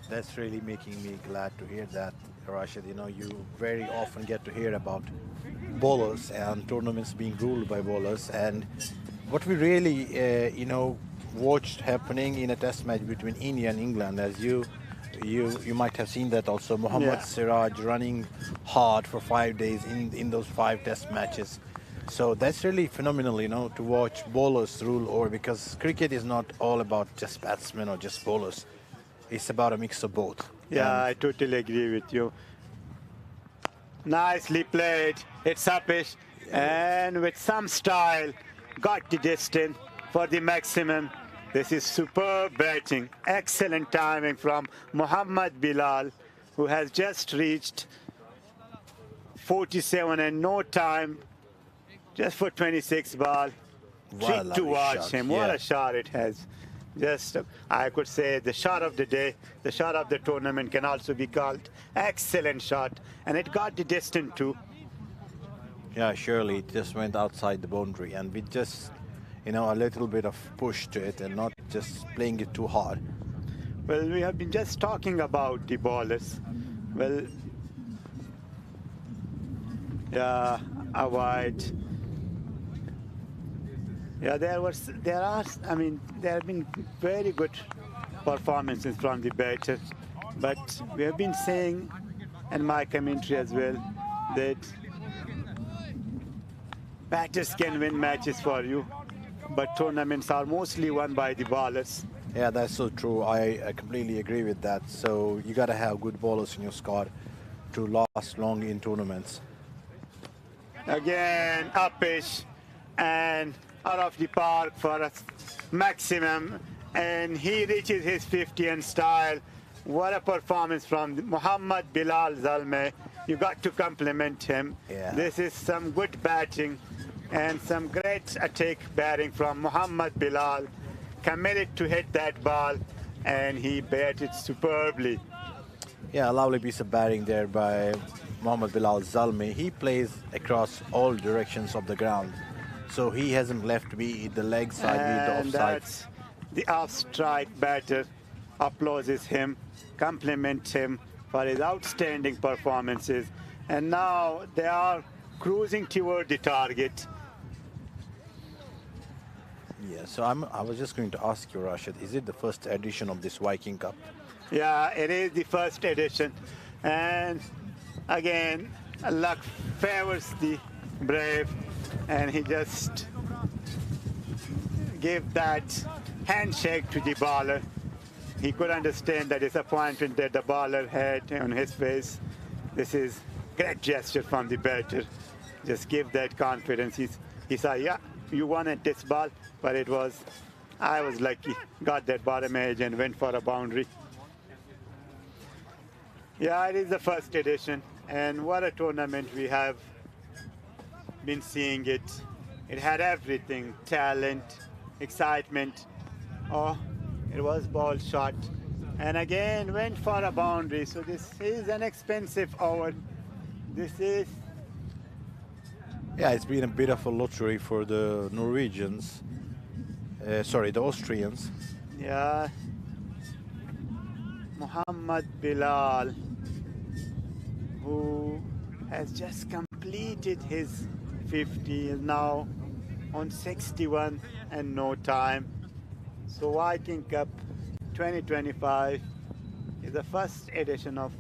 That's really making me glad to hear that, Rashid. You know, you very often get to hear about bowlers and tournaments being ruled by bowlers. And what we really, you know, watched happening in a test match between India and England, as you might have seen that also, Mohammad Siraj running hard for 5 days in those 5 test matches. So that's really phenomenal, you know, to watch bowlers rule over, because cricket is not all about just batsmen or just bowlers. It's about a mix of both. Yeah, I totally agree with you. Nicely played. It's Apish, and with some style, got the distance for the maximum. This is superb batting. Excellent timing from Muhammad Bilal, who has just reached 47 and no time, just for 26 ball. Treat to watch him. What a shot it has Just, I could say, the shot of the day, the shot of the tournament can also be called excellent shot, and it got the distance too. Yeah, surely it just went outside the boundary, and with just, a little bit of push to it and not just playing it too hard. Well, we have been just talking about the ballers. Well, yeah, a wide. Yeah, there have been very good performances from the batter, but we have been saying, and my commentary as well, that batters can win matches for you, but tournaments are mostly won by the bowlers. Yeah, that's so true. I completely agree with that. So you got to have good bowlers in your squad to last long in tournaments. Again, uppish and out of the park for a maximum, and he reaches his 50 in style. What a performance from Muhammad Bilal Zalmay. You got to compliment him. Yeah. This is some good batting and some great attack batting from Muhammad Bilal. Committed to hit that ball, and he batted superbly. Yeah, a lovely piece of batting there by Muhammad Bilal Zalmay. He plays across all directions of the ground. So he hasn't left be it the leg side, be it the And offside. that's the off-strike batter. Applauses him, compliments him for his outstanding performances. And now they are cruising toward the target. Yeah, so I was just going to ask you, Rashid, is it the first edition of this Viking Cup? Yeah, it is the first edition. And again, luck favors the brave. And he just gave that handshake to the bowler. He could understand the disappointment that the bowler had on his face. This is great gesture from the batter. Just give that confidence. He said, yeah, you wanted this ball, but I was lucky. Got that bottom edge and went for a boundary. Yeah, it is the first edition. And what a tournament we have been seeing it. It had everything, talent, excitement. Oh, it was ball shot. And again, went for a boundary. So this is an expensive over. This is... Yeah, it's been a bit of a lottery for the Norwegians. Sorry, the Austrians. Yeah. Muhammad Bilal, who has just completed his 50, is now on 61 and no time. So Viking Cup 2025 is the first edition of,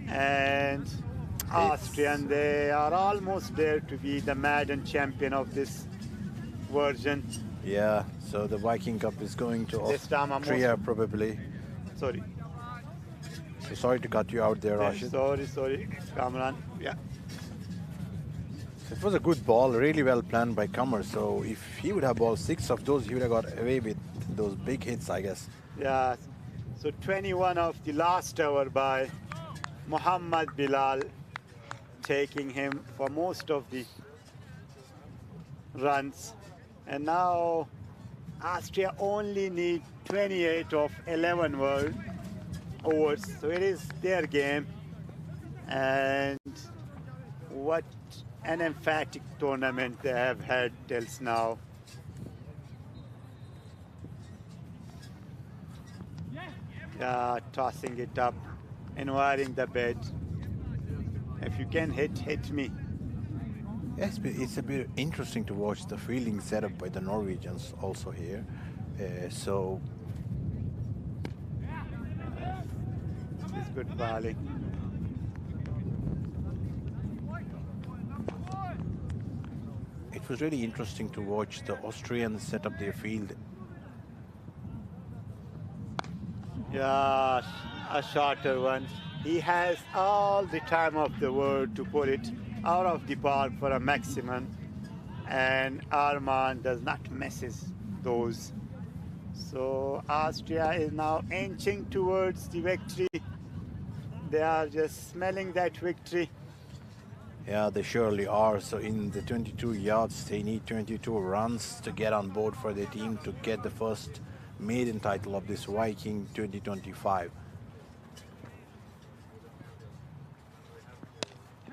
and Austrian, they are almost there to be the Madden champion of this version. Yeah, so the Viking Cup is going to This time I'm Austria probably. Sorry. So sorry to cut you out there, Rashid. Sorry, Kamran. Yeah. It was a good ball, really well planned by Kamar. So if he would have balled 6 of those, he would have got away with those big hits, I guess. Yeah. So 21 of the last over by Muhammad Bilal, taking him for most of the runs. And now Austria only need 28 of 11 overs. So it is their game. And what an emphatic tournament they have had till now. Yeah, tossing it up, inviting the bed. If you can hit me. Yes, but it's a bit interesting to watch the fielding setup by the Norwegians also here. So It's good bowling. it was really interesting to watch the Austrians set up their field. Yeah, a shorter one. He has all the time of the world to put it out of the park for a maximum, and Arman does not misses those. So Austria is now inching towards the victory. They are just smelling that victory. Yeah, they surely are. So in the 22 yards, they need 22 runs to get on board for their team to get the first maiden title of this Viking 2025.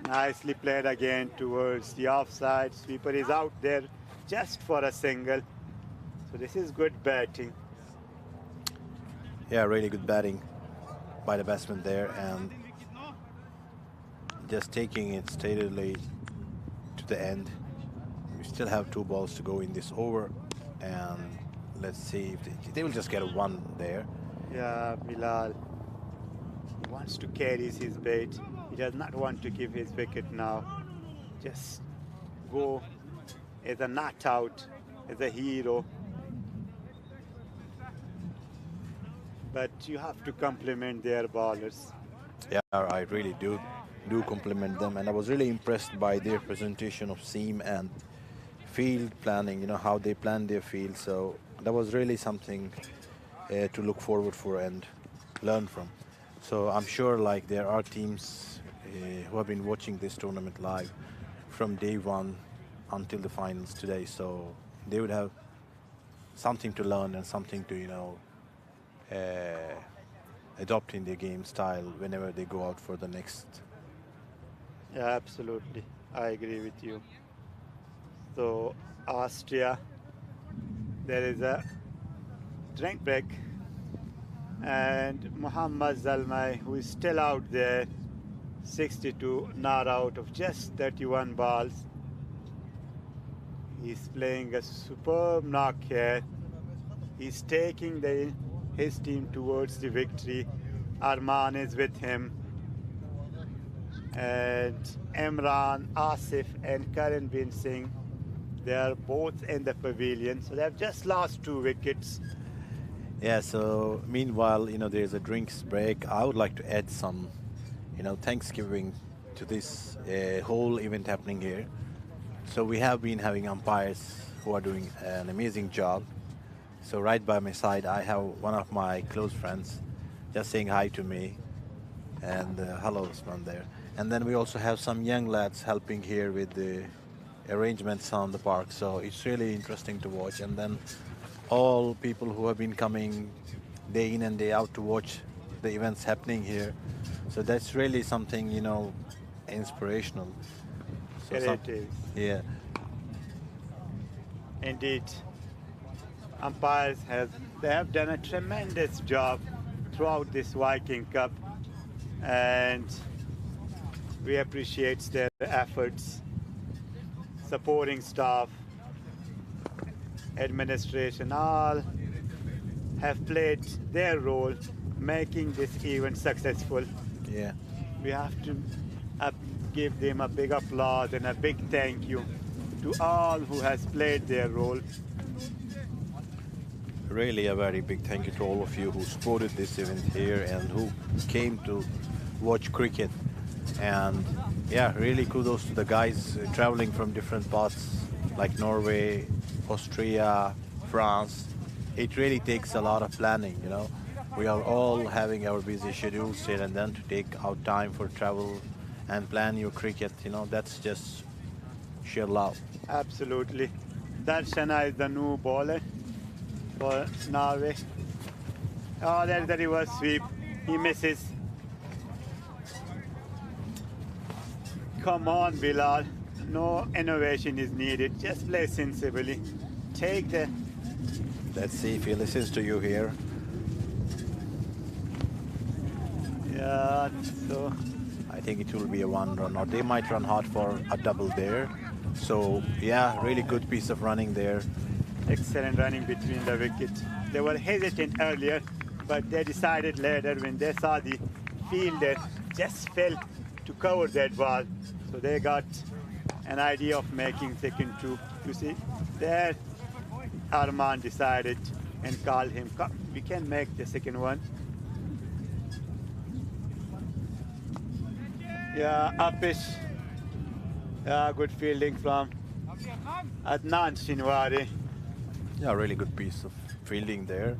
Nicely played again towards the offside. Sweeper is out there just for a single. So this is good batting. Yeah, really good batting by the batsman there, and just taking it steadily to the end. We still have 2 balls to go in this over, and let's see if they will just get a 1 there. Yeah, Bilal. He wants to carry his bait. He does not want to give his wicket now. Just go as a not out, as a hero. But you have to compliment their bowlers. Yeah, I really do compliment them, and I was really impressed by their presentation of seam and field planning, you know, how they plan their field. So that was really something to look forward for and learn from. So I'm sure like there are teams who have been watching this tournament live from day one until the finals today. So they would have something to learn and something to, you know, adopt in their game style whenever they go out for the next. Yeah, absolutely. I agree with you. So Austria, there is a drink break, and Muhammad Zalmai, who is still out there, 62 not out of just 31 balls. He's playing a superb knock here. He's taking his team towards the victory. Arman is with him. And Imran, Asif and Karan Bin Singh, they are both in the pavilion. So they have just lost 2 wickets. Yeah, so meanwhile, you know, there's a drinks break. I would like to add some, you know, Thanksgiving to this whole event happening here. So we have been having umpires who are doing an amazing job. So right by my side, I have one of my close friends just saying hi to me. And hello, Usman there. And then we also have some young lads helping here with the arrangements on the park. So it's really interesting to watch. And then all people who have been coming day in and day out to watch the events happening here. So that's really something, you know, inspirational. So It is. Yeah. Indeed. Umpires have done a tremendous job throughout this Viking Cup, and we appreciate their efforts. Supporting staff, administration, all have played their role making this event successful. Yeah. We have to give them a big applause and a big thank you to all who has played their role. Really a very big thank you to all of you who supported this event here and who came to watch cricket. And yeah, really kudos to the guys traveling from different parts like Norway, Austria, France. It really takes a lot of planning, you know. We are all having our busy schedules here, and then to take out time for travel and plan your cricket, you know, that's just sheer love. Absolutely. Darshana is the new bowler for Norway. Oh, there's the reverse sweep. He misses. Come on, Bilal. No innovation is needed. Just play sensibly. Take the... Let's see if he listens to you here. Yeah, so... I think it will be a 1 run, or they might run hard for a double there. So yeah, really good piece of running there. Excellent running between the wickets. They were hesitant earlier, but they decided later when they saw the fielder just fell to cover that ball. So they got an idea of making second 2. You see, there Arman decided and called him, "Come, we can make the second one." Yeah, Apish. Yeah, good fielding from Adnan Shinwari. Yeah, really good piece of fielding there.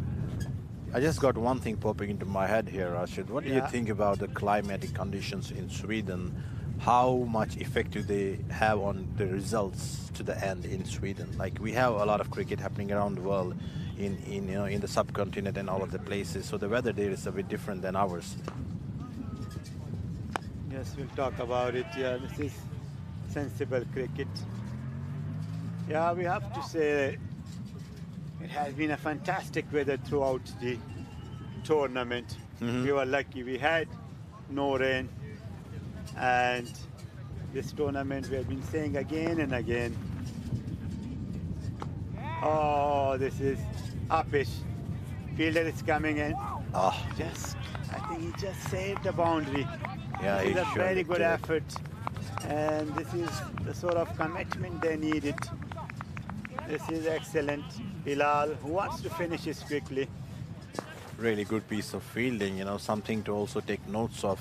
I just got one thing popping into my head here, Rashid. What do you think about the climatic conditions in Sweden how much effect do they have on the results to the end in Sweden? Like, we have a lot of cricket happening around the world, in the subcontinent and all of the places. So the weather there is a bit different than ours. Yes, we'll talk about it. Yeah, this is sensible cricket. Yeah, we have to say it has been a fantastic weather throughout the tournament. We were lucky. We had no rain. And this tournament we have been saying again and again. Oh, this is uppish. Fielder is coming in. Oh, I think he just saved the boundary. yeah, This is a surely very good did. effort. And this is the sort of commitment they needed. This is excellent. Bilal, who wants to finish this quickly. Really good piece of fielding, something to also take notes of.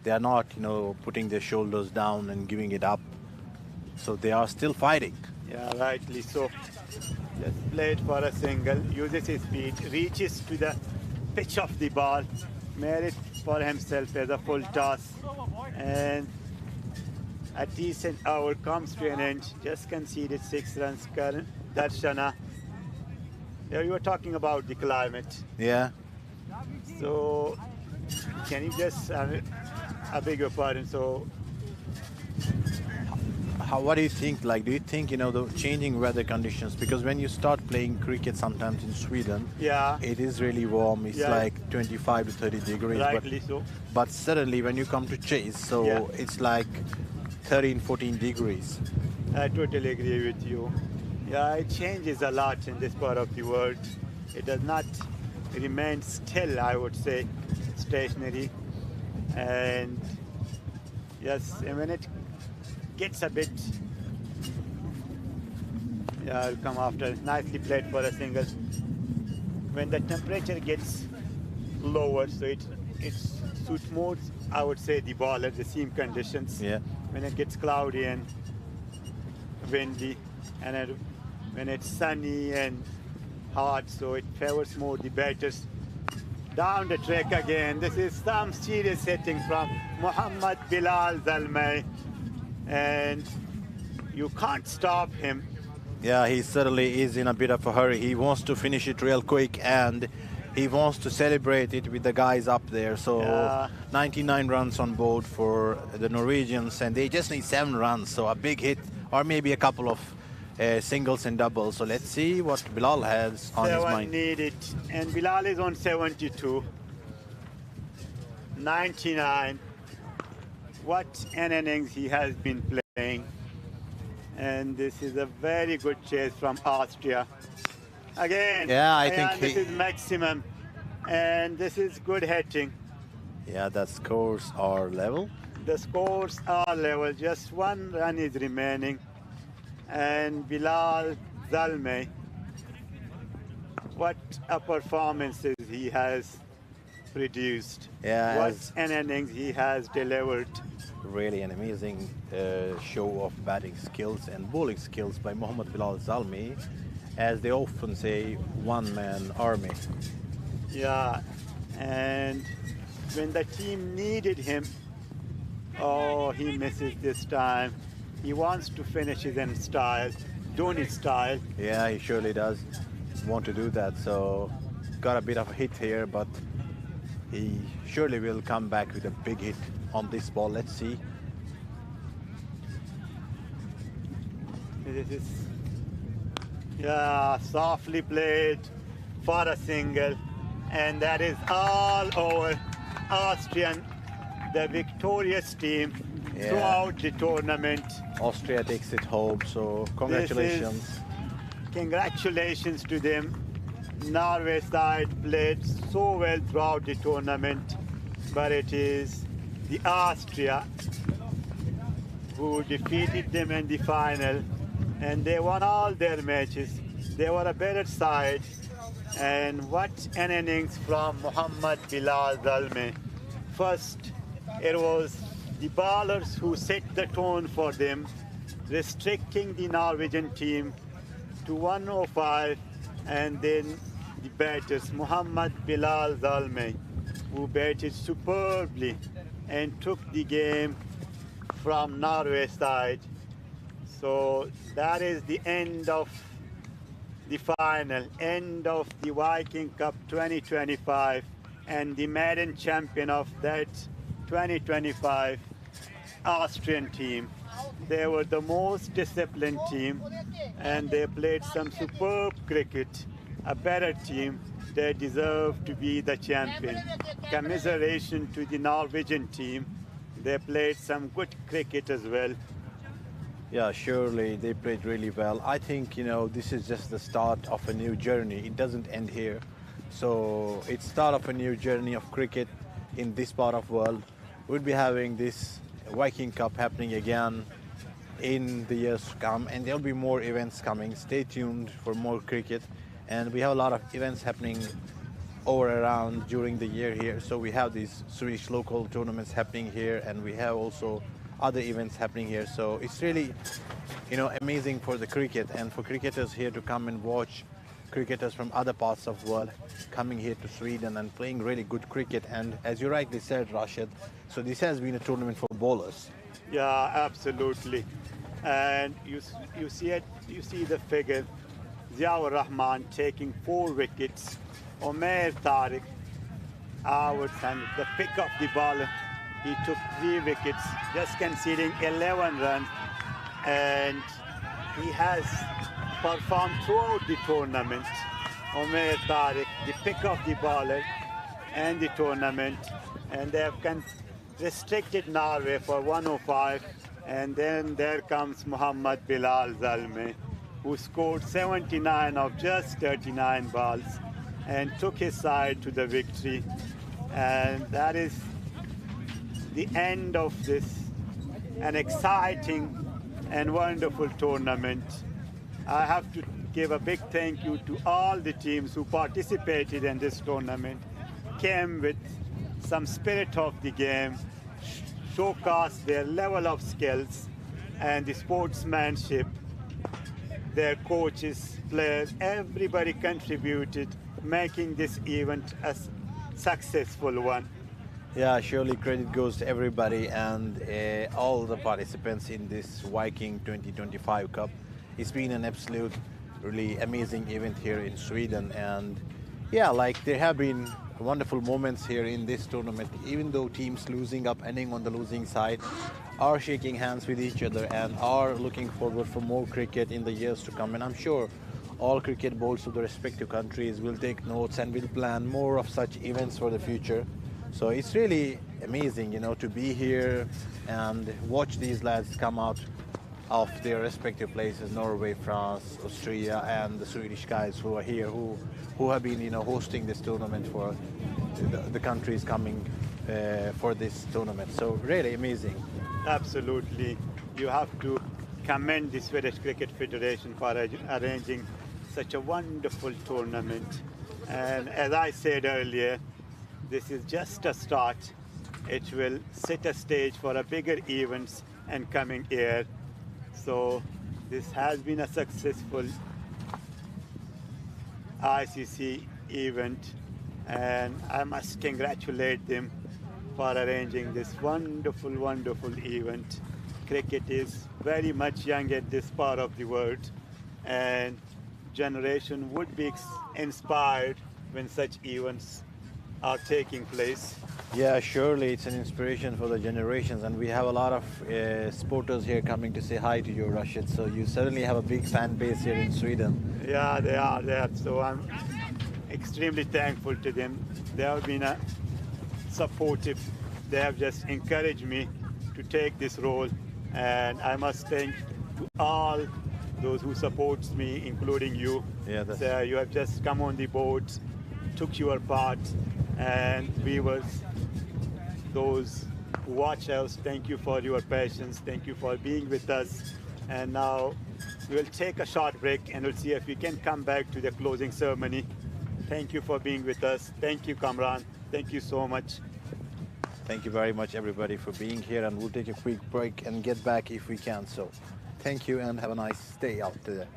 They are not, putting their shoulders down and giving it up. So they are still fighting. Yeah, rightly so. Just played for a single, uses his feet, reaches to the pitch of the ball, made it for himself as a full toss. And a decent hour comes to an end. Just conceded 6 runs. Karan, Darshana. Yeah, you were talking about the climate. Yeah. So, can you just, I beg your pardon, so What do you think? Like, do you think, the changing weather conditions? Because when you start playing cricket sometimes in Sweden, yeah, it is really warm. It's Yeah. like 25 to 30 degrees. rightly so. But suddenly when you come to chase, so Yeah. it's like 13, 14 degrees. I totally agree with you. Yeah, it changes a lot in this part of the world. It does not remain still, I would say, stationary. And yes, and when it gets a bit, yeah, I'll come after. Nicely played for a single. When the temperature gets lower, so it suits more, I would say, the baller, the seam conditions. Yeah. When it gets cloudy and windy, and when it's sunny and hot, so it favors more the batters. Down the track again. This is some serious hitting from Muhammad Bilal Zalmay, and you can't stop him. Yeah, he certainly is in a bit of a hurry. He wants to finish it real quick, and he wants to celebrate it with the guys up there. So Yeah. 99 runs on board for the Norwegians, and they just need 7 runs. So a big hit, or maybe a couple of singles and doubles. So let's see what Bilal has on his 7 mind. needed, and Bilal is on 72. 99. What an innings he has been playing. And this is a very good chase from Austria. Again, Yeah, I think this he- is maximum. And this is good hitting. Yeah, the scores are level. The scores are level. Just 1 run is remaining. And Bilal Zalmay, what a performances he has produced. Yeah, What as- an innings he has delivered. Really an amazing show of batting skills and bowling skills by Mohammad Bilal Zalmi. As they often say, one-man army. Yeah, and when the team needed him, oh, he misses this time. He wants to finish it in style, Dhoni style. Yeah, he surely does want to do that. So got a bit of a hit here, but he surely will come back with a big hit on this ball. Let's see. This is, yeah, softly played for a single, and that is all over. Austrian, the victorious team Yeah. throughout the tournament. Austria takes it home, so congratulations. Congratulations to them. Norway side played so well throughout the tournament, but it is the Austria who defeated them in the final, and they won all their matches. They were a better side, and what an innings from Muhammad Bilal Zalmay. First, it was the bowlers who set the tone for them, restricting the Norwegian team to 105, and then the batters, Muhammad Bilal Zalmay, who batted superbly and took the game from Norway side. So that is the end of the final, end of the Viking Cup 2025, and the maiden champion of that 2025 Austrian team. They were the most disciplined team, and they played some superb cricket. A better team, they deserve to be the champion. Commiseration to the Norwegian team. They played some good cricket as well. Yeah, surely they played really well. I think, this is just the start of a new journey. It doesn't end here. So it's start of a new journey of cricket in this part of world. We'll be having this Viking Cup happening again in the years to come, and there'll be more events coming. Stay tuned for more cricket. And we have a lot of events happening over around during the year here. So we have these Swedish local tournaments happening here, and we have also other events happening here. So it's really, amazing for the cricket and for cricketers here to come and watch cricketers from other parts of the world coming here to Sweden and playing really good cricket. And as you rightly said, Rashid, so this has been a tournament for bowlers. Yeah, absolutely. And you see it. You see the figure. Ziaur Rahman taking 4 wickets. Omer Tariq out, and the pick of the ball, he took 3 wickets, just conceding 11 runs, and he has performed throughout the tournament. Omer Tariq, the pick of the bowler and the tournament, and they have restricted Norway for 105, and then there comes Muhammad Bilal Zalme, who scored 79 of just 39 balls and took his side to the victory. And that is the end of an exciting and wonderful tournament. I have to give a big thank you to all the teams who participated in this tournament, came with some spirit of the game, showcased their level of skills and the sportsmanship. Their coaches, players, everybody contributed, making this event a successful one. Yeah, surely credit goes to everybody and all the participants in this Viking 2025 Cup. It's been an absolute, really amazing event here in Sweden. And yeah, there have been wonderful moments here in this tournament, even though teams losing up, ending on the losing side, are shaking hands with each other and are looking forward for more cricket in the years to come. And I'm sure all cricket bowls of the respective countries will take notes and will plan more of such events for the future. So it's really amazing, to be here and watch these lads come out of their respective places, Norway, France, Austria, and the Swedish guys who are here, who have been, hosting this tournament for the countries coming for this tournament. So really amazing. Absolutely. You have to commend the Swedish Cricket Federation for arranging such a wonderful tournament. And as I said earlier, this is just a start. It will set a stage for a bigger events and coming year. So this has been a successful ICC event, and I must congratulate them for arranging this wonderful, wonderful event. Cricket is very much young at this part of the world, and generation would be inspired when such events are taking place. Yeah, surely it's an inspiration for the generations, and we have a lot of supporters here coming to say hi to you, Rashid. So you certainly have a big fan base here in Sweden. Yeah, they are there. So I'm extremely thankful to them. They have been supportive. They have just encouraged me to take this role, and I must thank to all those who supports me, including you. Yeah, so you have just come on the board, took your part, and viewers, those who watch us, thank you for your patience, thank you for being with us. And now we will take a short break and we'll see if we can come back to the closing ceremony. Thank you for being with us. Thank you, Kamran. Thank you so much. Thank you very much, everybody, for being here, and we'll take a quick break and get back if we can. So thank you and have a nice day out there.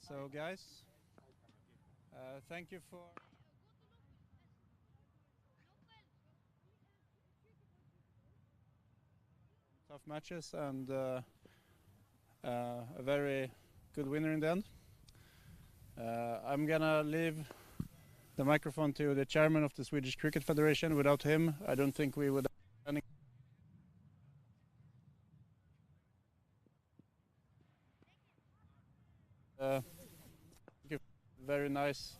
So guys, thank you for tough matches and a very good winner in the end. I'm gonna leave the microphone to the chairman of the Swedish Cricket Federation. Without him, I don't think we would have any. Very nice.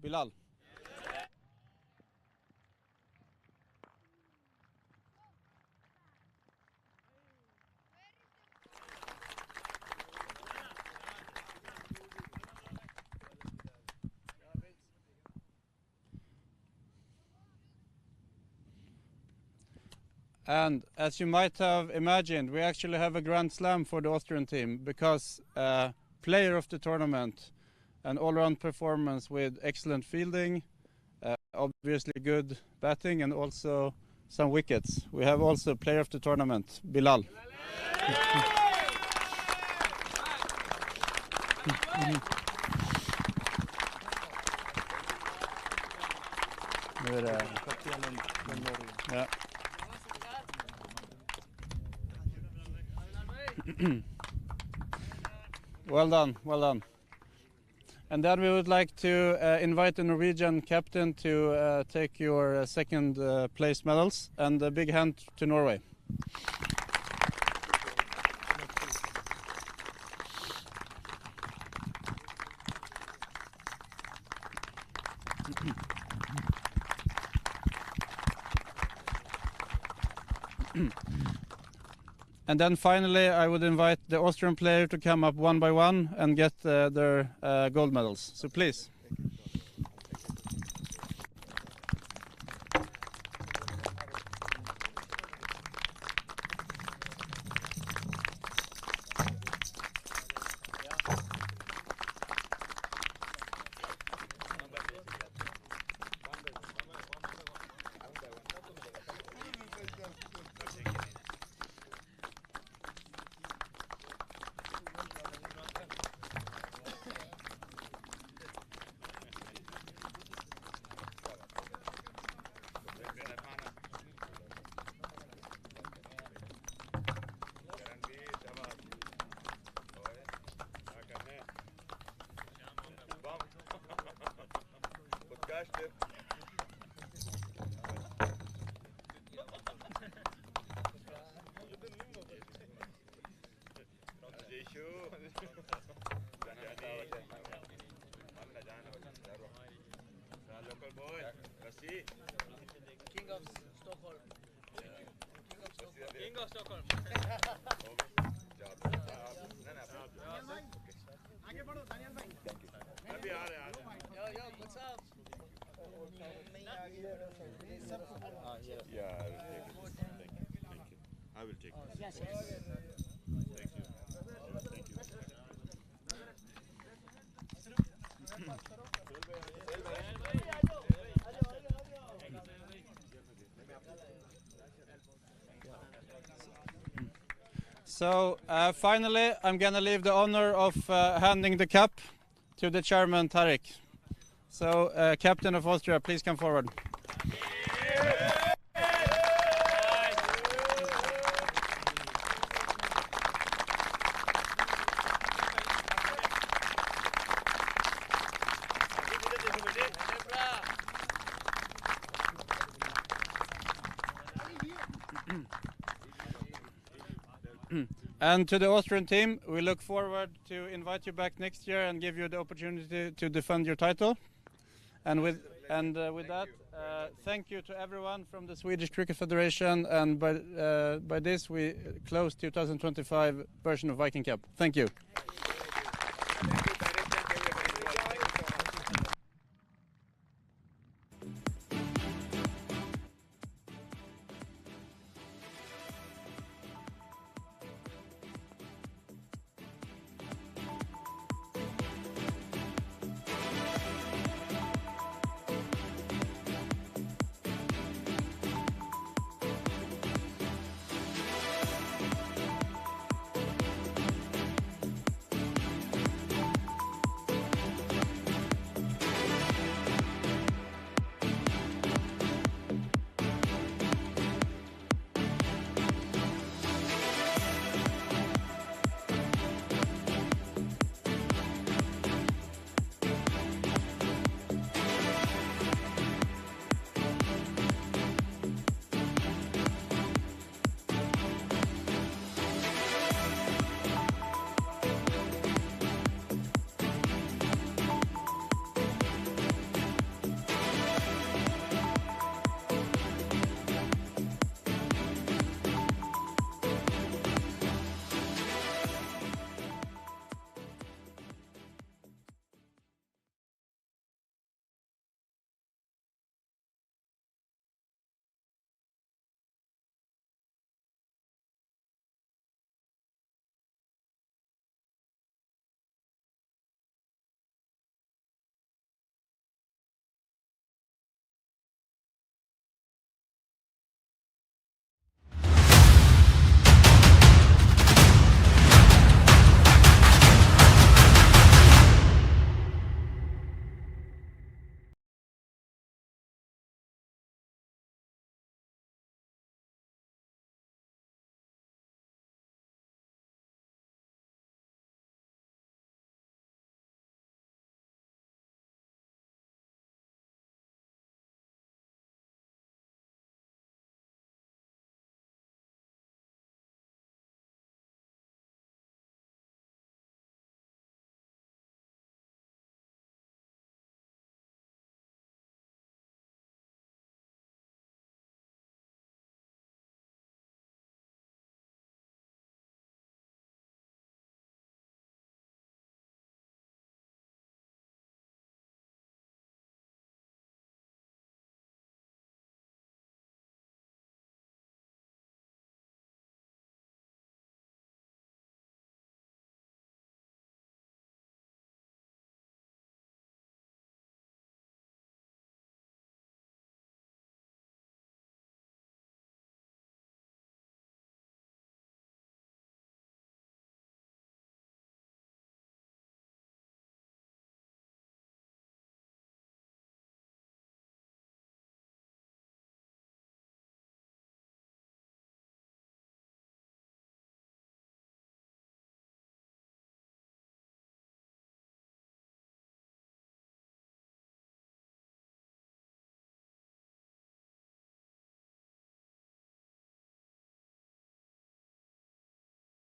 Bilal. And as you might have imagined, we actually have a grand slam for the Austrian team because player of the tournament, an all-round performance with excellent fielding, obviously good batting and also some wickets. We have also player of the tournament, Bilal. Yeah. Well done, well done. And then we would like to invite the Norwegian captain to take your second place medals, and a big hand to Norway. And then finally, I would invite the Austrian player to come up one by one and get their gold medals. So please. I will take this. Yes, yes. Thank you. Thank you. So finally, I'm going to leave the honor of handing the cup to the chairman, Tarek. So, captain of Austria, please come forward. And to the Austrian team, we look forward to invite you back next year and give you the opportunity to defend your title. And with that, thank you to everyone from the Swedish Cricket Federation. And by this, we close 2025 version of Viking Cup. Thank you.